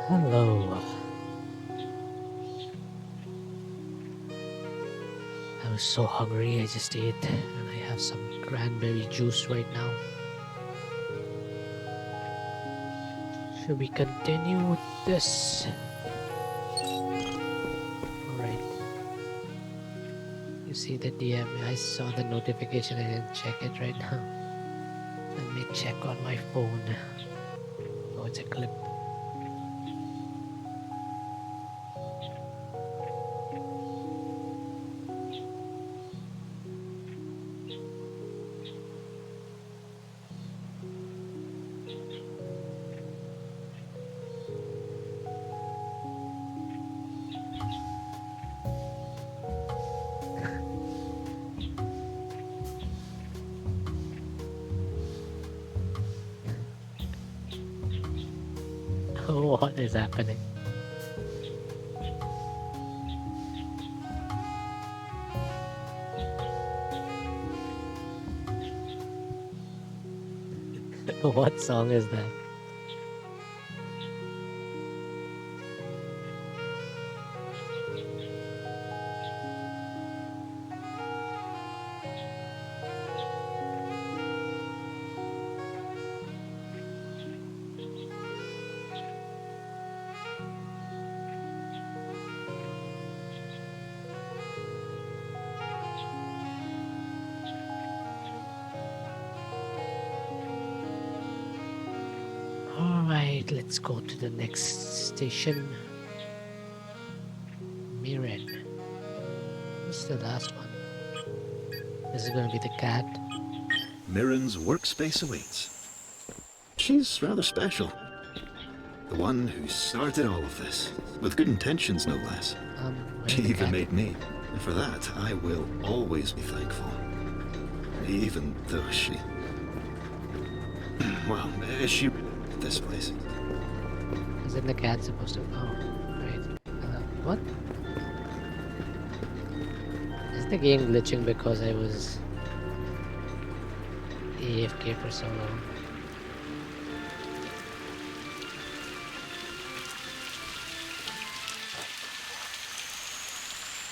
Hello. I was so hungry, I just ate, and I have some cranberry juice right now. Should we continue with this? Alright. You see the DM, I saw the notification, I didn't check it right now. Let me check on my phone. Oh, it's a clip. What is happening? What song is that? Alright, let's go to the next station. Mirren. What's the last one? This is gonna be the cat. Mirren's workspace awaits. She's rather special. The one who started all of this, with good intentions no less. Where's She the even cat? made me, and for that I will always be thankful. Even though she... well, she... this place. Isn't the cat supposed to... Oh, right. What? Is the game glitching because I was AFK for so long?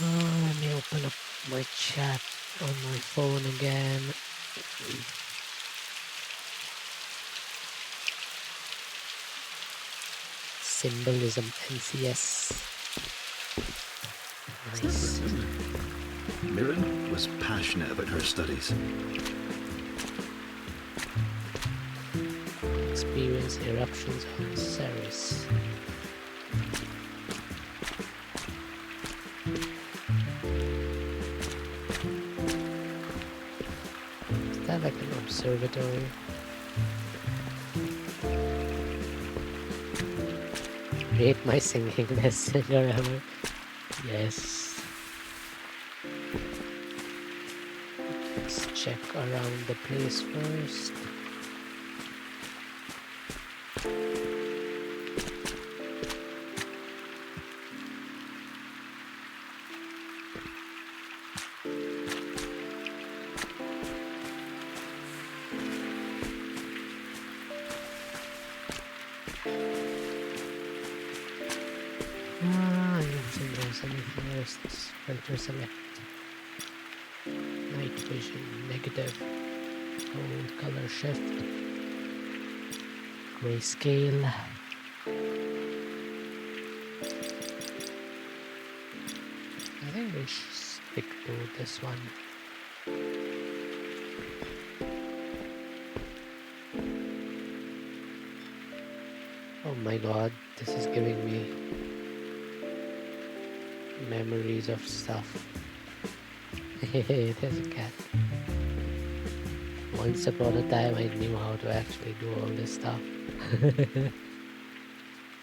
Oh, let me open up my chat on my phone again. Symbolism NCS. Nice. Mirren was passionate about her studies. Experience eruptions on Ceres. Is that like an observatory? Rate my singing messenger ever. Yes. Let's check around the place first. I don't think there's anything else. Let's filter select. Night vision, negative. Hold color shift. Grayscale. I think we should stick to this one. Oh my god, this is giving me memories of stuff. Hey, there's a cat. Once upon a time I knew how to actually do all this stuff.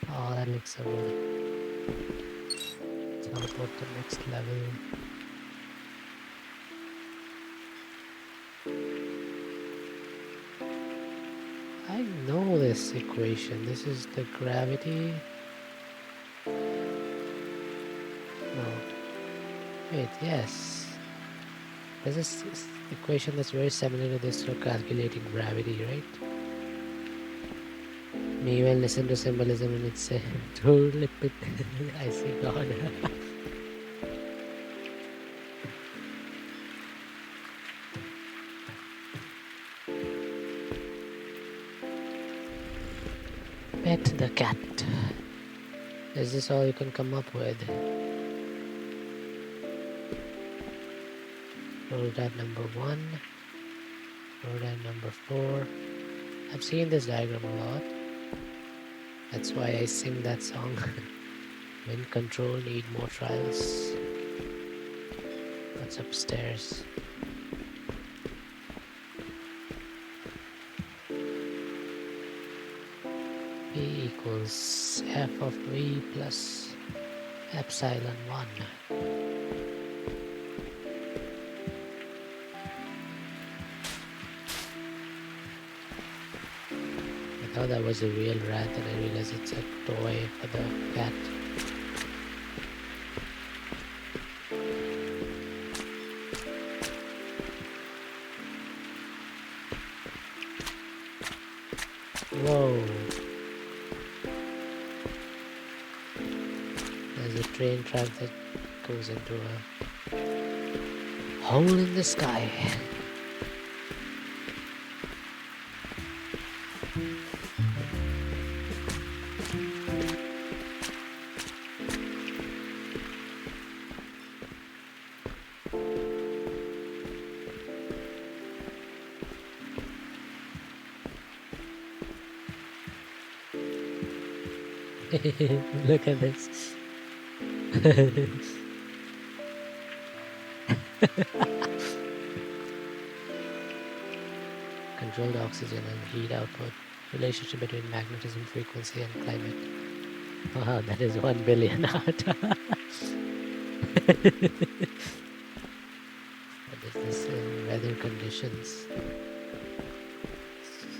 Oh, that looks so good. Teleport to next level. I know this equation. This is the gravity. No. Wait, yes. There's this equation that's very similar to this for calculating gravity, right? Me will listen to symbolism and it's totally I see God. Pet the cat. Is this all you can come up with? Prototype number 1. Prototype number 4. I've seen this diagram a lot. That's why I sing that song. Wind control need more trials. What's upstairs? V equals f of v plus epsilon 1. I thought that was a real rat and I realized it's a toy for the cat. Whoa. There's a train track that goes into a hole in the sky. Look at this. Controlled oxygen and heat output. Relationship between magnetism, frequency, and climate. Wow, that is 1 billion out. What is this in weather conditions?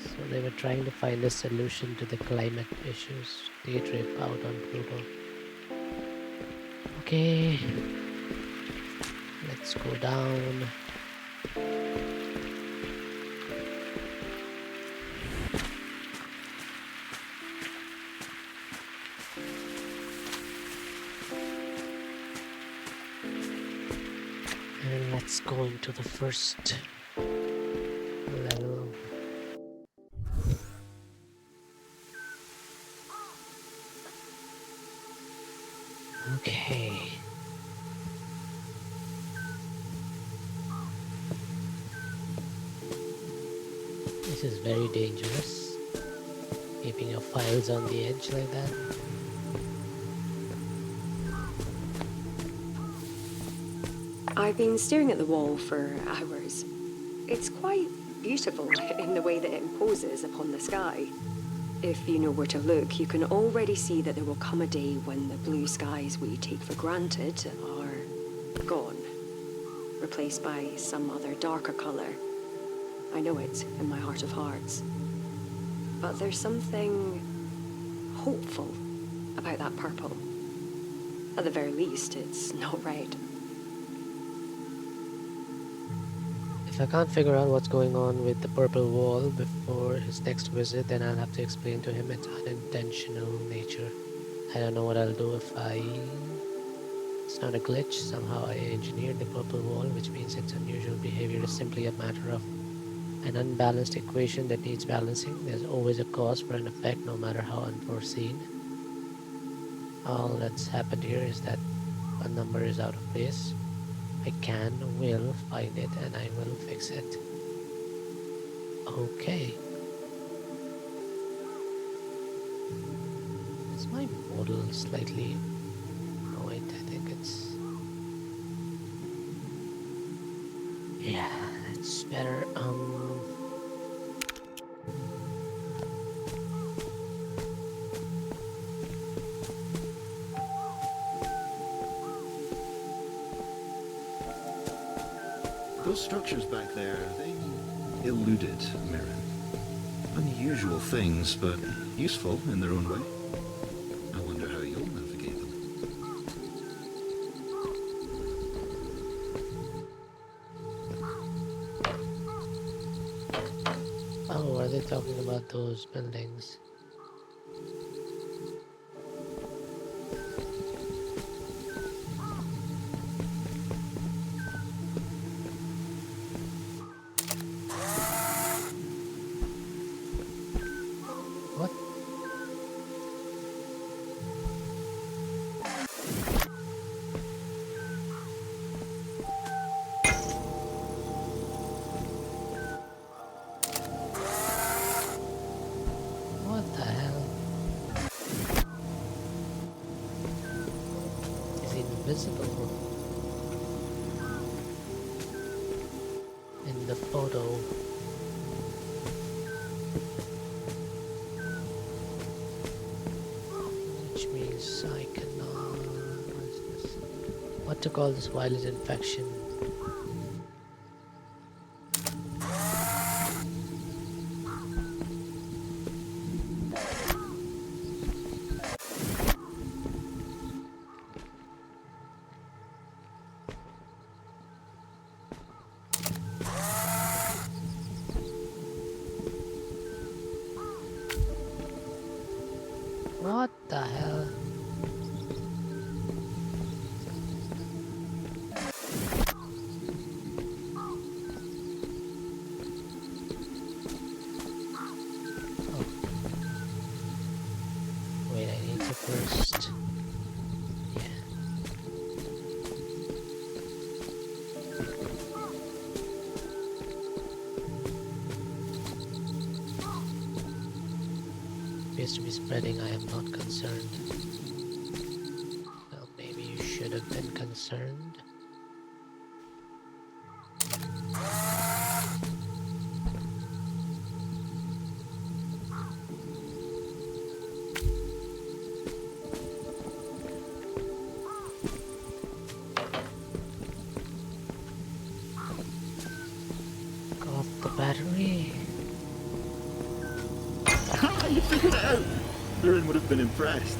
So they were trying to find a solution to the climate issues. Day trip out on Pluto. Okay, let's go down. And let's go into the first level. Okay. This is very dangerous. Keeping your files on the edge like that. I've been staring at the wall for hours. It's quite beautiful in the way that it imposes upon the sky. If you know where to look, you can already see that there will come a day when the blue skies we take for granted are gone, replaced by some other darker colour. I know it in my heart of hearts. But there's something hopeful about that purple. At the very least, it's not red. If I can't figure out what's going on with the purple wall before his next visit, then I'll have to explain to him its unintentional nature. I don't know what I'll do if it's not a glitch. Somehow I engineered the purple wall, which means its unusual behavior is simply a matter of an unbalanced equation that needs balancing. There's always a cause for an effect, no matter how unforeseen. All that's happened here is that a number is out of place. I will find it and I will fix it. Okay. Is my model slightly... Oh wait, I think it's... Yeah, that's better. Those structures back there, they eluded Mirren. Unusual things, but useful in their own way. I wonder how you'll navigate them. Oh, are they talking about those buildings? What? What the hell? Is invisible in the photo. Which means I cannot. What is this? What to call this violet infection? What the hell? Oh. Wait, I need to first. Yeah. Appears to be spreading. I am not concerned. Well, maybe you should have been concerned. Got the battery. You figured it out! Mirren would have been impressed.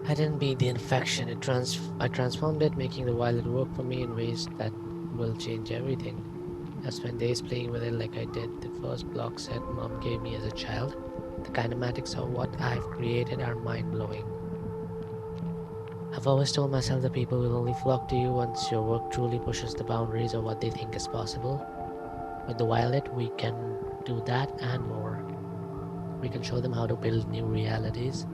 I didn't beat the infection. I transformed it, making the violet work for me in ways that will change everything. I spent days playing with it like I did the first block set Mom gave me as a child. The kinematics of what I've created are mind-blowing. I've always told myself that people will only flock to you once your work truly pushes the boundaries of what they think is possible. With the violet, we can do that and more. We can show them how to build new realities.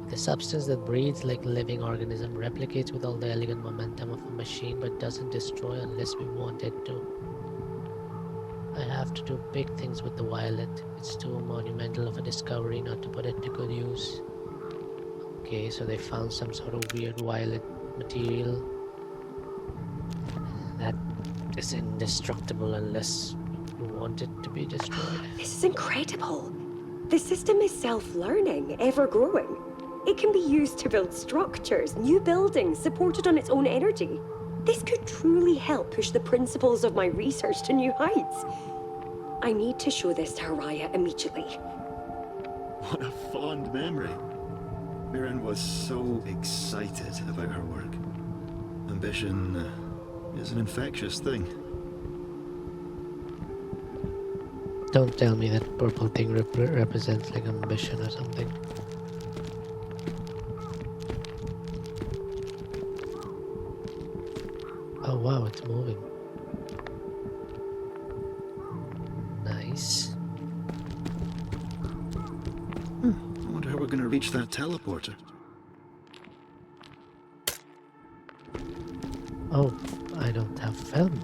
The substance that breathes like a living organism, replicates with all the elegant momentum of a machine, but doesn't destroy unless we want it to. I have to do big things with the violet. It's too monumental of a discovery not to put it to good use. Okay, so they found some sort of weird violet material that is indestructible unless you want it to be destroyed. This is incredible. The system is self-learning, ever-growing. It can be used to build structures, new buildings, supported on its own energy. This could truly help push the principles of my research to new heights. I need to show this to Haraya immediately. What a fond memory. Mirren was so excited about her work. Ambition is an infectious thing. Don't tell me that purple thing represents like ambition or something. Oh wow, it's moving. Nice. I wonder how we're going to reach that teleporter. Oh, I don't have film.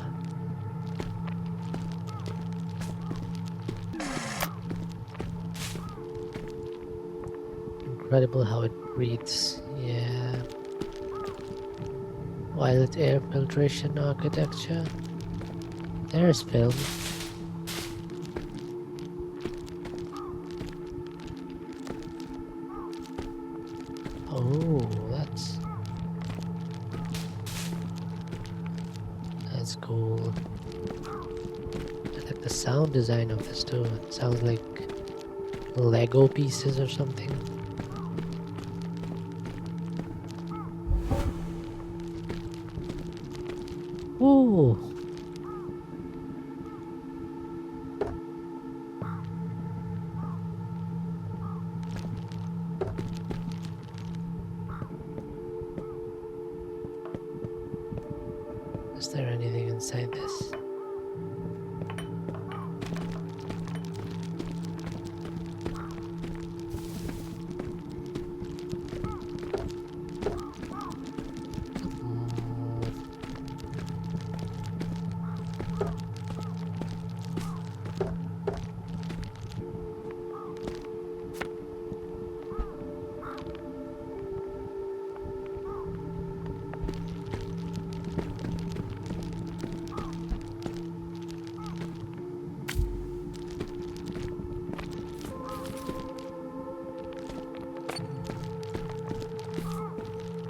Incredible how it breathes. Yeah. Violet air filtration architecture. There's film. Oh, that's cool. I like the sound design of this too. It sounds like Lego pieces or something. Ooh. Is there anything inside this?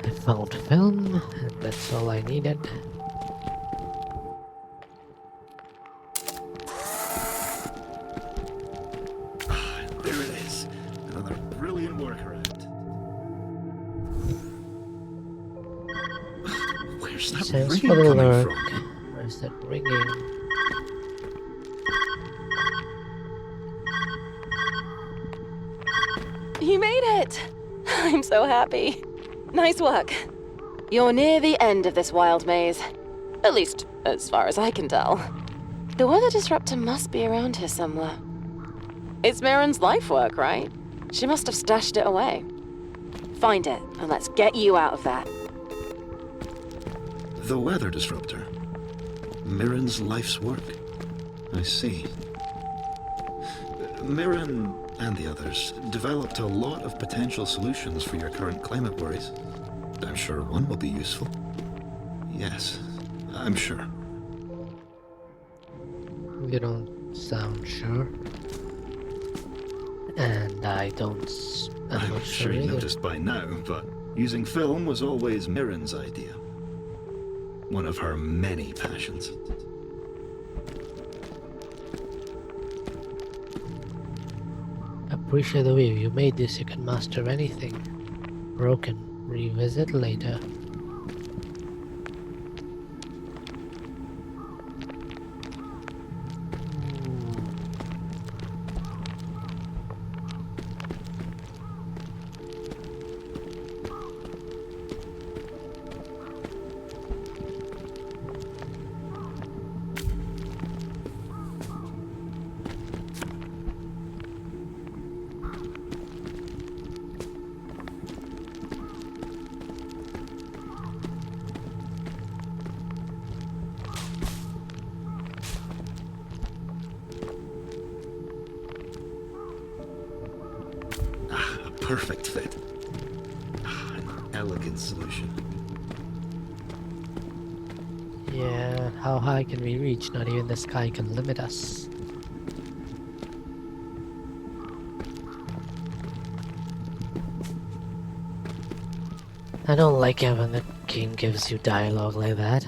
I found film, and that's all I needed. There it is. Another brilliant workaround. Where's that Thanks ringing for the coming lurk. from? Where's that ringing? You made it! I'm so happy. Nice work. You're near the end of this wild maze. At least, as far as I can tell. The weather disruptor must be around here somewhere. It's Mirren's life work, right? She must have stashed it away. Find it, and let's get you out of there. The weather disruptor. Mirren's life's work. I see. Mirren and the others developed a lot of potential solutions for your current climate worries. I'm sure one will be useful. Yes, I'm sure. You don't sound sure. And I'm I'm not sure sure you either. noticed by now, but using film was always Mirren's idea. One of her many passions. Appreciate the way you made this. You can master anything. Broken. Revisit later. A perfect fit. An elegant solution. Yeah, how high can we reach? Not even the sky can limit us. I don't like it when the game gives you dialogue like that.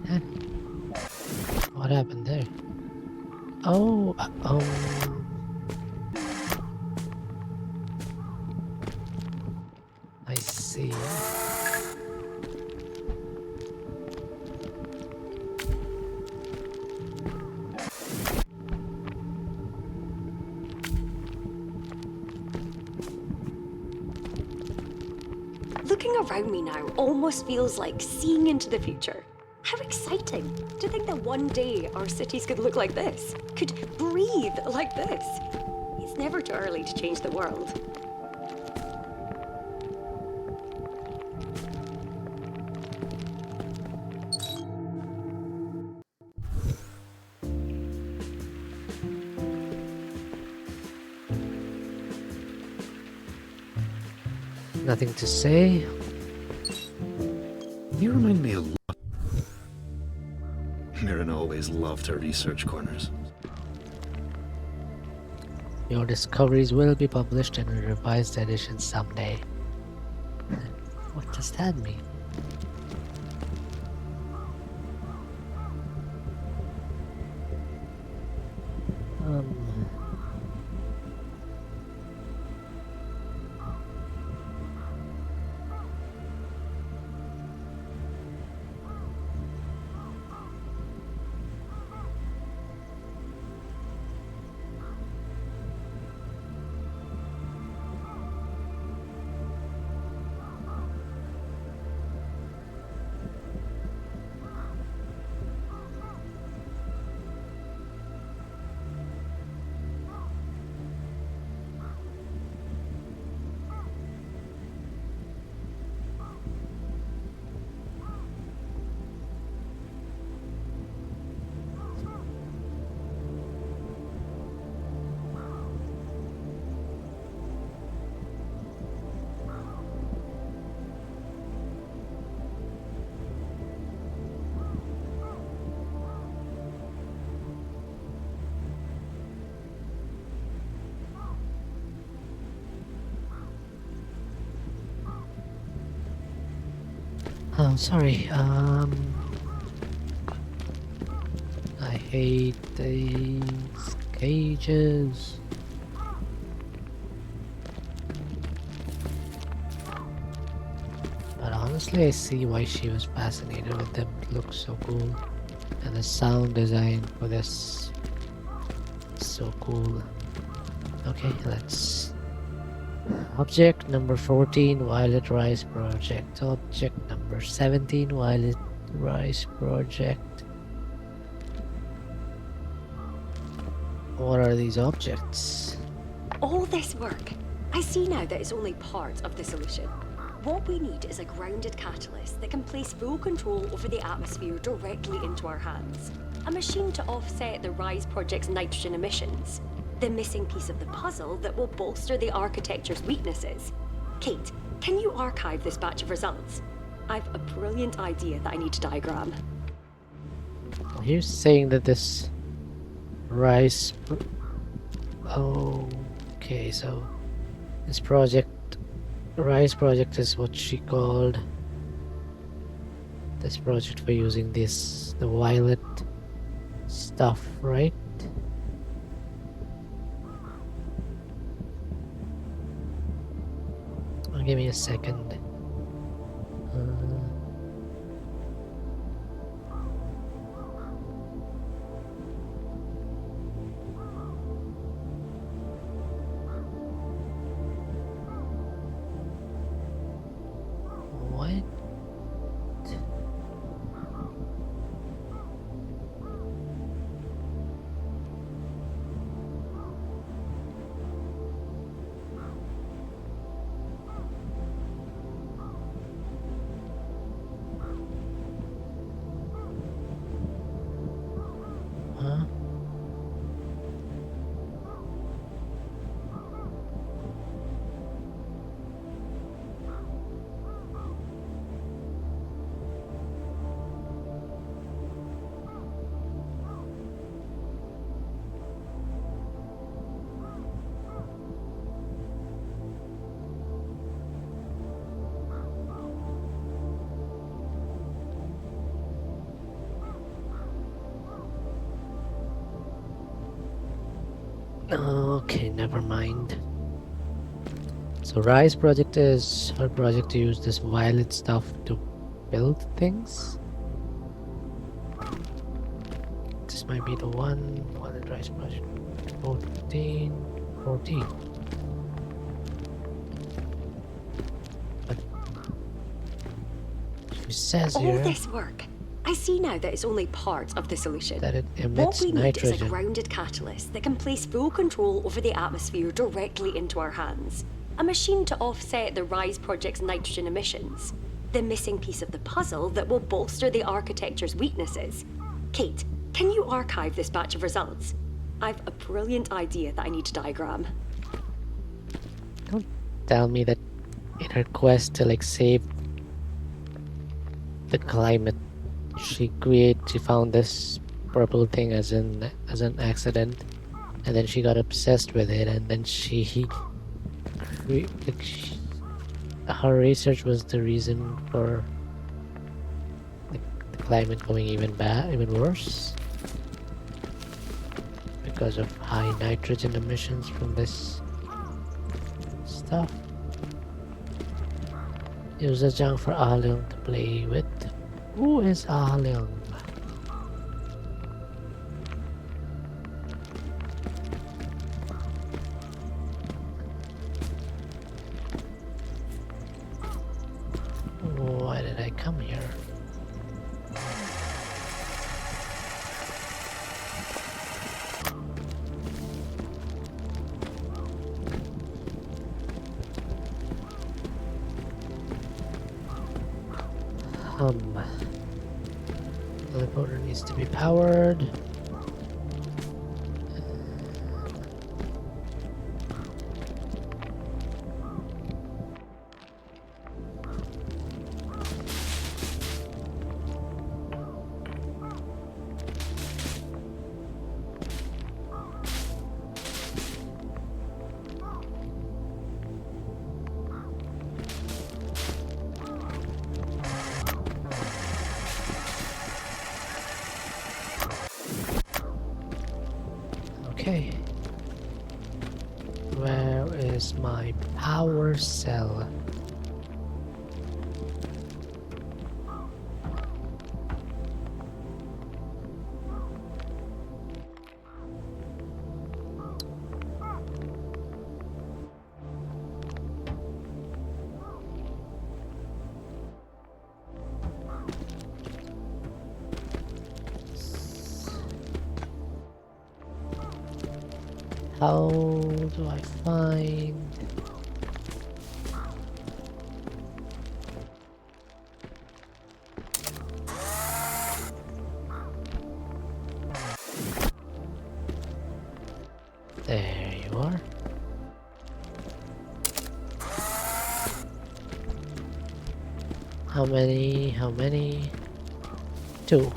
Eh, what happened there? Oh, I see. Looking around me now almost feels like seeing into the future. How exciting! To think that one day our cities could look like this, could breathe like this. It's never too early to change the world. Nothing to say. You remind me a lot. Mirren always loved her research corners. Your discoveries will be published in a revised edition someday. What does that mean? Oh, sorry. I hate these cages. But honestly, I see why she was fascinated with them. It looks so cool. And the sound design for this is so cool. Okay, let's... Object number 14, Violet Rice Project. Object number 17, Violet Rice Project. What are these objects? All this work. I see now that it's only part of the solution. What we need is a grounded catalyst that can place full control over the atmosphere directly into our hands. A machine to offset the RISE project's nitrogen emissions. The missing piece of the puzzle that will bolster the architecture's weaknesses. Kate, can you archive this batch of results? I've a brilliant idea that I need to diagram. You're saying that this rice... Okay, so this project, rice project, is what she called this project for using this, the violet stuff, right? Give me a second. What? Huh? Okay, never mind. So Rise project is her project to use this violet stuff to build things. This might be the one. Violet Rise project 14. But she says All here this work. I see now that it's only part of the solution. that it What emits we need is a nitrogen. grounded catalyst that can place full control over the atmosphere directly into our hands. A machine to offset the RISE project's nitrogen emissions. The missing piece of the puzzle that will bolster the architecture's weaknesses. Kate, can you archive this batch of results? I've a brilliant idea that I need to diagram. Don't tell me that in her quest to like save the climate, she found this purple thing as an accident, and then she got obsessed with it, and then her research was the reason for the climate going even worse because of high nitrogen emissions from this stuff. Use a junk for Ah Leong to play with. Who is Ah Leong? Why did I come here? Teleporter needs to be powered. Okay. Where is my power cell? How do I find... There you are. How many? How many? 2.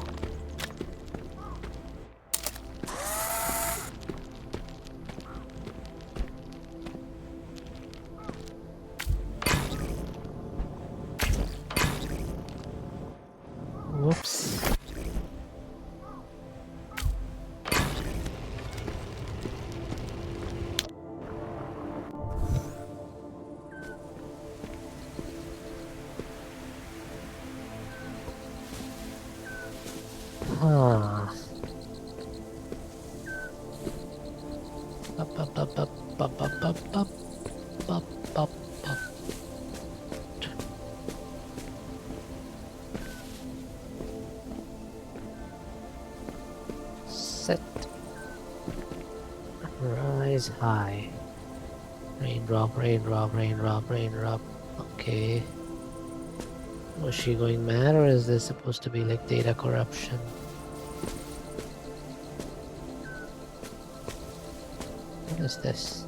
Whoops. Huh. Up, up, up, up, up, up, up, up, up, up, up. Set. Rise high. Raindrop, raindrop, raindrop, raindrop. Okay. Was she going mad, or is this supposed to be like data corruption? What is this?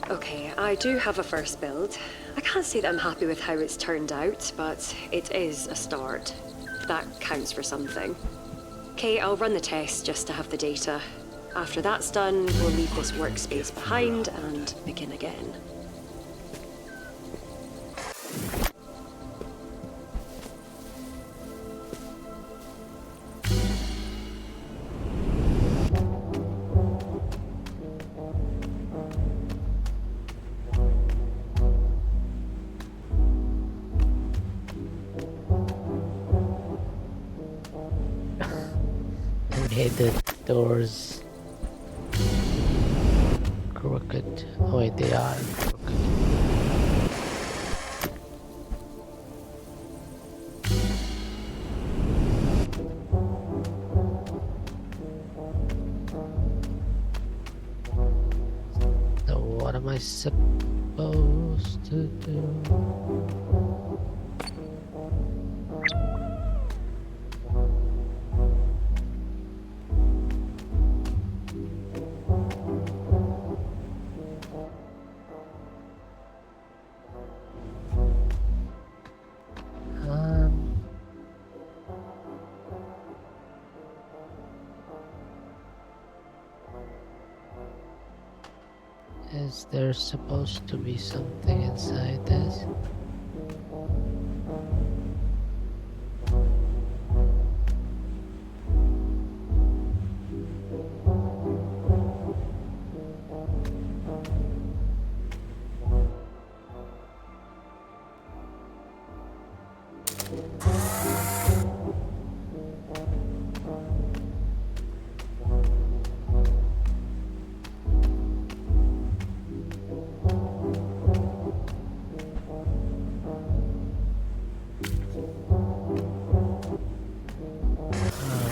Okay, I do have a first build. I can't say that I'm happy with how it's turned out, but it is a start. That counts for something. Okay, I'll run the test just to have the data. After that's done, we'll leave this workspace behind and begin again. I made the doors crooked. Oh wait, they are crooked. So what am I supposed to do? Is there supposed to be something inside this?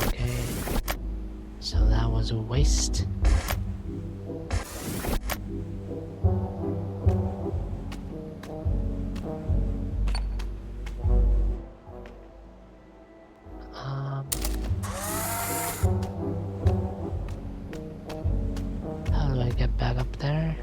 Okay, so that was a waste. How do I get back up there?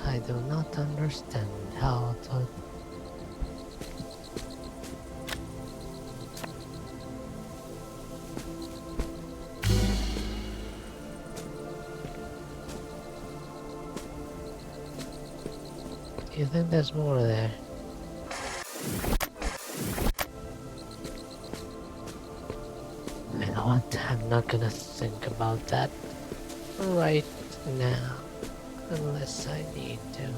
I do not understand how to... there's more there. You know what? I'm not gonna think about that right now. Unless I need to.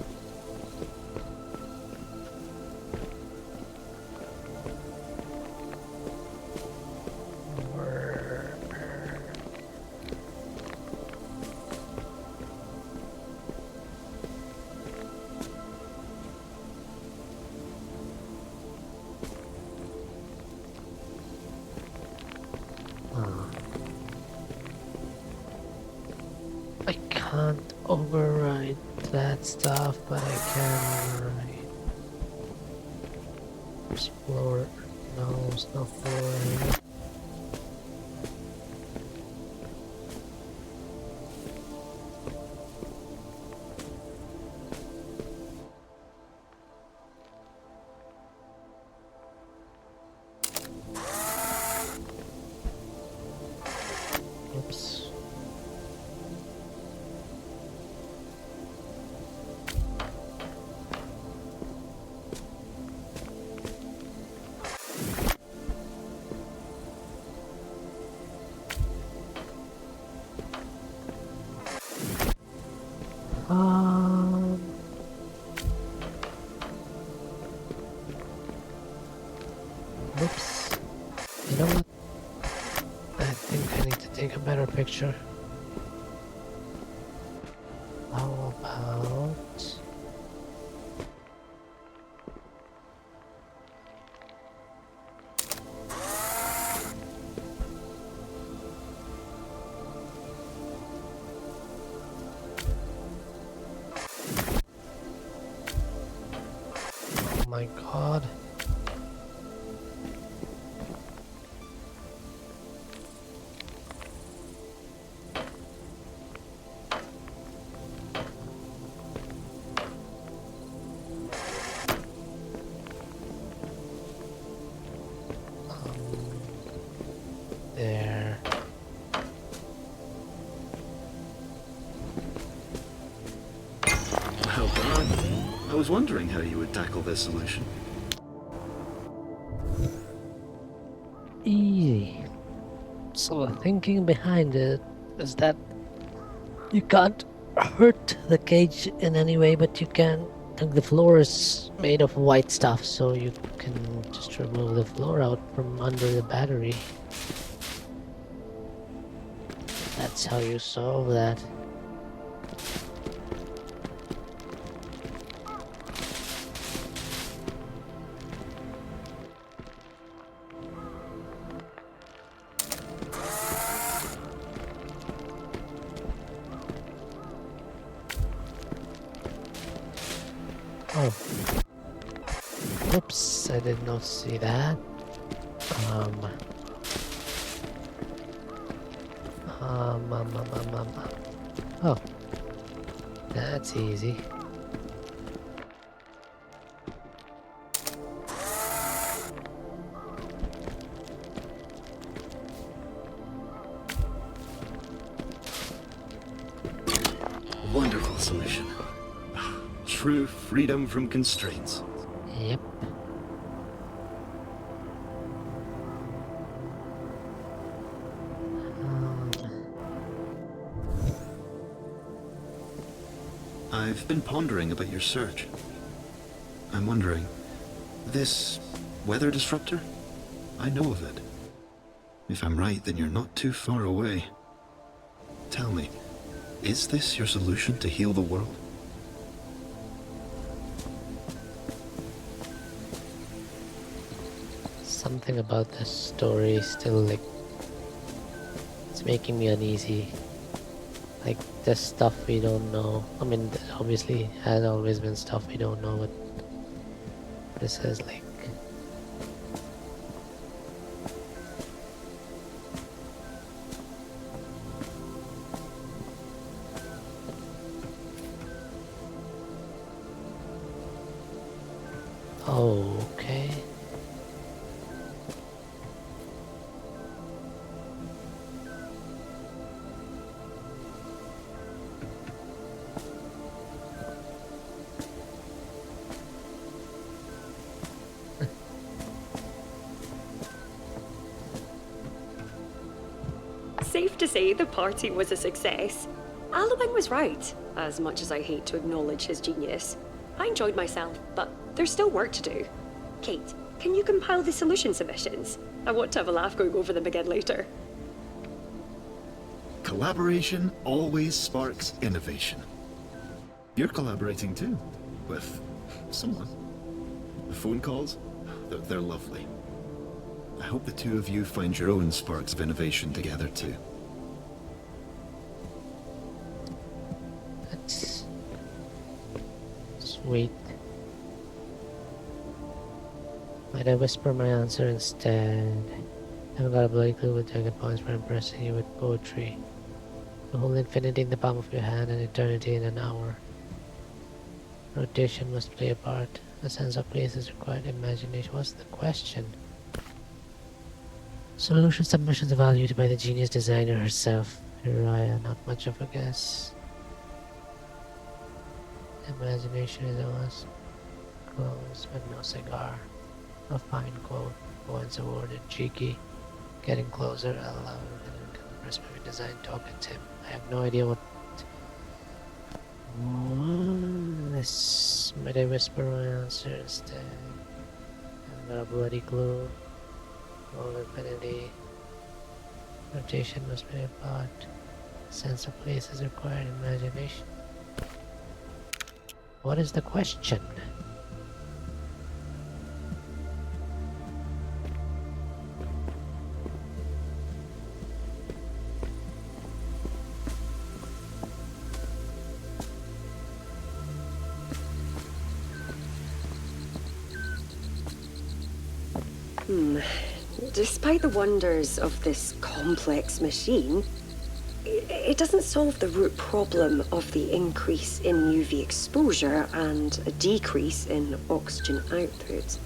I can't override that stuff, but I can override. Explore. No, it's not floor here. Oops. Oops. You know what? I think I need to take a better picture. How about... Oh my god. There. Well done. I was wondering how you would tackle this solution. Easy. So the thinking behind it is that you can't hurt the cage in any way, but you can. Like the floor is made of white stuff, so you can just remove the floor out from under the battery. That's how you solve that. Oh. Whoops, I did not see that. Oh. That's easy. Wonderful solution. True freedom from constraints. Yep. I've been pondering about your search. I'm wondering, this weather disruptor? I know of it. If I'm right, then you're not too far away. Tell me, is this your solution to heal the world? Something about this story still, like, it's making me uneasy. Like, there's stuff we don't know. I mean, there obviously has always been stuff we don't know, but this is like... Oh, okay. say the party was a success. Alwyn was right, as much as I hate to acknowledge his genius. I enjoyed myself, but there's still work to do. Kate, can you compile the solution submissions? I want to have a laugh going over them again later. Collaboration always sparks innovation. You're collaborating too, with someone. The phone calls, they're lovely. I hope the two of you find your own sparks of innovation together too. That's sweet. Might I whisper my answer instead? I haven't got a bloody clue what target points for impressing you with poetry. You hold infinity in the palm of your hand and eternity in an hour. Rotation must play a part. A sense of place is required. Imagination. What's the question? Solution submissions evaluated by the genius designer herself. Hiraya, not much of a guess. Imagination is a must. Close, but no cigar. A fine quote. Points awarded. Cheeky. Getting closer. I love it. Perspective design talk at him. I have no idea what. This. Might I whisper my answer instead? I've got a bloody clue. All infinity. Rotation must be a part. Sense of place is required. Imagination. What is the question? Despite the wonders of this complex machine, it doesn't solve the root problem of the increase in UV exposure and a decrease in oxygen output.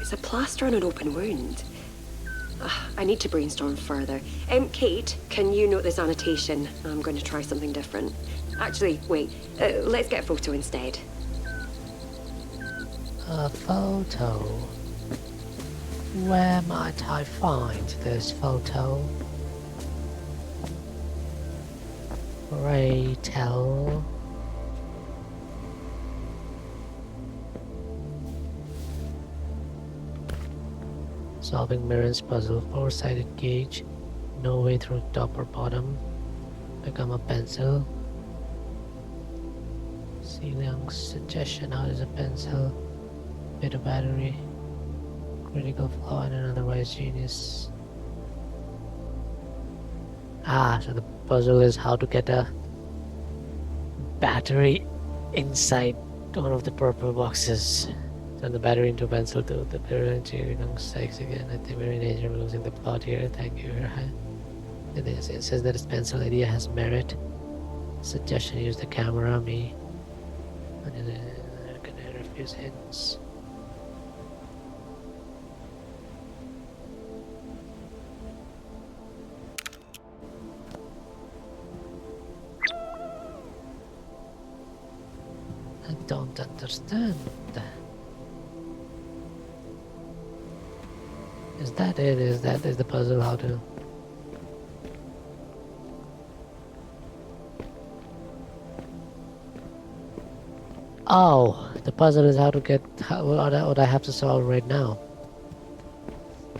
It's a plaster on an open wound. I need to brainstorm further. Kate, can you note this annotation? I'm going to try something different. Actually, wait, let's get a photo instead. A photo? Where might I find this photo? Pray tell. Solving Mirren's puzzle. Four-sided gauge. No way through top or bottom. Become a pencil. See Leong's suggestion. How does a pencil fit a battery? Critical flaw in an otherwise genius. So the puzzle is how to get a battery inside one of the purple boxes. Turn the battery into a pencil to the brilliant sex again. I think we're in danger of losing the plot here. Thank you. It says that its pencil idea has merit. Suggestion: use the camera. Me. I'm gonna refuse hints. I don't understand. Is that it? Is the puzzle how to... Oh, the puzzle is how to get... what I have to solve right now.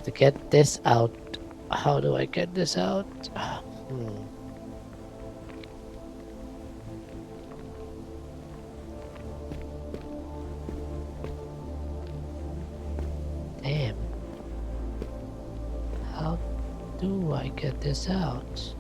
To get this out. How do I get this out? Damn. How do I get this out?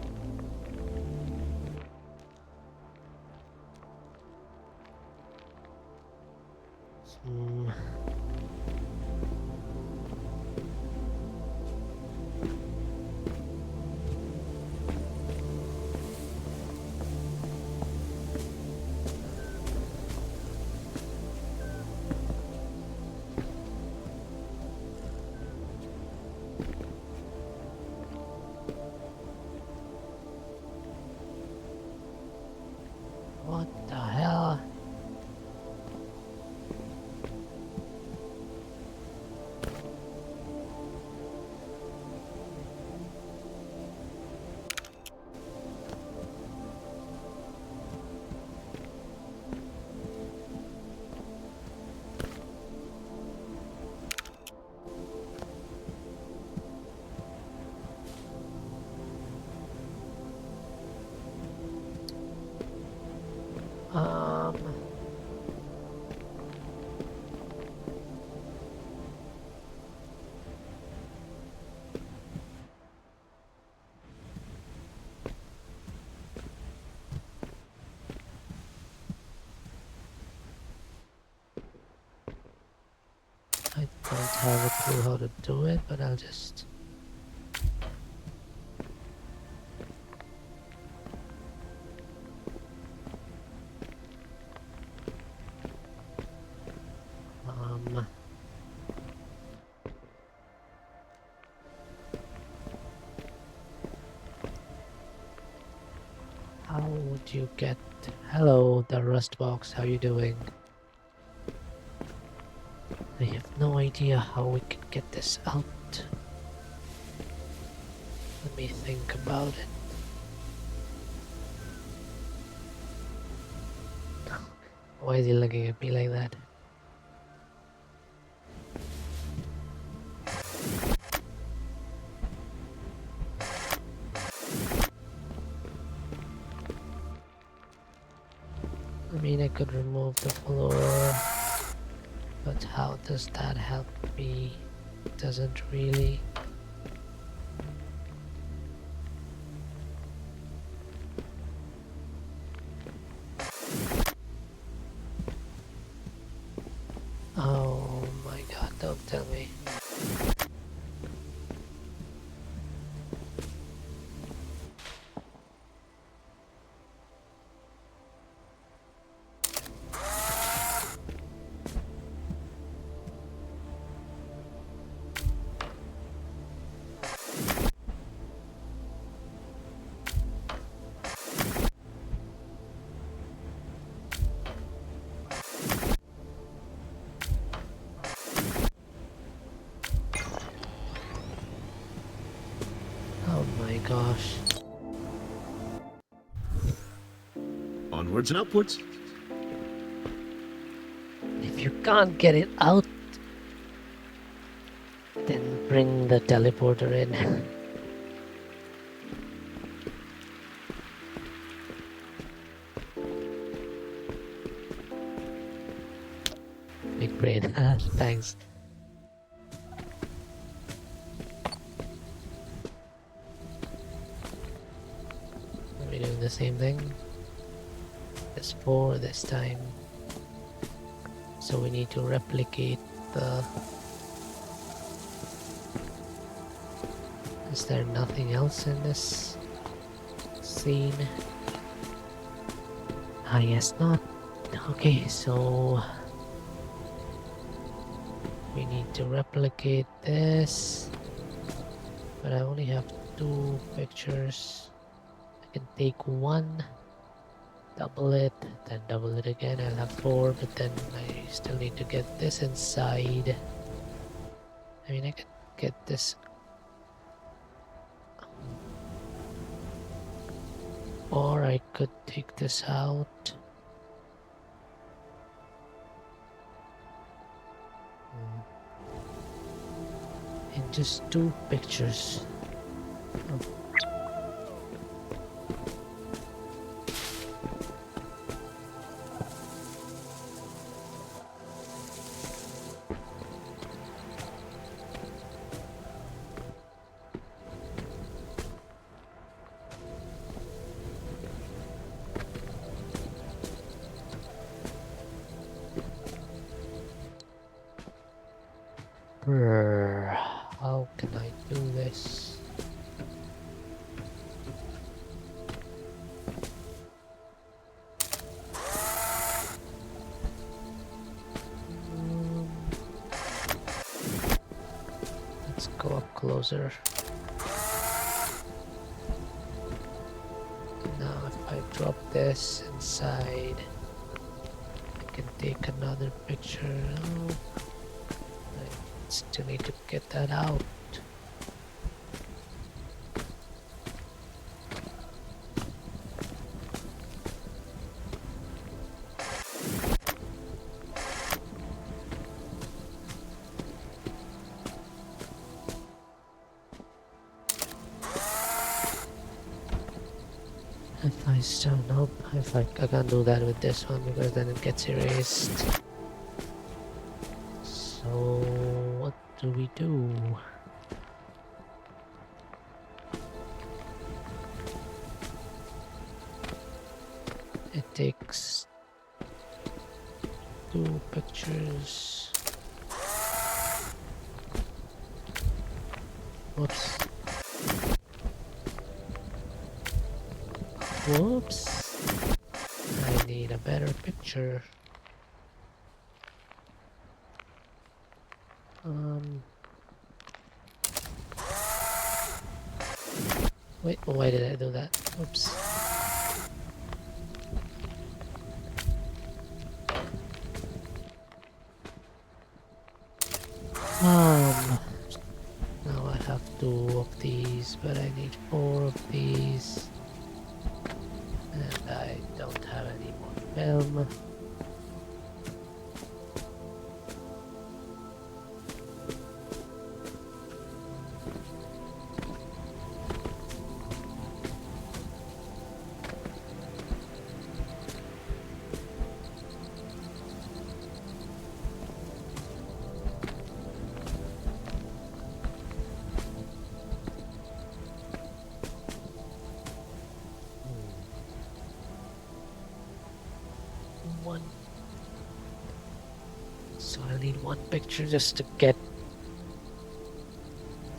What the hell? have a clue how to do it, but I'll just... Um, how would you get... Hello, the rust box, how you doing? I have no idea how we can get this out. Let me think about it. Why is he looking at me like that? I mean, I could remove the floor, but how does that help me? Doesn't really. Oh my god, don't tell me. Oh my gosh. Onwards and upwards. If you can't get it out, then bring the teleporter in. Big brain. Thanks. Are we doing the same thing? It's 4 this time. So we need to replicate the... Is there nothing else in this scene? Ah, yes, not. Okay, so... we need to replicate this. But I only have 2 pictures. I can take 1. Double it, then double it again. I'll have 4, but then I still need to get this inside. I mean, I can get this. Or I could take this out. In just 2 pictures. Oh. How can I do this? Let's go up closer. Now if I drop this inside, I can take another picture. Oh. Still need to get that out. If I still nope, if I can't do that with this one because then it gets erased. So what do we do? It takes 2 pictures. Whoops. Whoops. I need a better picture. Wait, why did I do that? Oops. Now I have 2 of these, but I need 4 of these. And I don't have any more film. One. So I need 1 picture just to get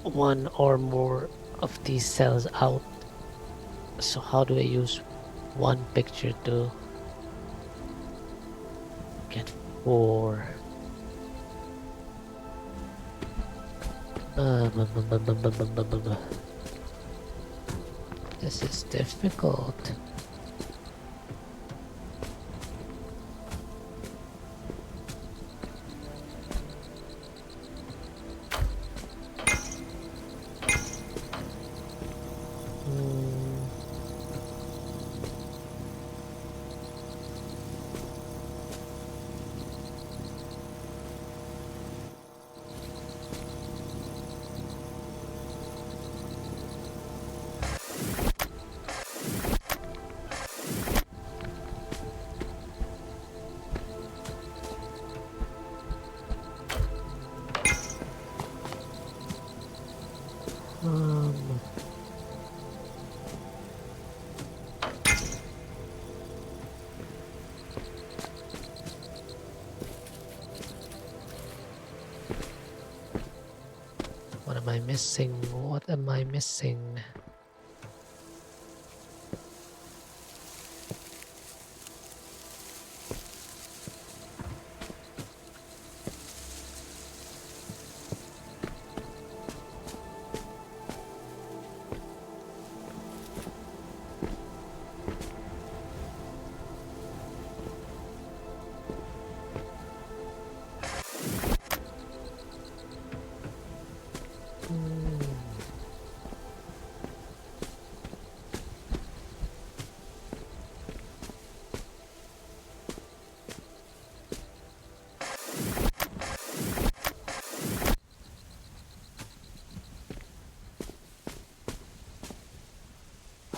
1 or more of these cells out. So how do I use 1 picture to get 4? This is difficult. What am I missing? What am I missing?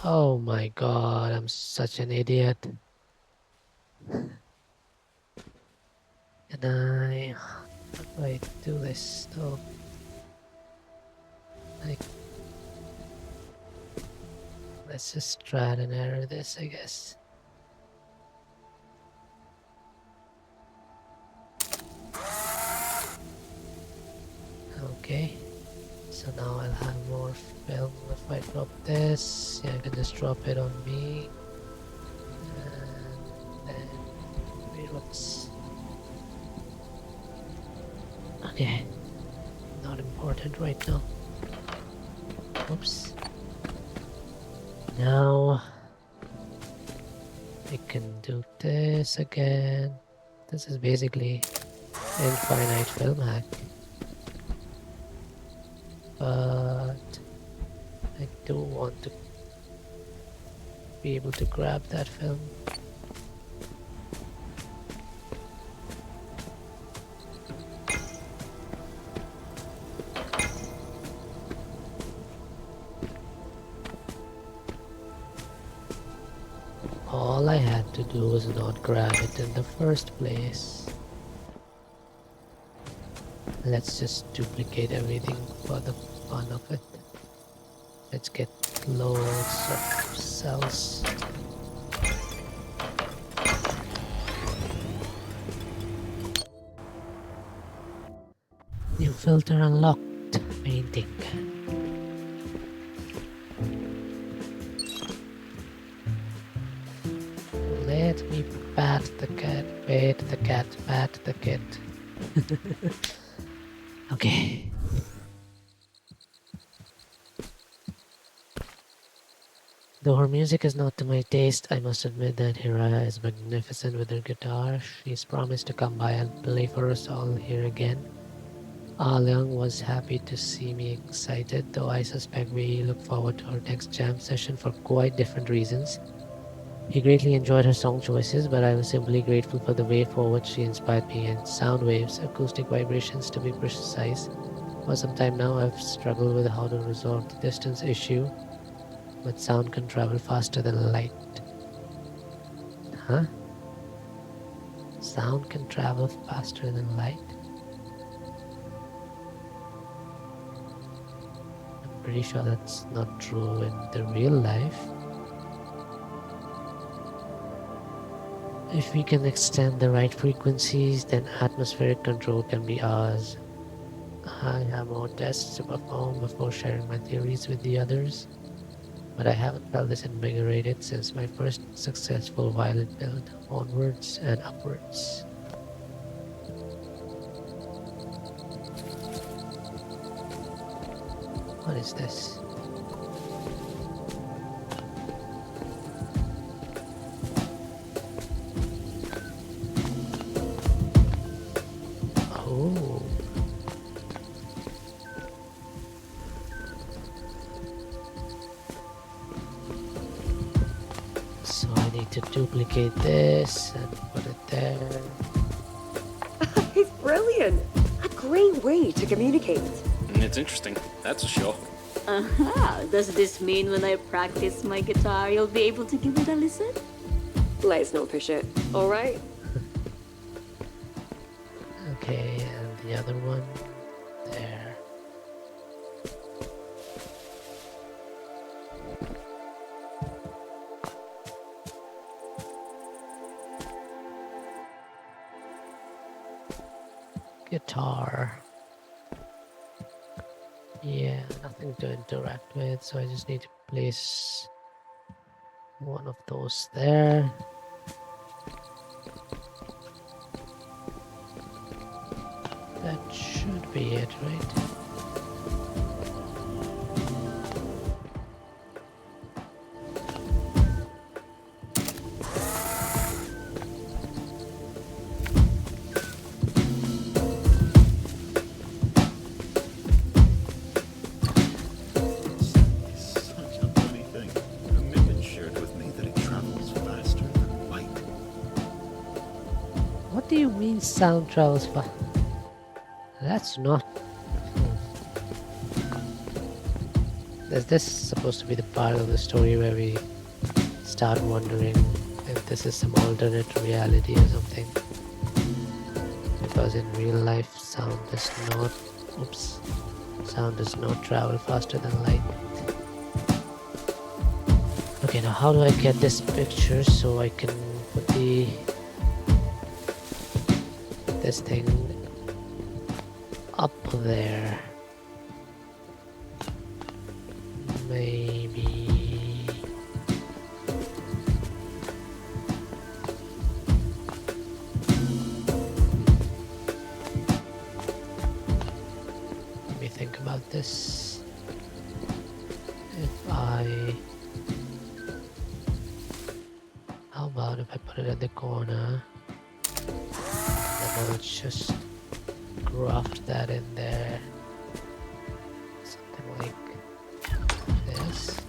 Oh my god, I'm such an idiot. Can I... How do I do this though? Like... Let's just try and error this, I guess. Okay. So now I'll have more film if I drop this. Yeah, I can just drop it on me. And then... Wait, whoops. Okay. Not important right now. Oops. Now... I can do this again. This is basically infinite film hack. But I do want to be able to grab that film. All I had to do was not grab it in the first place. Let's just duplicate everything for the fun of it. Let's get loads of cells. New filter unlocked. Painting. pat the cat, pet the cat, pat the kit. Okay. Though her music is not to my taste, I must admit that Hiraya is magnificent with her guitar. She's promised to come by and play for us all here again. Ah Leung was happy to see me excited, though I suspect we look forward to our next jam session for quite different reasons. He greatly enjoyed her song choices, but I was simply grateful for the way forward she inspired me in sound waves, acoustic vibrations to be precise. For some time now, I've struggled with how to resolve the distance issue, but sound can travel faster than light. Huh? Sound can travel faster than light? I'm pretty sure that's not true in the real life. If we can extend the right frequencies, then atmospheric control can be ours. I have more tests to perform before sharing my theories with the others, but I haven't felt this invigorated since my first successful violin build, onwards and upwards. What is this? Oh. So I need to duplicate this and put it there. It's brilliant. A great way to communicate. It's interesting, that's for sure. Aha! Does this mean when I practice my guitar, you'll be able to give it a listen? Let's not push it, all right? Okay, and the other one there. Guitar. Yeah, nothing to interact with, so I just need to place one of those there. That should be it, right? Such a funny thing. A mimic shared with me that it travels faster than light. What do you mean sound travels fast? That's not... Is this supposed to be the part of the story where we start wondering if this is some alternate reality or something? Because in real life, sound does not... Oops. Sound does not travel faster than light. Okay, now how do I get this picture so I can put this thing up there? Maybe... Let me think about this. How about if I put it at the corner, and I'll just graft that in there. Something like this.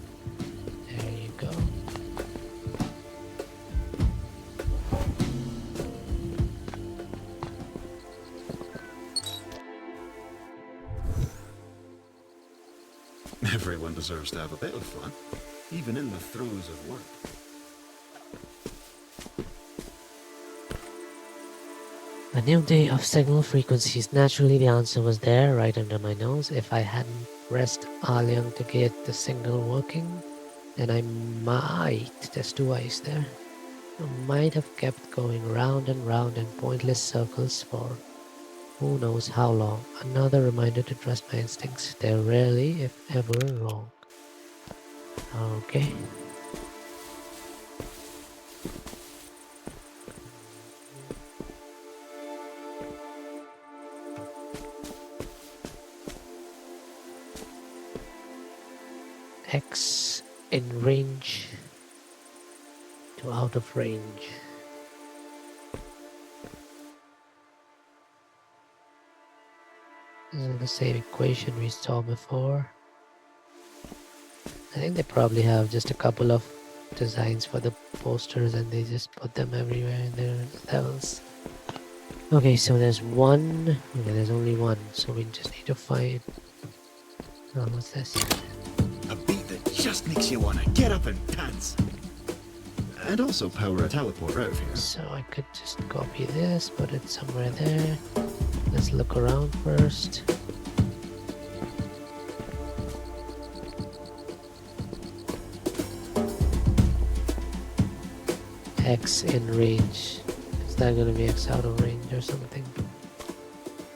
There you go. Everyone deserves to have a bit of fun, even in the throes of work. A new day of signal frequencies. Naturally, the answer was there, right under my nose. If I hadn't pressed Alyang to get the signal working, then I might, there's two eyes there, I might have kept going round and round in pointless circles for who knows how long. Another reminder to trust my instincts. They're rarely, if ever, wrong. Okay. X in range to out of range. This is the same equation we saw before. I think they probably have just a couple of designs for the posters and they just put them everywhere in their levels. Okay, so there's one. Okay, there's only one, so we just need to find. Oh, what's this? A beat that just makes you want to get up and dance. And also power a teleport out of here. So I could just copy this, put it somewhere there. Let's look around first. X in range. Is that gonna be X out of range or something?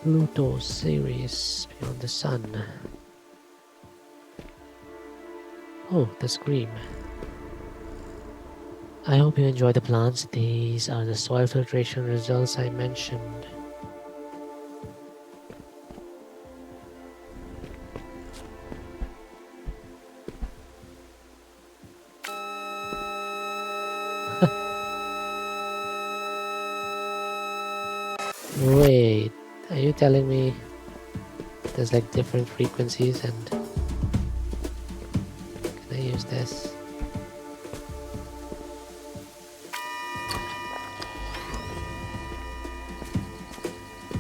Pluto, Sirius, beyond the sun. Oh, the scream. I hope you enjoy the plants. These are the soil filtration results I mentioned. Wait, are you telling me there's like different frequencies and can I use this?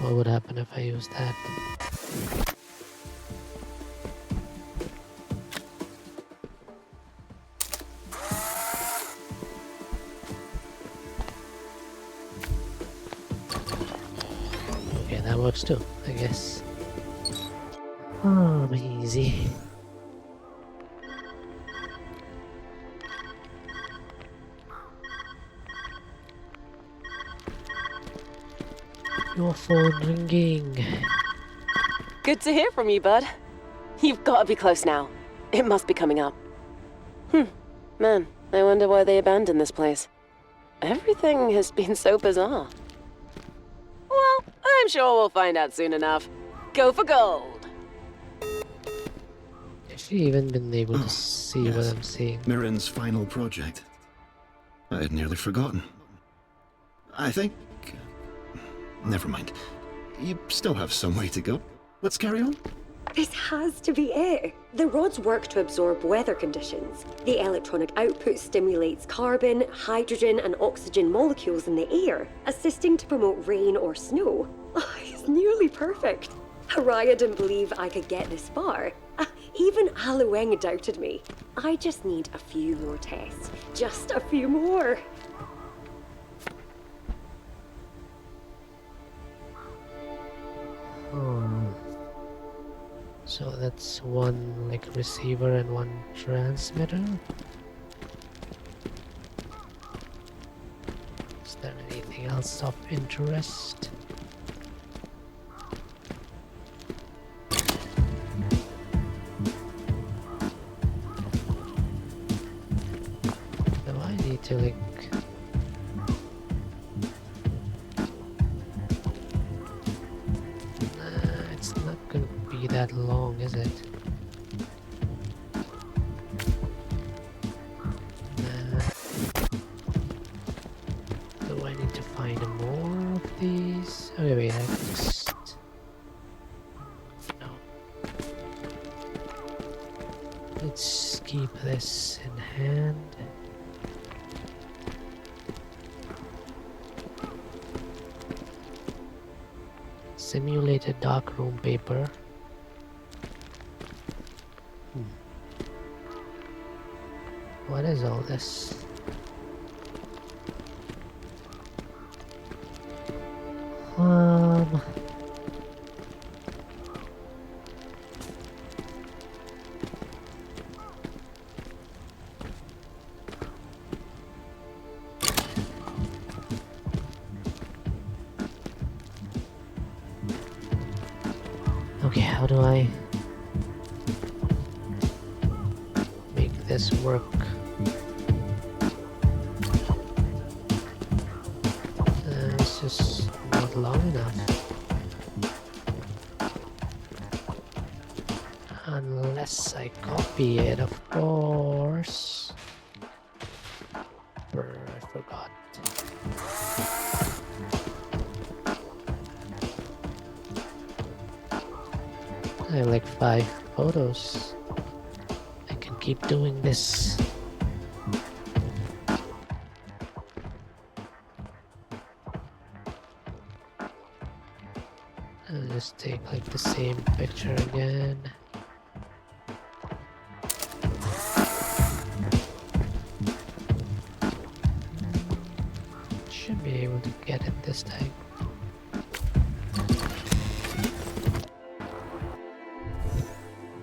What would happen if I use that? Okay, that works too, I guess. Oh, easy. Your phone ringing. Good to hear from you, bud. You've got to be close now. It must be coming up. Man, I wonder why they abandoned this place. Everything has been so bizarre. Well, I'm sure we'll find out soon enough. Go for gold. Has she even been able to see what yes. I'm seeing? Mirren's final project. I had nearly forgotten. I think... Never mind. You still have some way to go. Let's carry on. This has to be it. The rods work to absorb weather conditions. The electronic output stimulates carbon, hydrogen, and oxygen molecules in the air, assisting to promote rain or snow. Oh, it's nearly perfect. Haraya didn't believe I could get this far. Even Alueng doubted me. I just need a few more tests. Just a few more. So that's one like receiver and one transmitter. Is there anything else of interest? Do I need to like... Nah, it's not gonna be that long, is it? Nah. Do I need to find more of these? Okay, wait, I can just... No. Let's keep this in hand. Simulated darkroom paper. What is all this? Okay, how do I make this work? It's just not long enough. Unless Yes, I copy it, of course. I forgot. I have like 5 photos. I can keep doing this. I'll just take like the same picture again. Should be able to get it this time.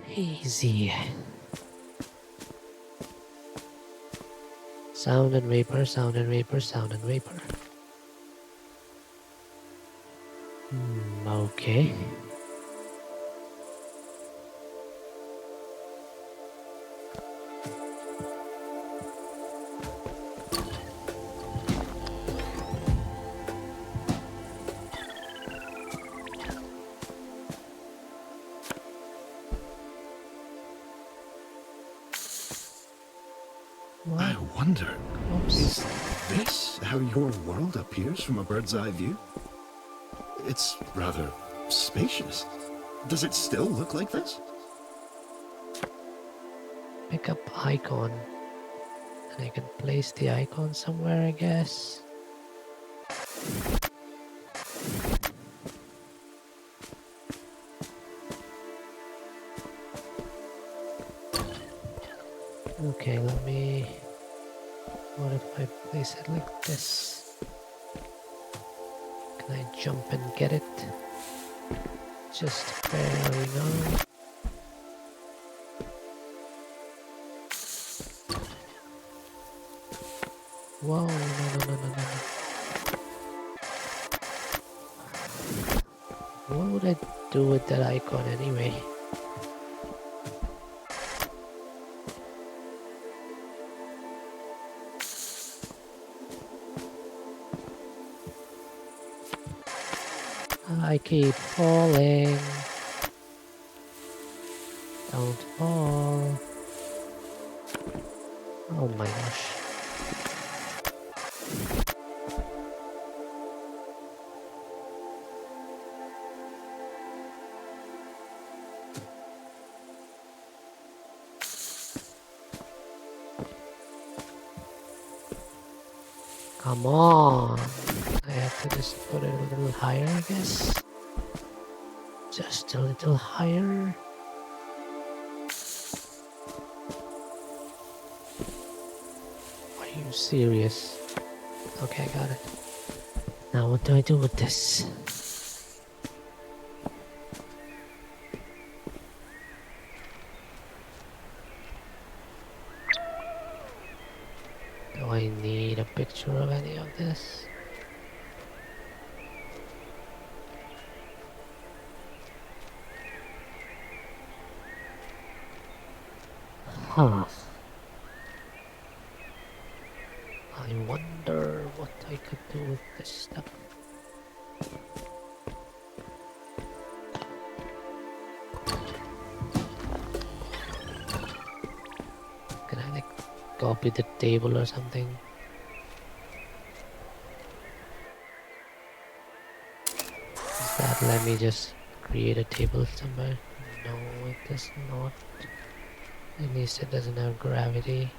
Easy. Sound and vapor, sound and vapor, sound and vapor. Okay. I wonder, Oops. is this how your world appears from a bird's eye view? It's rather spacious. Does it still look like this? Pick up icon. And I can place the icon somewhere, I guess. Okay, let me... What if I place it like this? Can I jump and get it? Just barely, no. Whoa, no. What would I do with that icon anyway? I keep falling. Don't fall. Oh my gosh. Come on. I have to just put it a little higher, I guess. Just a little higher. Are you serious? Okay, I got it. Now what do I do with this? Do I need a picture of any of this? Huh. I wonder what I could do with this stuff. Can I like copy the table or something? Does that let me just create a table somewhere? No, it does not. At least it doesn't have gravity.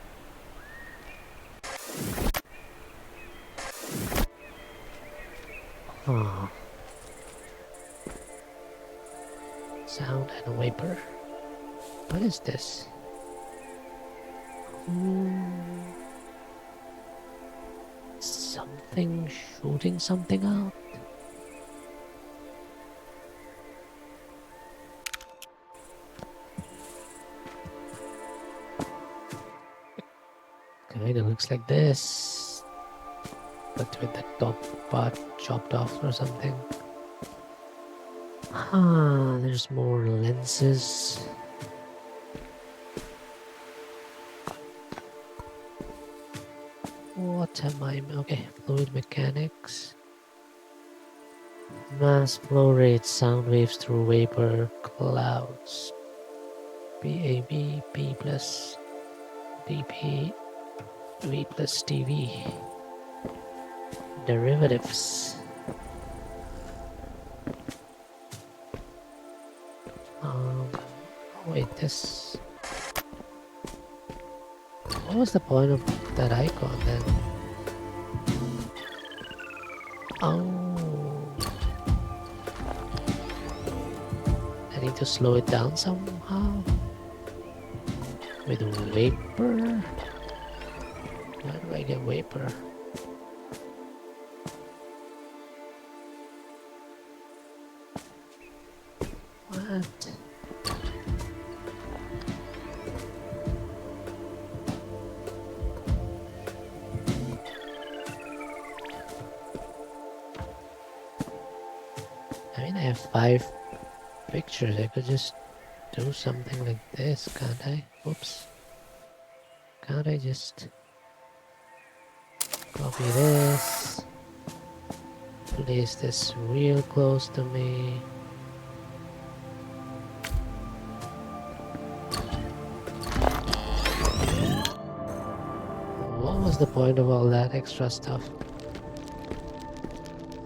Huh. Sound and vapor. What is this? Something shooting something out? Kinda looks like this, but with the top part chopped off or something. Ah, there's more lenses. What am I? Okay, fluid mechanics. Mass flow rate, sound waves through vapor, clouds. BAB, B plus DP, V plus TV. Derivatives. Wait, this... What was the point of that icon then? Oh... I need to slow it down somehow? With vapor? Where do I get vapor? What? I mean, I have 5 pictures. I could just do something like this, can't I? Oops. Can't I just copy this? Place this real close to me. What was the point of all that extra stuff?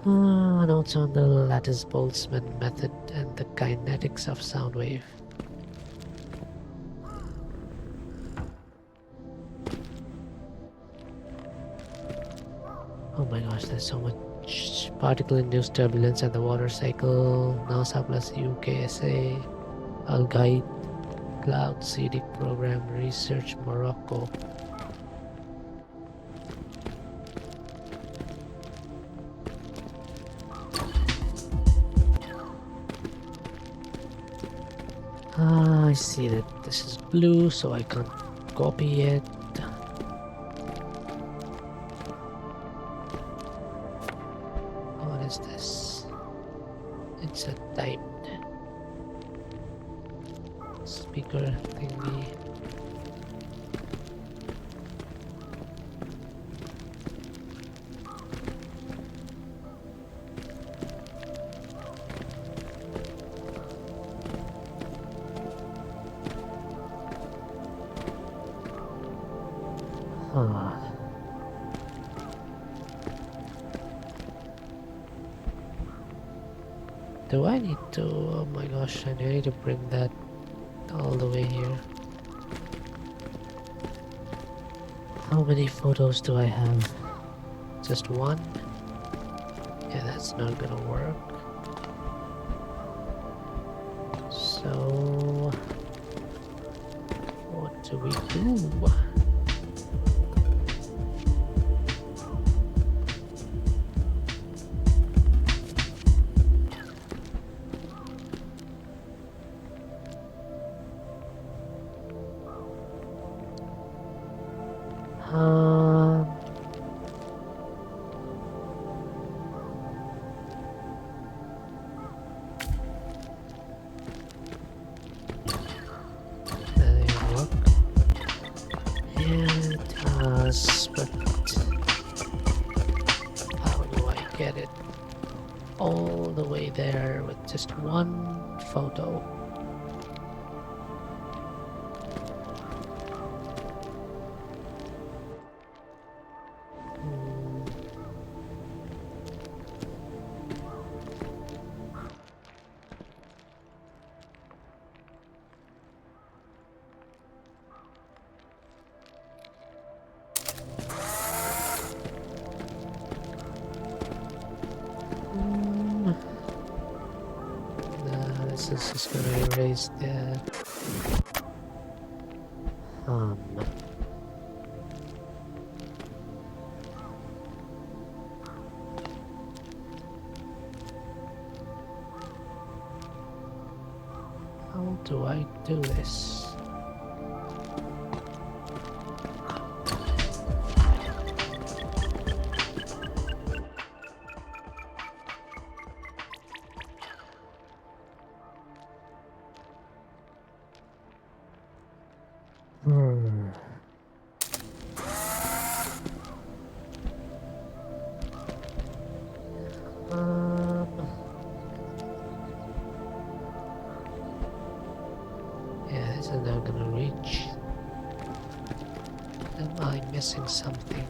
Notes on the lattice Boltzmann method and the kinetics of sound wave. Oh my gosh, there's so much particle-induced turbulence and the water cycle. NASA plus UKSA. Al Guide Cloud CDIC program research Morocco. I see that this is blue, so I can't copy it. What is this? It's a timed speaker thingy. Do I need to? Oh my gosh, I need to bring that all the way here. How many photos do I have? Just one? Yeah, that's not gonna work. So, what do we do? All the way there with just one photo. This is just gonna erase the how do I do this? isn't now gonna reach. Am I missing something?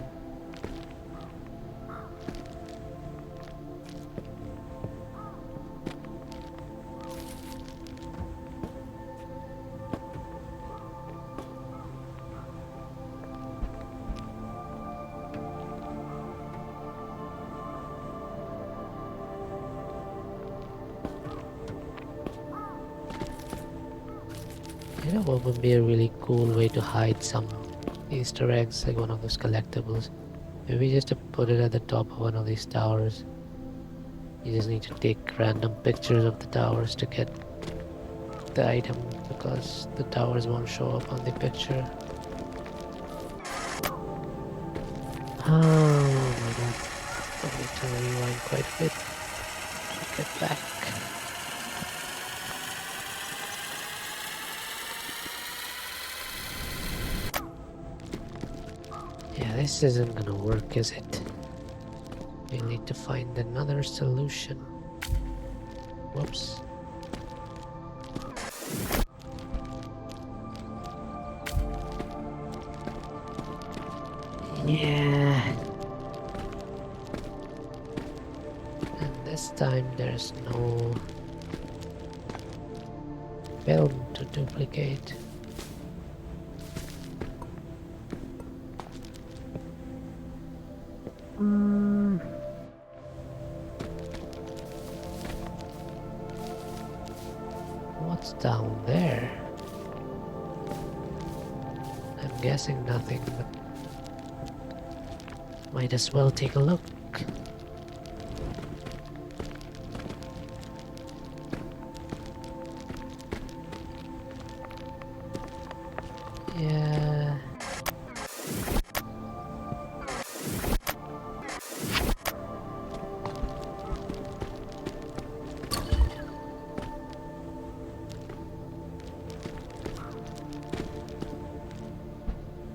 You know what would be a really cool way to hide some Easter eggs, like one of those collectibles? Maybe just to put it at the top of one of these towers. You just need to take random pictures of the towers to get the item, because the towers won't show up on the picture. Oh my god. I need to rewind quite a bit to get back. Yeah, this isn't gonna work, is it? We'll need to find another solution. Whoops. Yeah. And this time there's no film to duplicate. What's down there? I'm guessing nothing, but might as well take a look. Yeah.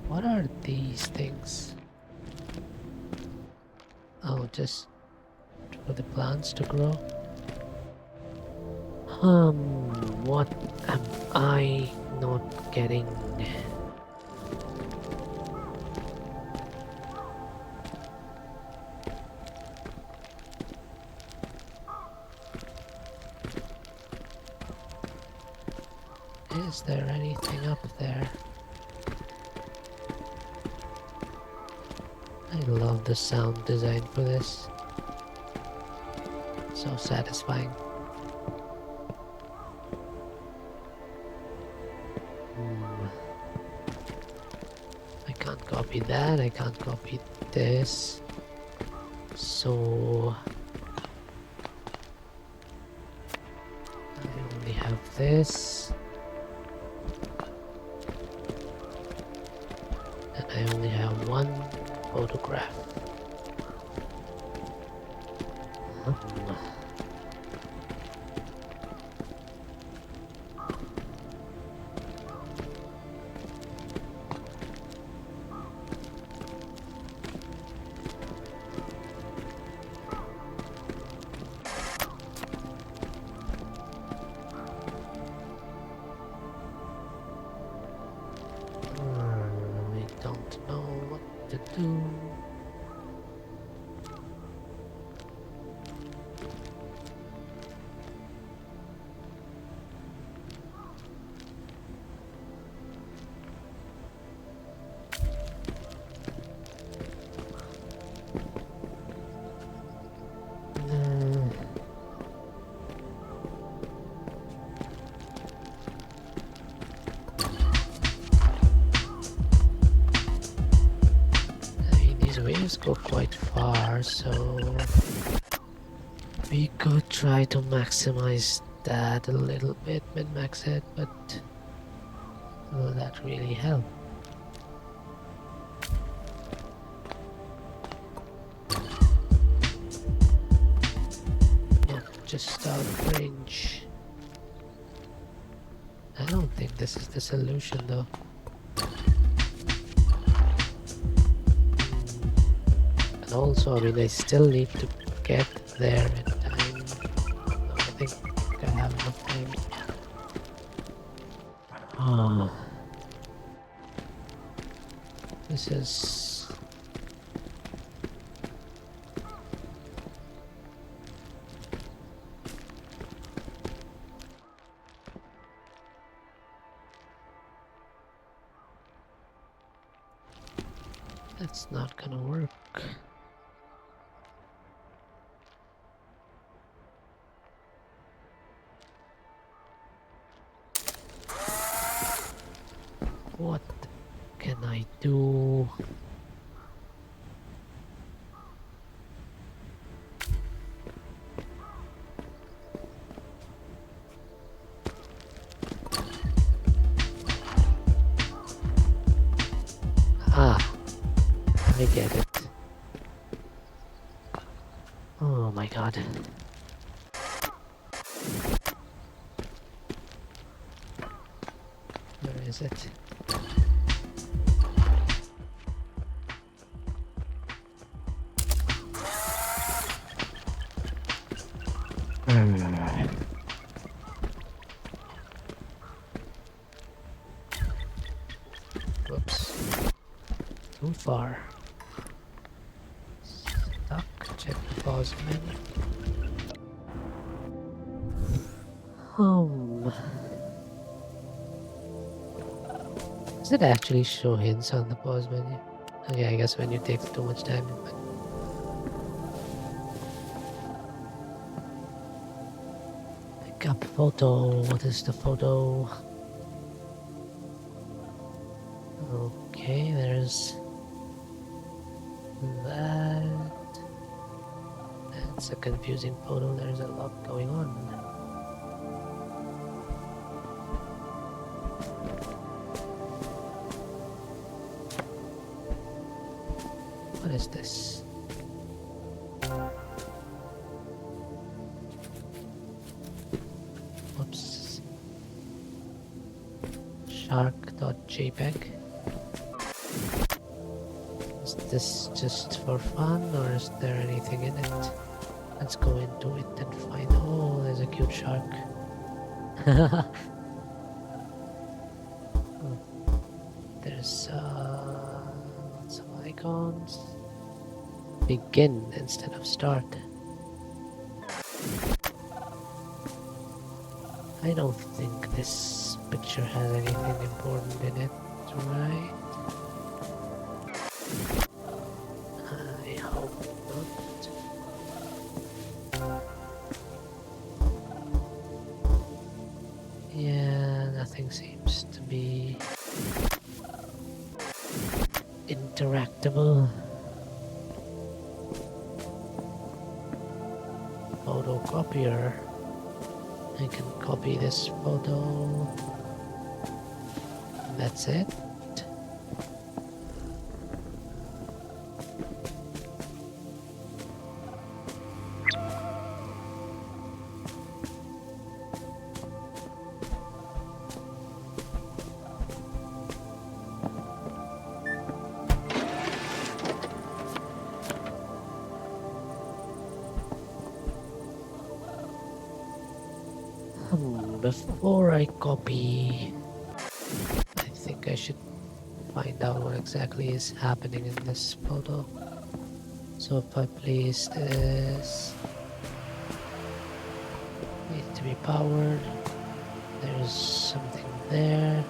What are these things? Oh, just for the plants to grow? What am I not getting? Is there anything up there? I love the sound design for this. So satisfying. I can't copy that, I can't copy this. So I only have this. And I only have one photograph. I don't know what to do. These waves go quite far, so we could try to maximize that a little bit, min-max it, but will that really help? Not just out of range. I don't think this is the solution though. And also, I mean, I still need to get there in time. I think I have enough time. Ah, this is... That's not gonna work. What can I do? Ah, I get it. Oh my god. Where is it? Whoops. Too far. Stuck. Check the pause menu. Does it actually show hints on the pause menu? Okay, I guess when you take too much time. Pick up photo. What is the photo? Okay, there's that. That's a confusing photo. There's a lot going on. What is this? Whoops. Shark.jpg. Is this just for fun or is there anything in it? Let's go into it and find. Oh, there's a cute shark. Oh, there's lots of icons. Begin instead of start. I don't think this picture has anything important in it, right? I hope not. Yeah, nothing seems to be interactable. Photocopier. I can copy this photo. That's it. Before I copy, I think I should find out what exactly is happening in this photo. So if I place this, needs to be powered. There's something there.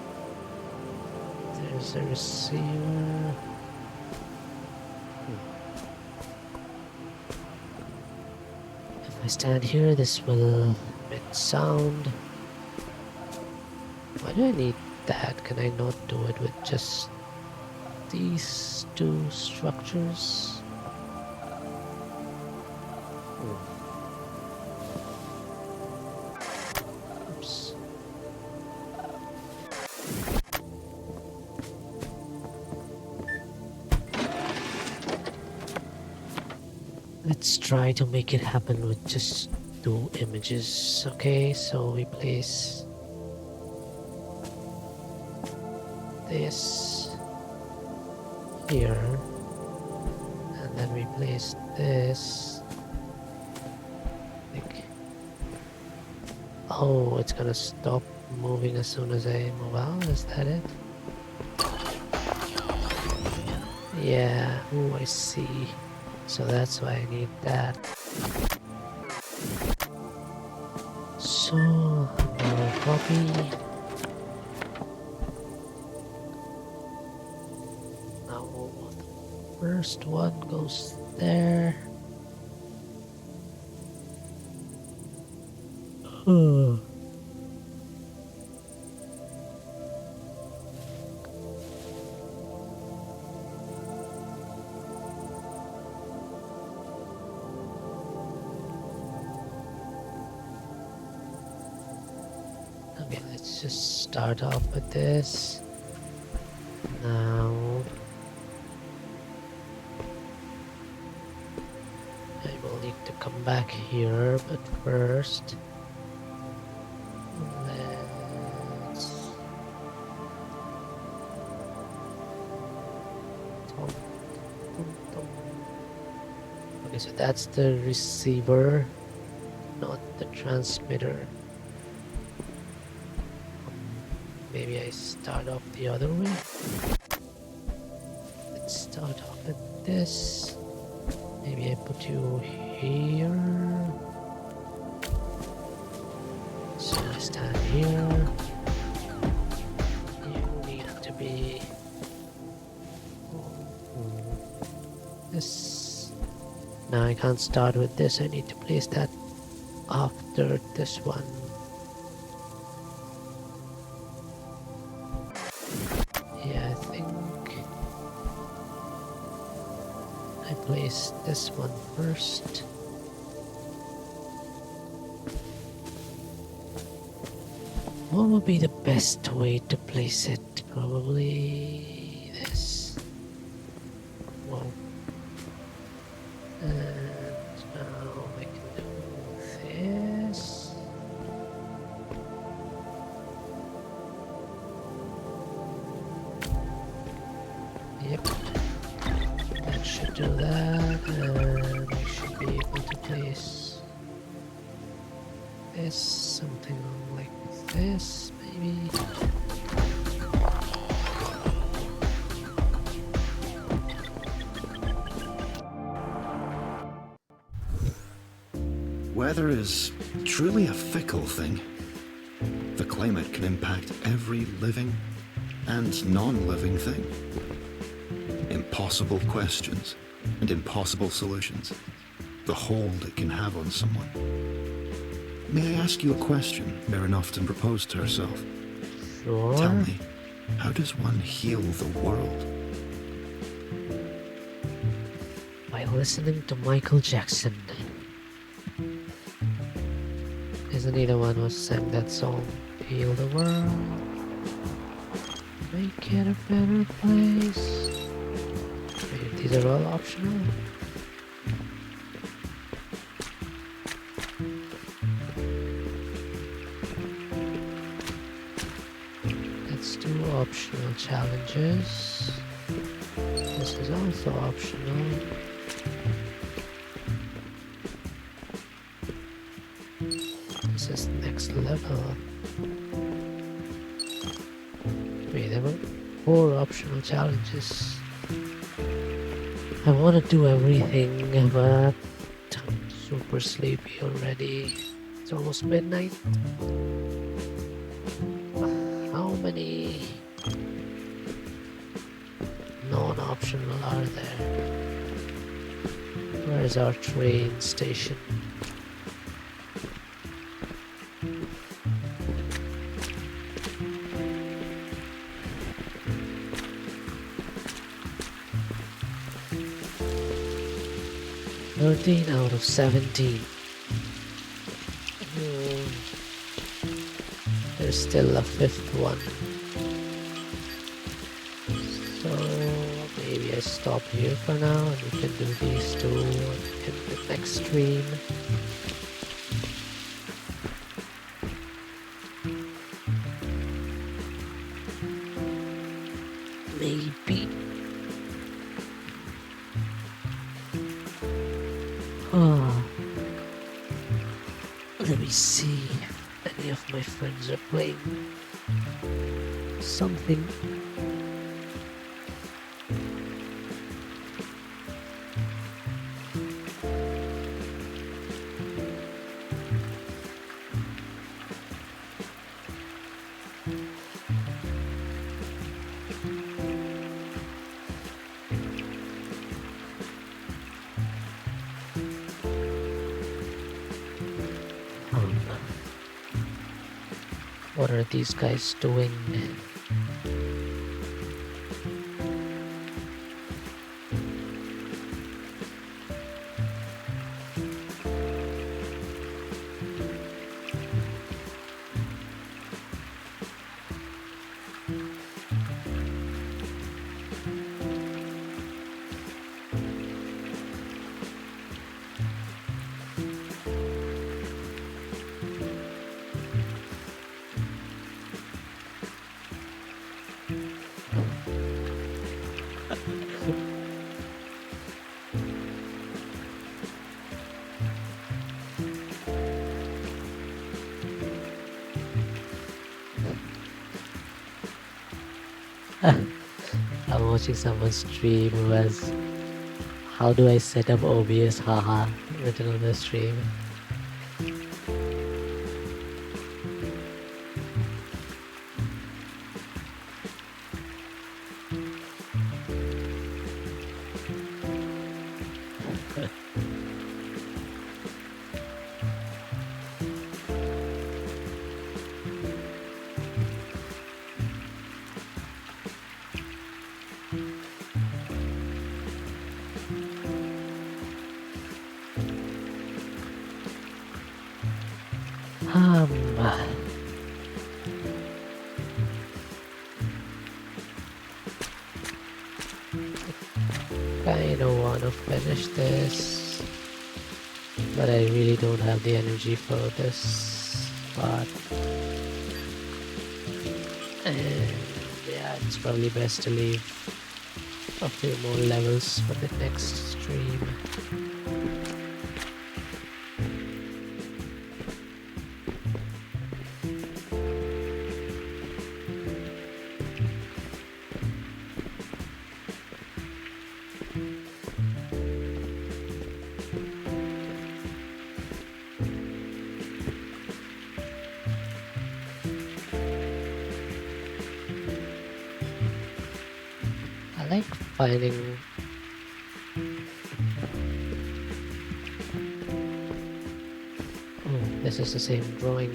There's a receiver. If I stand here, this will emit sound. Why do I need that? Can I not do it with just these two structures? Oops. Let's try to make it happen with just two images. Okay, so we place this here, and then we place this like Oh, it's gonna stop moving as soon as I move out. Is that it? Yeah. Oh, I see. So that's why I need that. So, no copy. Now, the first one goes there. Oh. Okay, let's just start off with this. Now, I will need to come back here, but first, let's okay, so that's the receiver, not the transmitter. Maybe I start off the other way. Let's start off with this. Maybe I put you here. So I stand here. You need to be this. Now I can't start with this. I need to place that after this one. Yeah, I think I place this one first. What would be the best way to place it? Probably this. Well, and now I can do this. Yep, that should do that, and I should be able to place this, something like this, maybe. Weather is truly a fickle thing. The climate can impact every living and non-living thing. Impossible questions and impossible solutions. The hold it can have on someone. May I ask you a question Maren often proposed to herself? Sure. Tell me, how does one heal the world? By listening to Michael Jackson. Isn't he the one who sang that song? Heal the world, make it a better place. Wait, these are all optional? Let's do optional challenges. This is also optional. This is next level. Wait, there were 4 optional challenges. I want to do everything, but I'm super sleepy already. It's almost midnight. How many non-optional are there? Where is our train station? Thirteen out of 17. There's still a 5th one. So maybe I stop here for now and we can do these 2 in the next stream. Maybe. Let me see. I of my friends are playing something. What are these guys doing? I'm watching someone stream who has how do I set up OBS haha written on the stream. I don't want to finish this, but I really don't have the energy for this part. And yeah, it's probably best to leave a few more levels for the next stream. I like finding this is the same drawing.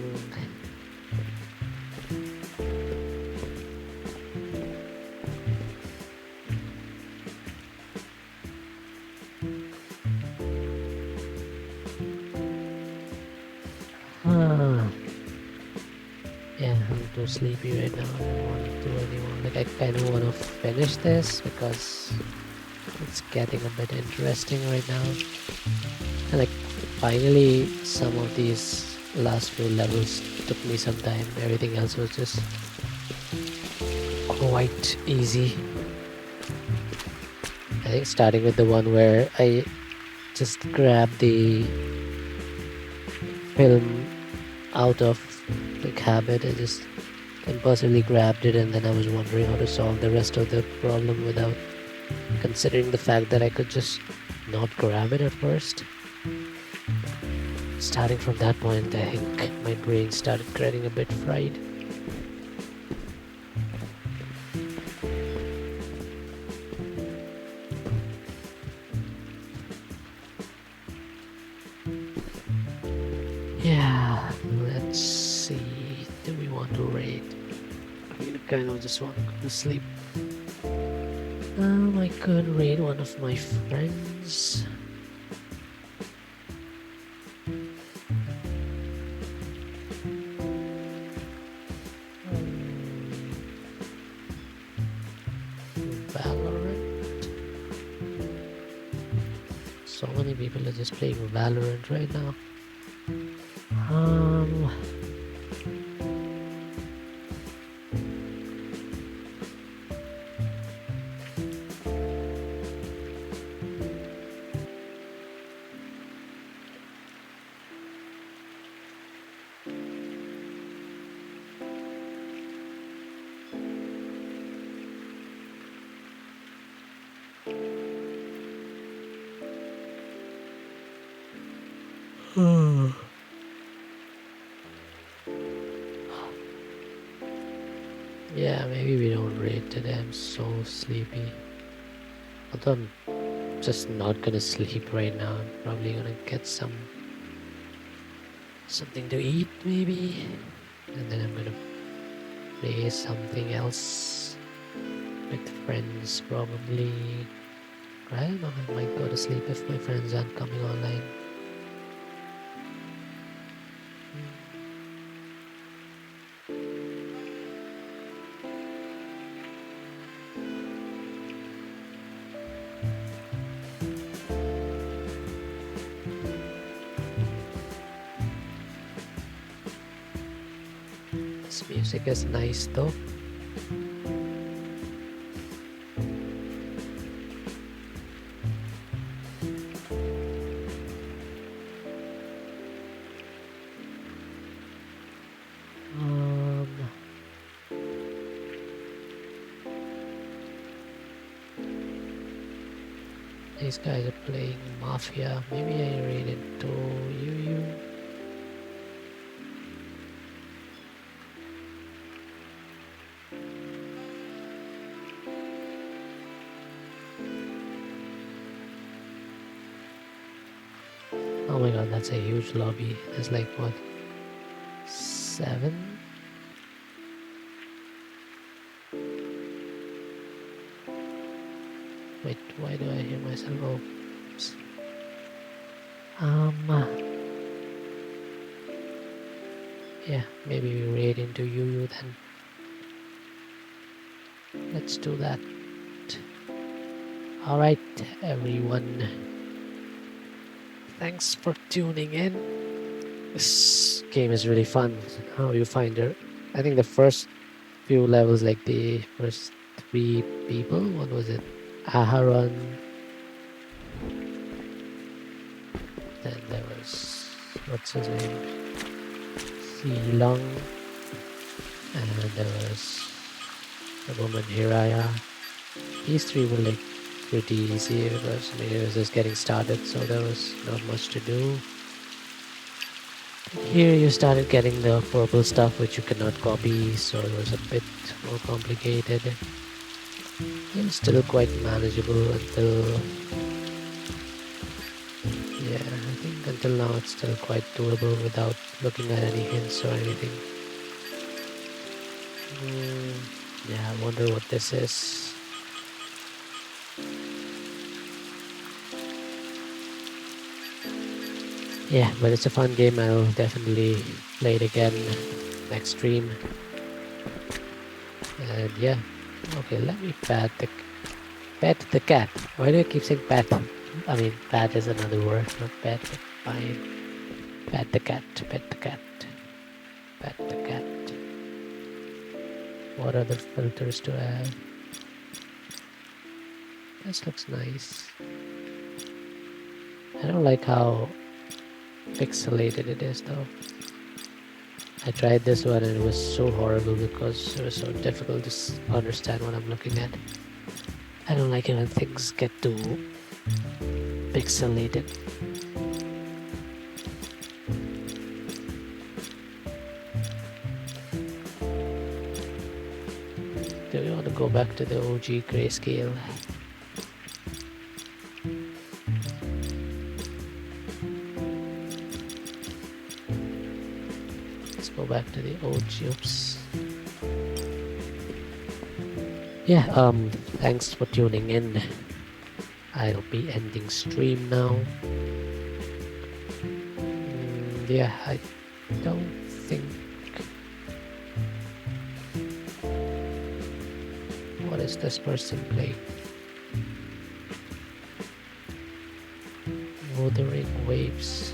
Yeah, I'm too sleepy right now. I don't want to do anymore. Like, I kind of want to finish this because it's getting a bit interesting right now. And like, finally, some of these last few levels took me some time. Everything else was just quite easy. I think starting with the one where I just grabbed the film out of the cabinet. I just impulsively grabbed it, and then I was wondering how to solve the rest of the problem without considering the fact that I could just not grab it at first. Starting from that point, I think my brain started getting a bit fried. Yeah, let's see. Do we want to raid? I kind of just want to go to sleep. I could raid one of my friends. Valorant. So many people are just playing Valorant right now. Yeah, maybe we don't raid today. I'm so sleepy. Although I'm just not gonna sleep right now. I'm probably gonna get something to eat maybe. And then I'm gonna play something else with friends probably. I don't know, I might go to sleep if my friends aren't coming online. This music is nice though. These guys are playing Mafia. Maybe I raid into you. Oh my god, that's a huge lobby. There's like what? 7? Wait, why do I hear myself? Oh, oops. Yeah, maybe we raid into you then. Let's do that. Alright, everyone. Thanks for tuning in. This game is really fun. How you find her? I think the first few levels, like the first 3 people, what was it? Aharon. Then there was, what's his name? Silong. And there was the woman Hiraya. These 3 were like pretty easy because it was just getting started, so there was not much to do. Here you started getting the purple stuff which you cannot copy, so it was a bit more complicated. It was still quite manageable until, yeah, I think until now it's still quite doable without looking at any hints or anything. Yeah, I wonder what this is. Yeah, but it's a fun game. I'll definitely play it again next stream. And yeah, okay, let me pet the cat. Why do I keep saying pet? I mean, pet is another word, not pet, but fine. Pet the cat, pet the cat, pet the cat. What other filters do I have? This looks nice. I don't like how pixelated it is though. I tried this one and it was so horrible because it was so difficult to understand what I'm looking at. I don't like it when things get too pixelated. Do we want to go back to the OG grayscale? Go back to the old tubes. Yeah, thanks for tuning in. I'll be ending stream now. Yeah, I don't think... What is this person playing? Wuthering Waves.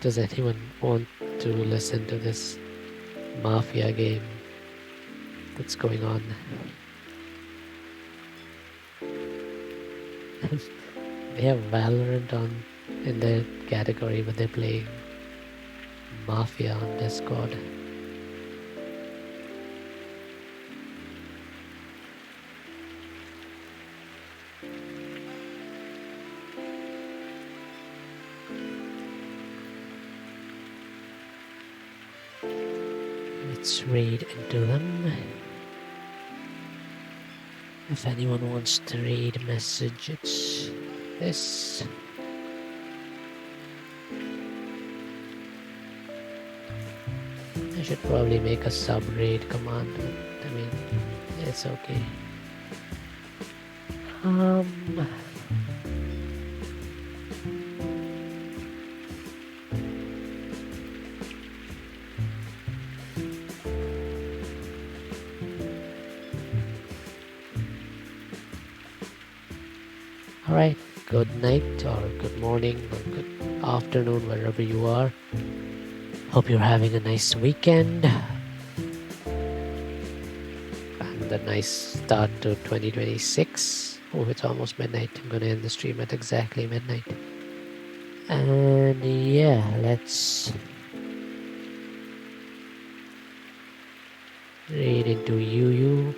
Does anyone want to listen to this mafia game that's going on? They have Valorant on in their category, but they're playing Mafia on Discord. Let's read into them. If anyone wants to read a message, it's this. I should probably make a sub-raid command, but I mean, it's okay. Alright, good night or good morning or good afternoon wherever you are. Hope you're having a nice weekend and a nice start to 2026. Oh, it's almost midnight. I'm gonna end the stream at exactly midnight. And yeah, let's read into you.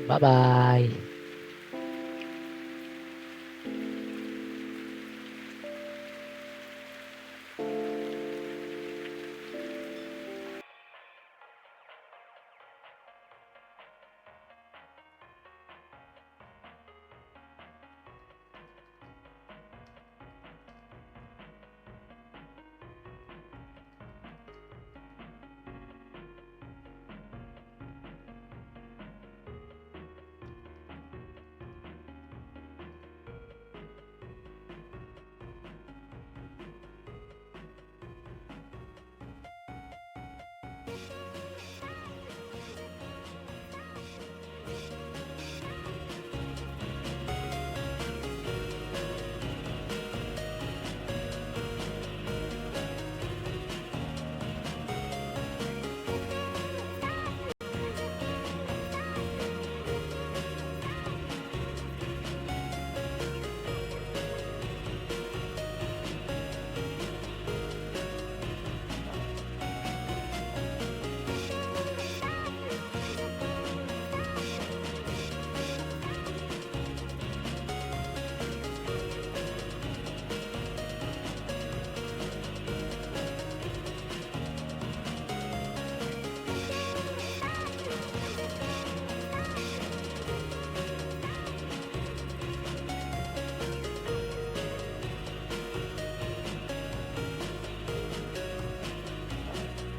Bye bye.